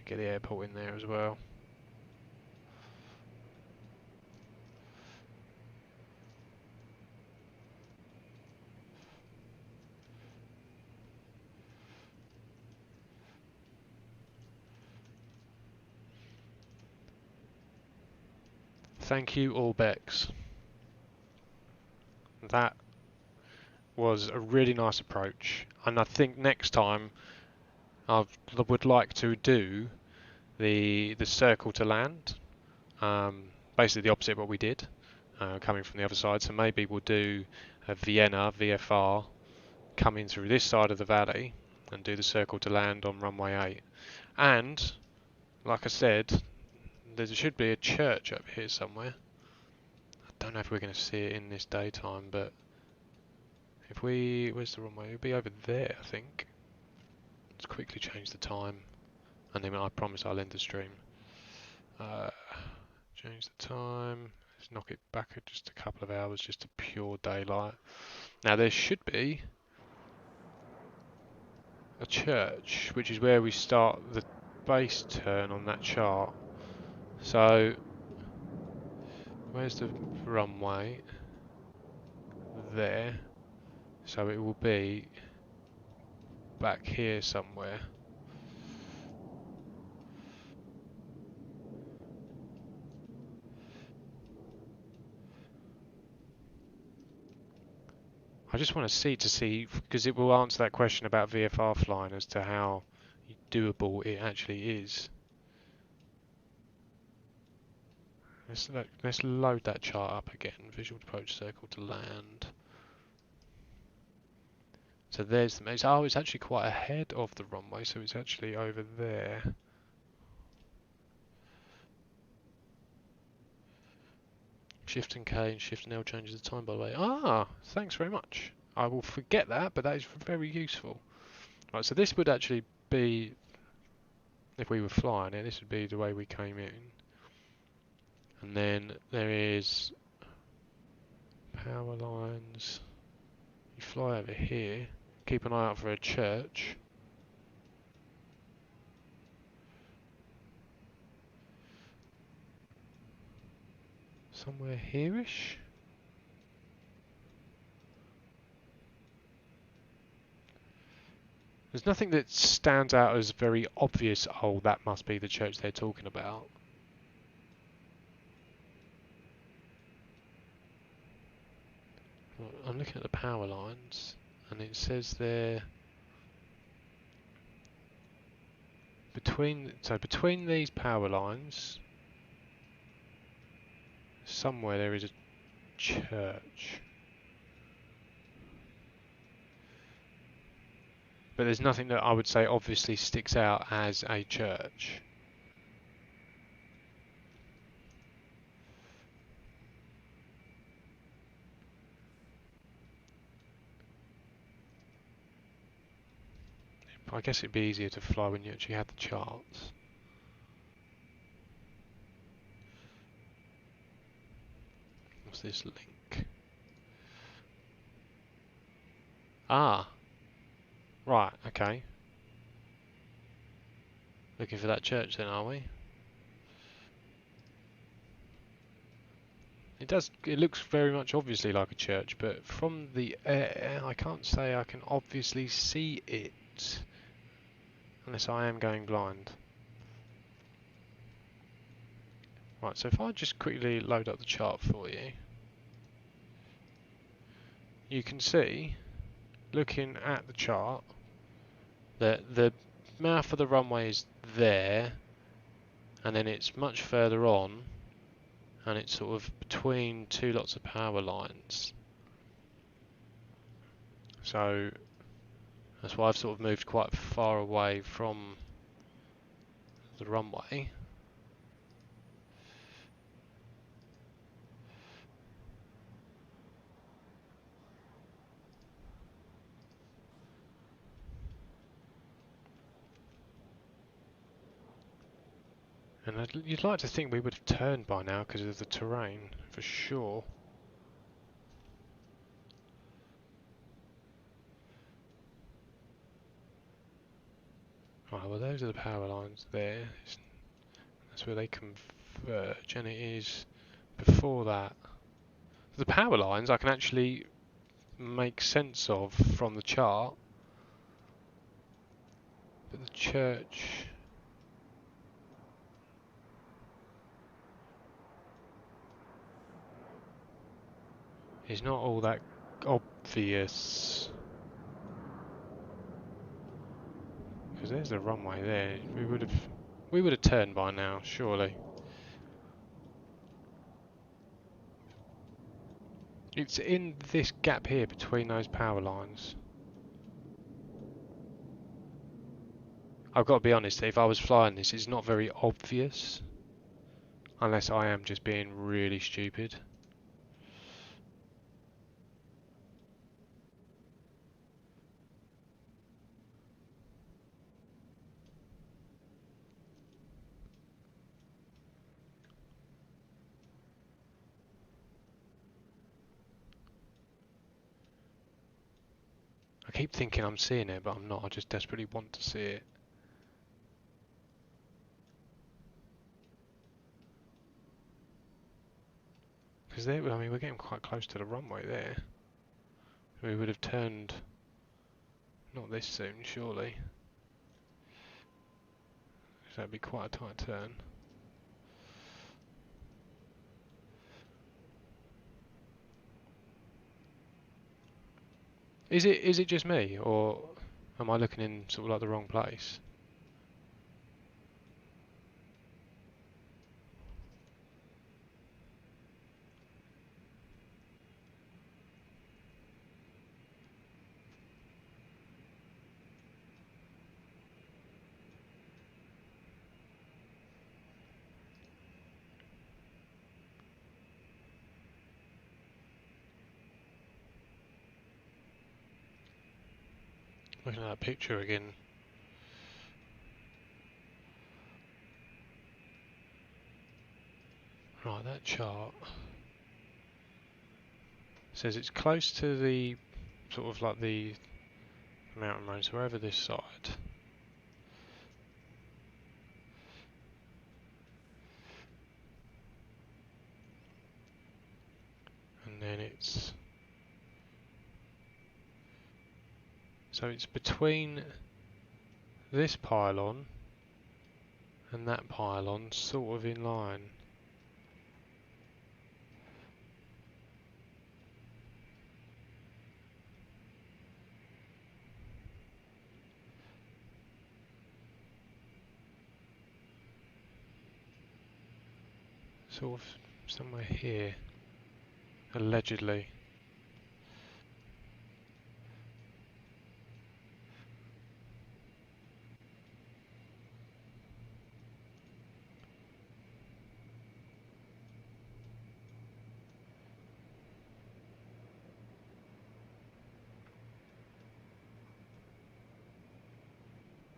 Get the airport in there as well. Thank you, Orbx. That was a really nice approach, and I think next time I would like to do the circle to land, basically the opposite of what we did, coming from the other side. So maybe we'll do a Vienna VFR coming through this side of the valley and do the circle to land on runway 8. And like I said, there should be a church up here somewhere. I don't know if we're going to see it in this daytime, but if we... where's the runway? It'll be over there, I think. Let's quickly change the time, and then I promise I'll end the stream. Change the time. Let's knock it back just a couple of hours, just to pure daylight. Now there should be a church, which is where we start the base turn on that chart. So where's the runway? There. So it will be back here somewhere. I just want to see because it will answer that question about VFR flying as to how doable it actually is. Let's load that chart up again. Visual approach circle to land. So there's the... it's actually quite ahead of the runway, so it's actually over there. Shift and K and Shift and L changes the time, by the way. Ah, thanks very much. I will forget that, but that is very useful. Right, so this would actually be, if we were flying it, this would be the way we came in. And then there is power lines. You fly over here. Keep an eye out for a church. Somewhere here-ish? There's nothing that stands out as very obvious, oh, that must be the church they're talking about. I'm looking at the power lines, and it says there between these power lines somewhere there is a church, but there's nothing that I would say obviously sticks out as a church. I guess it'd be easier to fly when you actually had the charts. What's this link? Ah, right, okay. Looking for that church then, are we? It does. It looks very much obviously like a church, but from the air, I can't say I can obviously see it, unless I am going blind. Right, so if I just quickly load up the chart for you, you can see, looking at the chart, that the mouth of the runway is there, and then it's much further on, and it's sort of between two lots of power lines. So that's why I've sort of moved quite far away from the runway. And you'd like to think we would have turned by now because of the terrain, for sure. Right, well those are the power lines there. That's where they converge, and it is before that. The power lines I can actually make sense of from the chart, but the church... is not all that obvious. Because there's the runway there. We would have turned by now, surely. It's in this gap here between those power lines. I've got to be honest, if I was flying this, it's not very obvious. Unless I am just being really stupid. I keep thinking I'm seeing it, but I'm not. I just desperately want to see it. Because there, I mean, we're getting quite close to the runway there. We would have turned not this soon, surely. So that'd be quite a tight turn. Is it just me, or am I looking in sort of like the wrong place? Looking at that picture again. Right, that chart says it's close to the sort of like the mountain range, so we're over this side. And then it's... so it's between this pylon and that pylon, sort of in line. Sort of somewhere here, allegedly.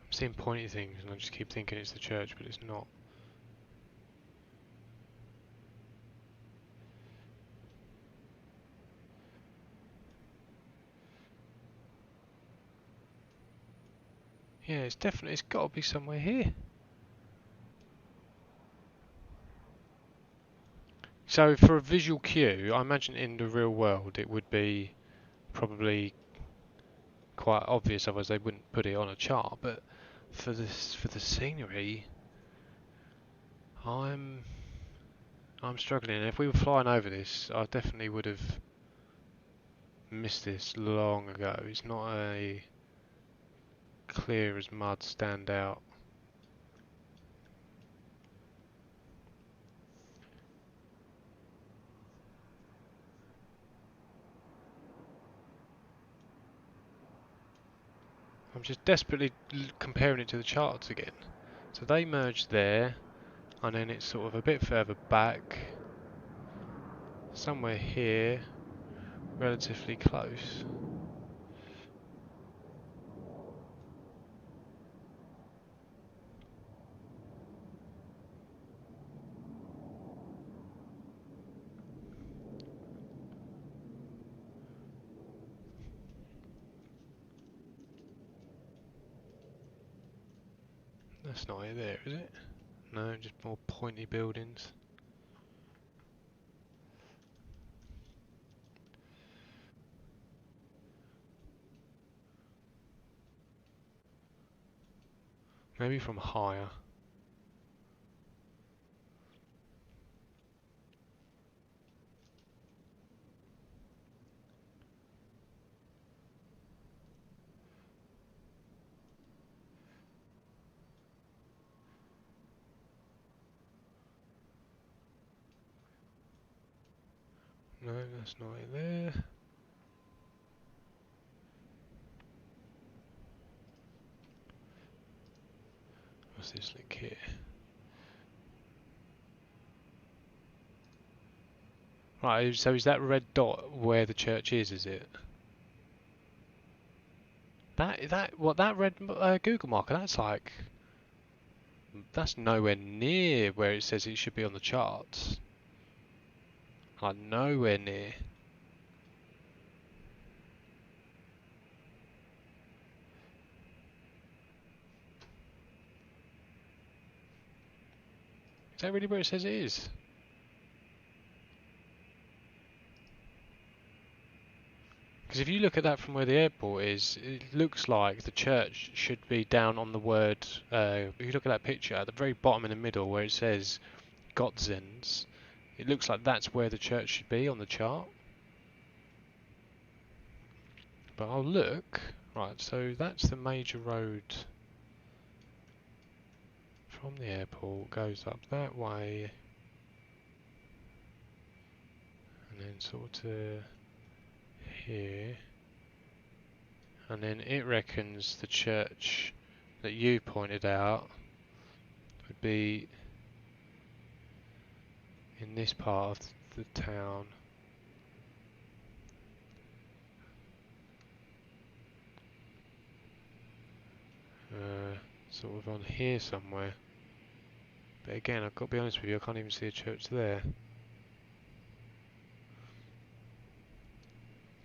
I'm seeing pointy things and I just keep thinking it's the church, but it's not. Yeah, it's definitely, it's got to be somewhere here. So for a visual cue, I imagine in the real world it would be probably quite obvious, otherwise they wouldn't put it on a chart. But for the scenery, I'm struggling. And if we were flying over this, I definitely would have missed this long ago. It's not a clear as mud standout. I'm just desperately comparing it to the charts again. So they merge there, and then it's sort of a bit further back, somewhere here, relatively close. That's not it there, is it? No, just more pointy buildings. Maybe from higher. No, that's not it there. What's this link here? Right, so is that red dot where the church is it? That red Google marker, that's nowhere near where it says it should be on the charts. Like nowhere near. Is that really where it says it is? Because if you look at that from where the airport is, it looks like the church should be down on the word. If you look at that picture, at the very bottom in the middle where it says Gottsens, it looks like that's where the church should be on the chart. But I'll look. Right, so that's the major road from the airport, goes up that way, and then sort of here, and then it reckons the church that you pointed out would be in this part of the town. Sort of on here somewhere. But again, I've got to be honest with you, I can't even see a church there.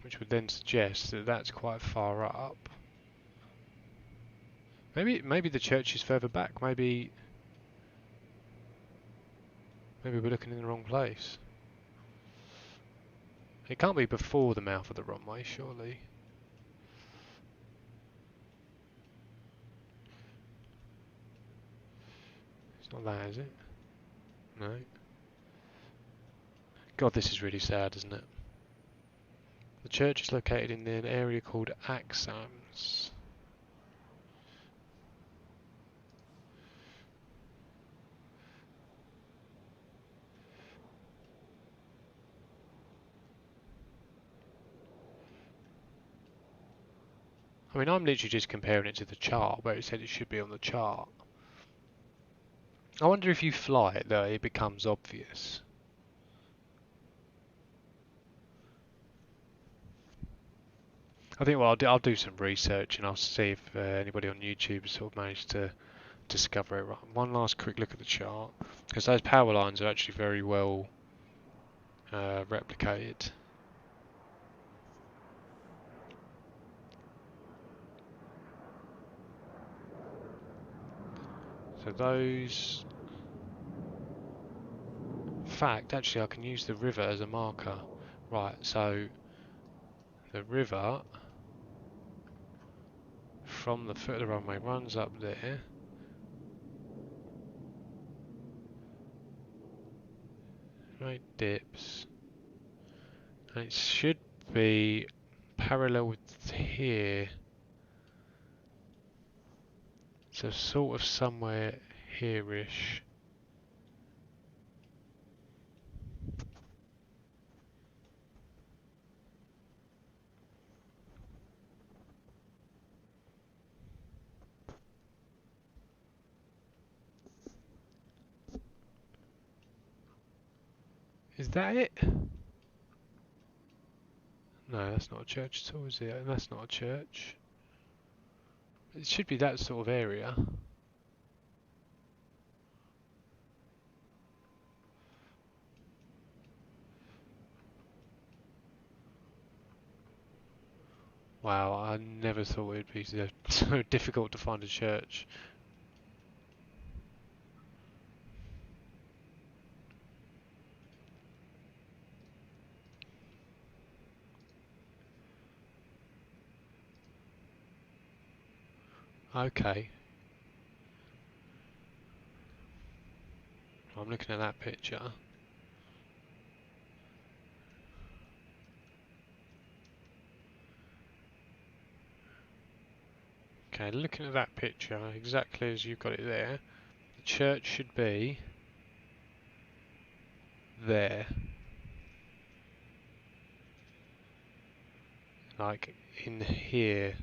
Which would then suggest that that's quite far up. Maybe the church is further back. Maybe we're looking in the wrong place. It can't be before the mouth of the runway, surely. It's not that, is it? No. God, this is really sad, isn't it? The church is located in an area called Axams. I mean, I'm literally just comparing it to the chart, where it said it should be on the chart. I wonder if you fly it, though, it becomes obvious. I think I'll do some research and I'll see if anybody on YouTube has sort of managed to discover it. Right, one last quick look at the chart, because those power lines are actually very well replicated. So those fact, actually I can use the river as a marker. Right, so the river from the foot of the runway runs up there. Right, dips. And it should be parallel with here. So sort of somewhere here-ish. Is that it? No, that's not a church at all, is it? And that's not a church. It should be that sort of area. Wow, I never thought it'd be so difficult to find a church. Okay. I'm looking at that picture. Okay, looking at that picture, exactly as you've got it there, the church should be there. Like in here.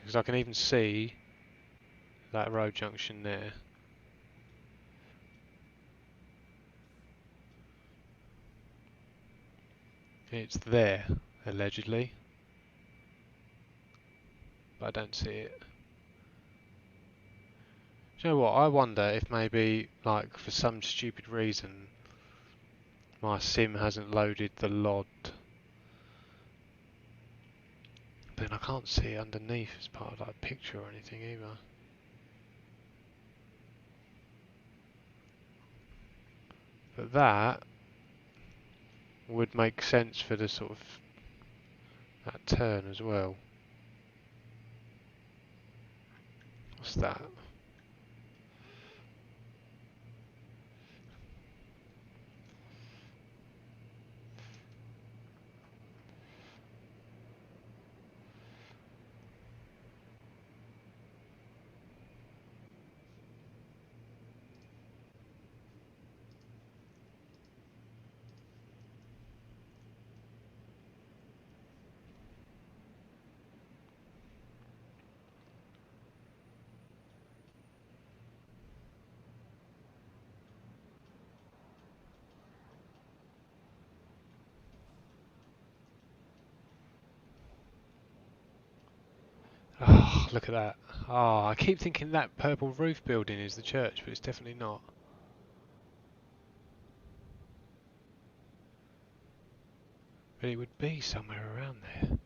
Because I can even see that road junction there. It's there, allegedly. But I don't see it. Do you know what? I wonder if maybe, like, for some stupid reason, my sim hasn't loaded the LOD. Then I can't see it underneath as part of that picture or anything either. But that would make sense for the sort of that turn as well. What's that? Oh, look at that. Oh, I keep thinking that purple roof building is the church, but it's definitely not. But it would be somewhere around there.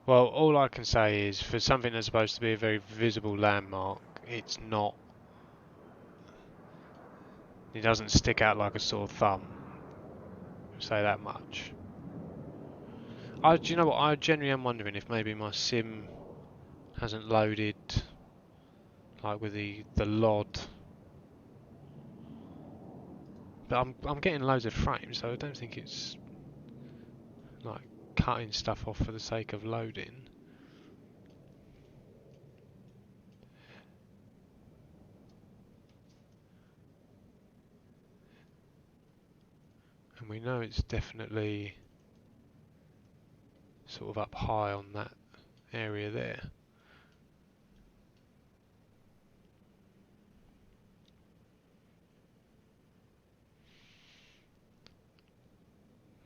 Well, all I can say is, for something that's supposed to be a very visible landmark, it's not. It doesn't stick out like a sore thumb. I'll say that much. Do you know what? I genuinely am wondering if maybe my sim hasn't loaded, like with the LOD. But I'm getting loads of frames, so I don't think it's like cutting stuff off for the sake of loading. And we know it's definitely sort of up high on that area there.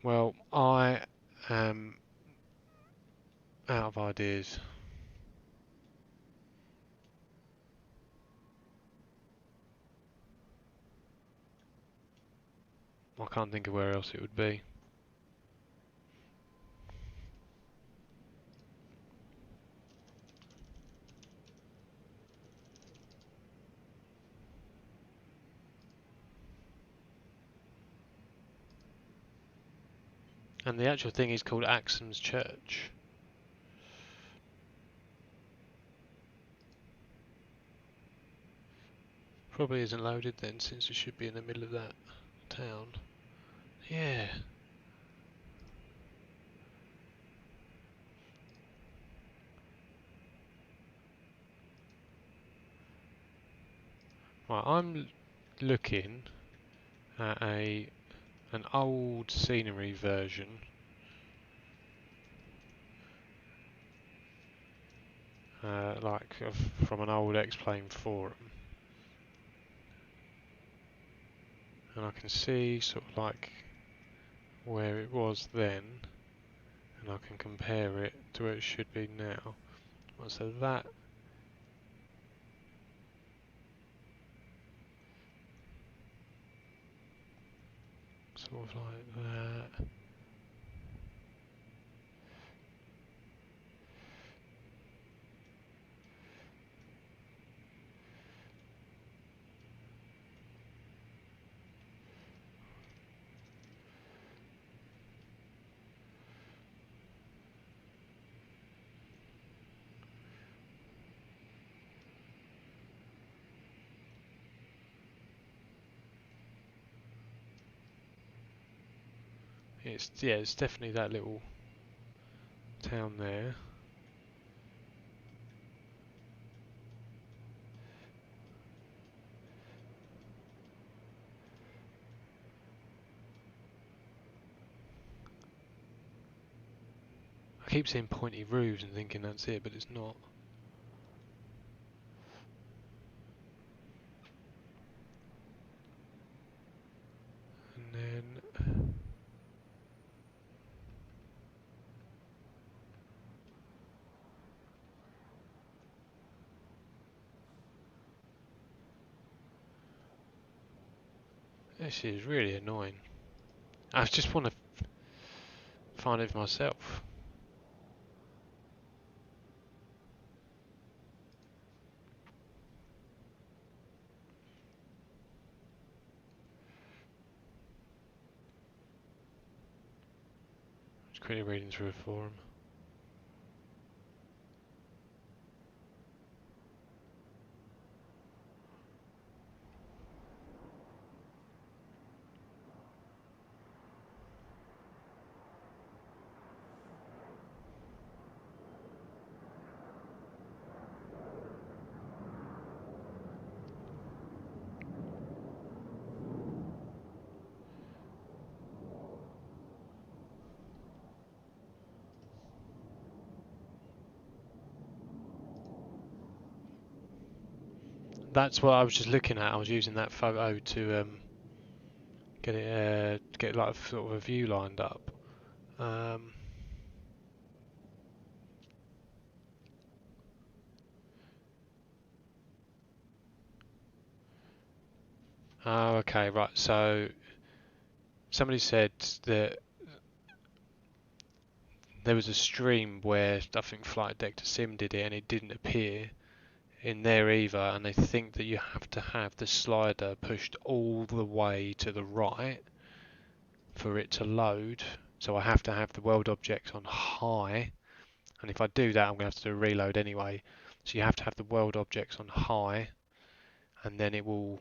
Well, I am out of ideas. I can't think of where else it would be. And the actual thing is called Axham's Church. Probably isn't loaded then, since it should be in the middle of that town. Yeah. Right, I'm looking at an old scenery version. From an old X-Plane forum. And I can see sort of like where it was then, and I can compare it to where it should be now. So that sort of like that. It's definitely that little town there. I keep seeing pointy roofs and thinking that's it, but it's not. And then this is really annoying. I just want to find it for myself. Just quickly reading through a forum. That's what I was just looking at. I was using that photo to get like sort of a view lined up. Oh, okay, right. So somebody said that there was a stream where I think Flight Deck to Sim did it, and it didn't appear in there either. And they think that you have to have the slider pushed all the way to the right for it to load. So I have to have the world objects on high, and if I do that, I'm going to have to do a reload anyway. So you have to have the world objects on high, and then it will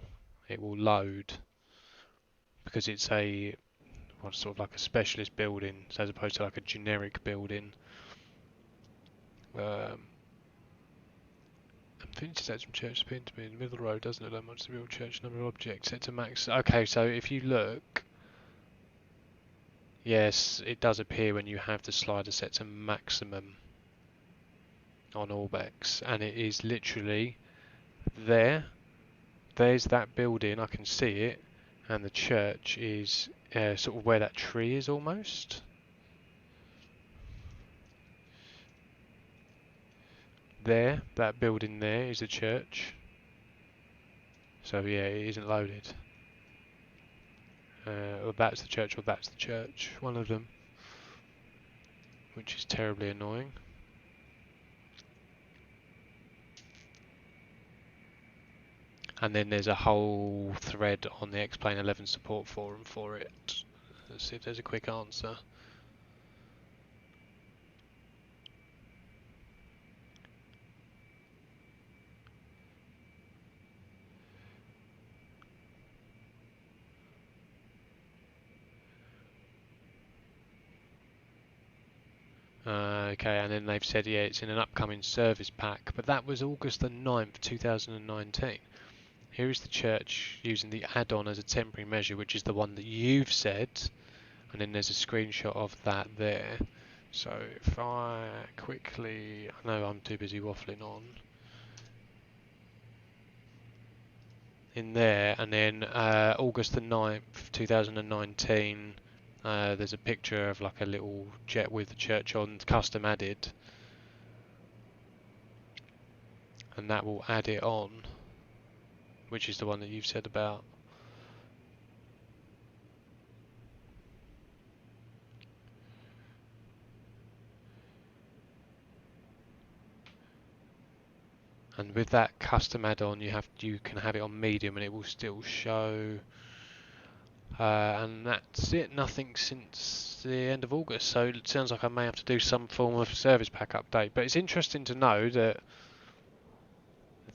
load, because it's a sort of like a specialist building, so as opposed to like a generic building. Vintage Saxon Church appearing to be in the middle of the road, doesn't it? That much the real church number of objects set to max. Okay, so if you look, yes, it does appear when you have the slider set to maximum on Orbx, and it is literally there. There's that building, I can see it, and the church is sort of where that tree is almost. There, that building there is a church. So yeah, it isn't loaded. or that's the church, or that's the church. One of them, which is terribly annoying. And then there's a whole thread on the XP11 support forum for it. Let's see if there's a quick answer. Okay, and then they've said, yeah, it's in an upcoming service pack, but that was August the 9th, 2019. Here is the church using the add-on as a temporary measure, which is the one that you've said, and then there's a screenshot of that there. So if I quickly, I know I'm too busy waffling on. In there, and then August the 9th, 2019, there's a picture of like a little jet with the church on, custom added, and that will add it on, which is the one that you've said about. And with that custom add-on, you can have it on medium, and it will still show. And that's it. Nothing since the end of August. So it sounds like I may have to do some form of service pack update. But it's interesting to know that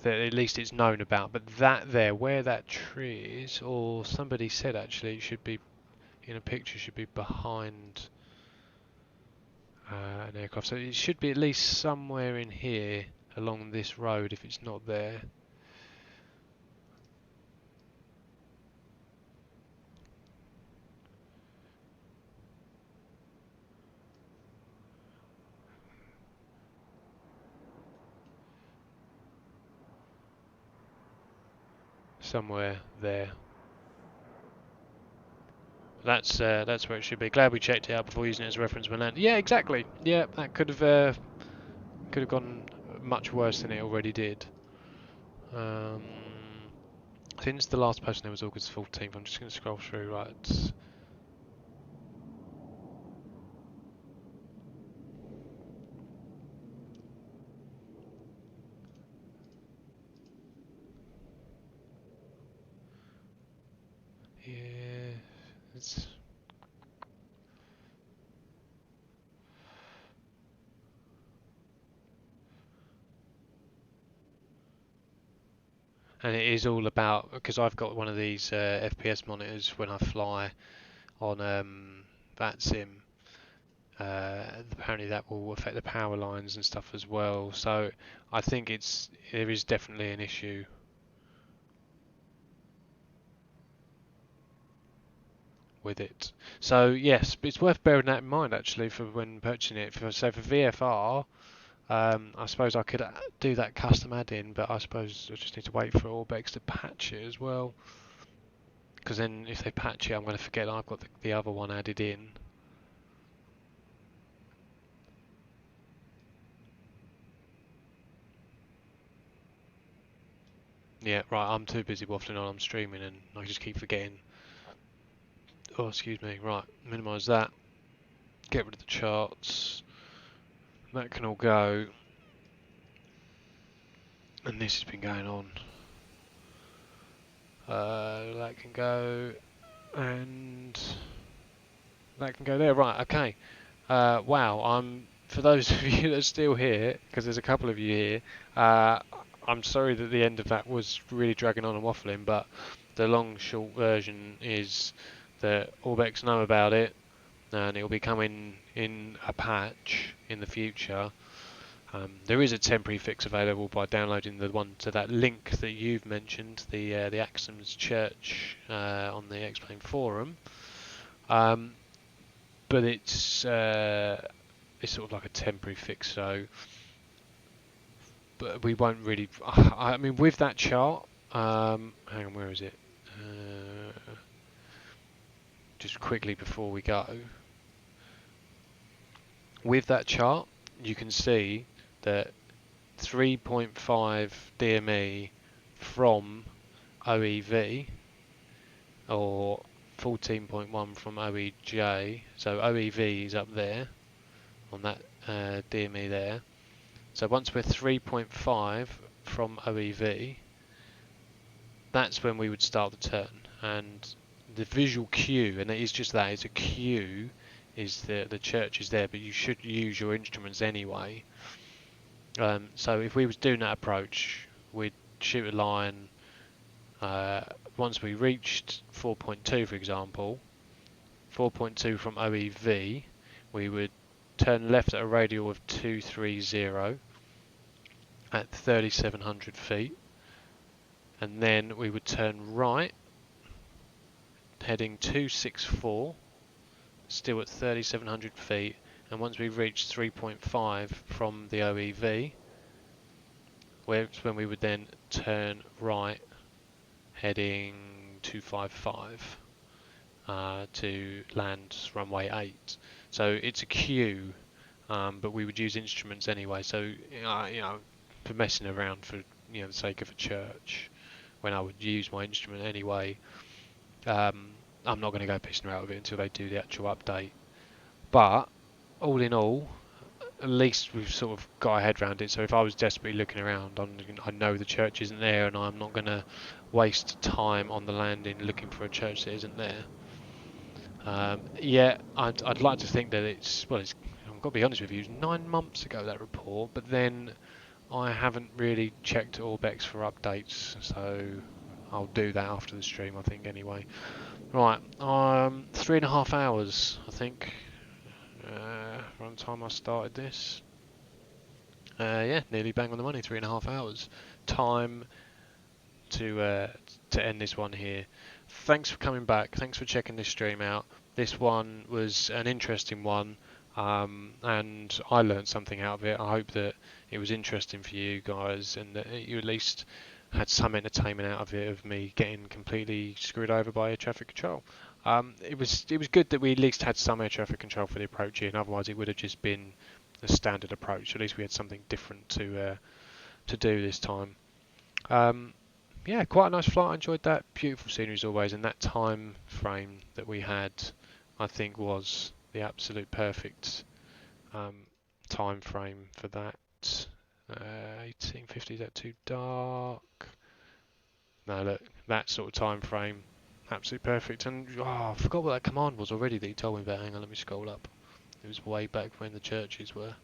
at least it's known about. But that there, where that tree is, or somebody said actually, it should be in a picture. Should be behind an aircraft. So it should be at least somewhere in here, along this road, if it's not there. Somewhere there. That's where it should be. Glad we checked it out before using it as a reference when land. Yeah, exactly. Yeah, that could have gone much worse than it already did. Since the last posting there was August 14th, I'm just going to scroll through. Right. Yeah, it's. And it is all about, because I've got one of these FPS monitors when I fly on VATSIM. Apparently that will affect the power lines and stuff as well. So I think there is definitely an issue. With it. So yes, it's worth bearing that in mind actually for when purchasing it. So for VFR, I suppose I could do that custom add-in, but I suppose I just need to wait for Orbx to patch it as well. Because then if they patch it, I'm going to forget I've got the other one added in. Yeah, right, I'm too busy waffling on, I'm streaming and I just keep forgetting. Oh, excuse me, right, minimise that. Get rid of the charts. That can all go. And this has been going on. That can go, and that can go there. Right, okay. Wow, for those of you that are still here, because there's a couple of you here, I'm sorry that the end of that was really dragging on and waffling, but the long short version is that Orbx know about it, and it will be coming in a patch in the future. There is a temporary fix available by downloading the one to that link that you've mentioned, the Axums Church on the X-Plane forum. But it's sort of like a temporary fix, so. But we won't really. I mean, with that chart, hang on, where is it? Just quickly before we go. With that chart, you can see that 3.5 DME from OEV, or 14.1 from OEJ, so OEV is up there on that DME there. So once we're 3.5 from OEV, that's when we would start the turn. And the visual cue, and it is just that, it's a cue, is the church is there, but you should use your instruments anyway. So if we was doing that approach, we'd shoot a line. Once we reached 4.2, for example, 4.2 from OEV, we would turn left at a radial of 230 at 3,700 feet, and then we would turn right, heading 264, still at 3,700 feet, and once we reached 3.5 from the OEV, when we would then turn right, heading 255 to land runway 8. So it's a cue, but we would use instruments anyway. So you know, for messing around for the sake of a church, when I would use my instrument anyway, I'm not going to go pissing around with it until they do the actual update. But all in all, at least we've sort of got our head around it. So if I was desperately looking around, I know the church isn't there, and I'm not going to waste time on the landing looking for a church that isn't there. Yeah, I'd like to think that it's I've got to be honest with you, it was 9 months ago, that report, but then I haven't really checked Orbx for updates, so I'll do that after the stream, I think, anyway. Right, 3.5 hours, I think, from the time I started this. Yeah, nearly bang on the money, 3.5 hours. Time to end this one here. Thanks for coming back, thanks for checking this stream out. This one was an interesting one, and I learned something out of it. I hope that it was interesting for you guys, and that you at least had some entertainment out of it, of me getting completely screwed over by air traffic control. It was good that we at least had some air traffic control for the approach here, and otherwise it would have just been the standard approach. At least we had something different to do this time. Yeah, quite a nice flight. I enjoyed that. Beautiful scenery as always, and that time frame that we had, I think, was the absolute perfect time frame for that. 1850, is that too dark? No, look, that sort of time frame, absolutely perfect. And I forgot what that command was already that you told me about. Hang on, let me scroll up. It was way back when the churches were.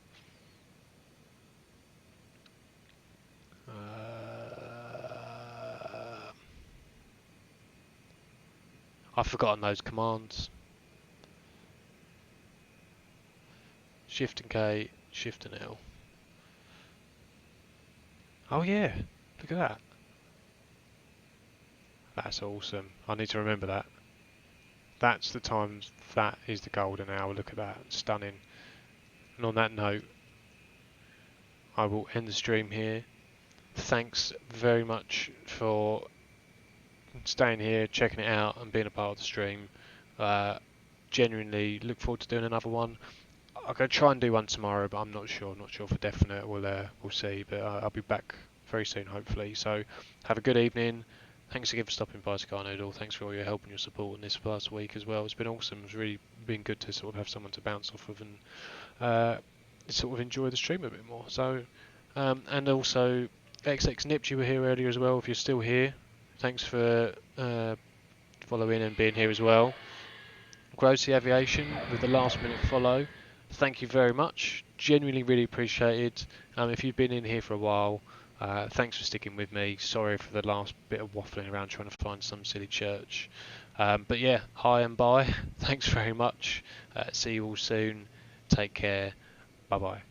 I've forgotten those commands. Shift and K, Shift and L. Oh yeah, look at that. That's awesome. I need to remember that. That's the times, that is the golden hour. Look at that, stunning. And on that note, I will end the stream here. Thanks very much for staying here, checking it out, and being a part of the stream. Genuinely look forward to doing another one. I'm going to try and do one tomorrow, but I'm not sure. Not sure for definite. We'll see. But I'll be back very soon, hopefully. So have a good evening. Thanks again for stopping by, Sky Noodle. Thanks for all your help and your support in this past week as well. It's been awesome. It's really been good to sort of have someone to bounce off of and sort of enjoy the stream a bit more. So and also XX Nips, you were here earlier as well. If you're still here, thanks for following and being here as well. Grossy Aviation with the last minute follow. Thank you very much. Genuinely really appreciated. If you've been in here for a while, thanks for sticking with me. Sorry for the last bit of waffling around trying to find some silly church. But yeah, hi and bye. Thanks very much. See you all soon. Take care. Bye bye.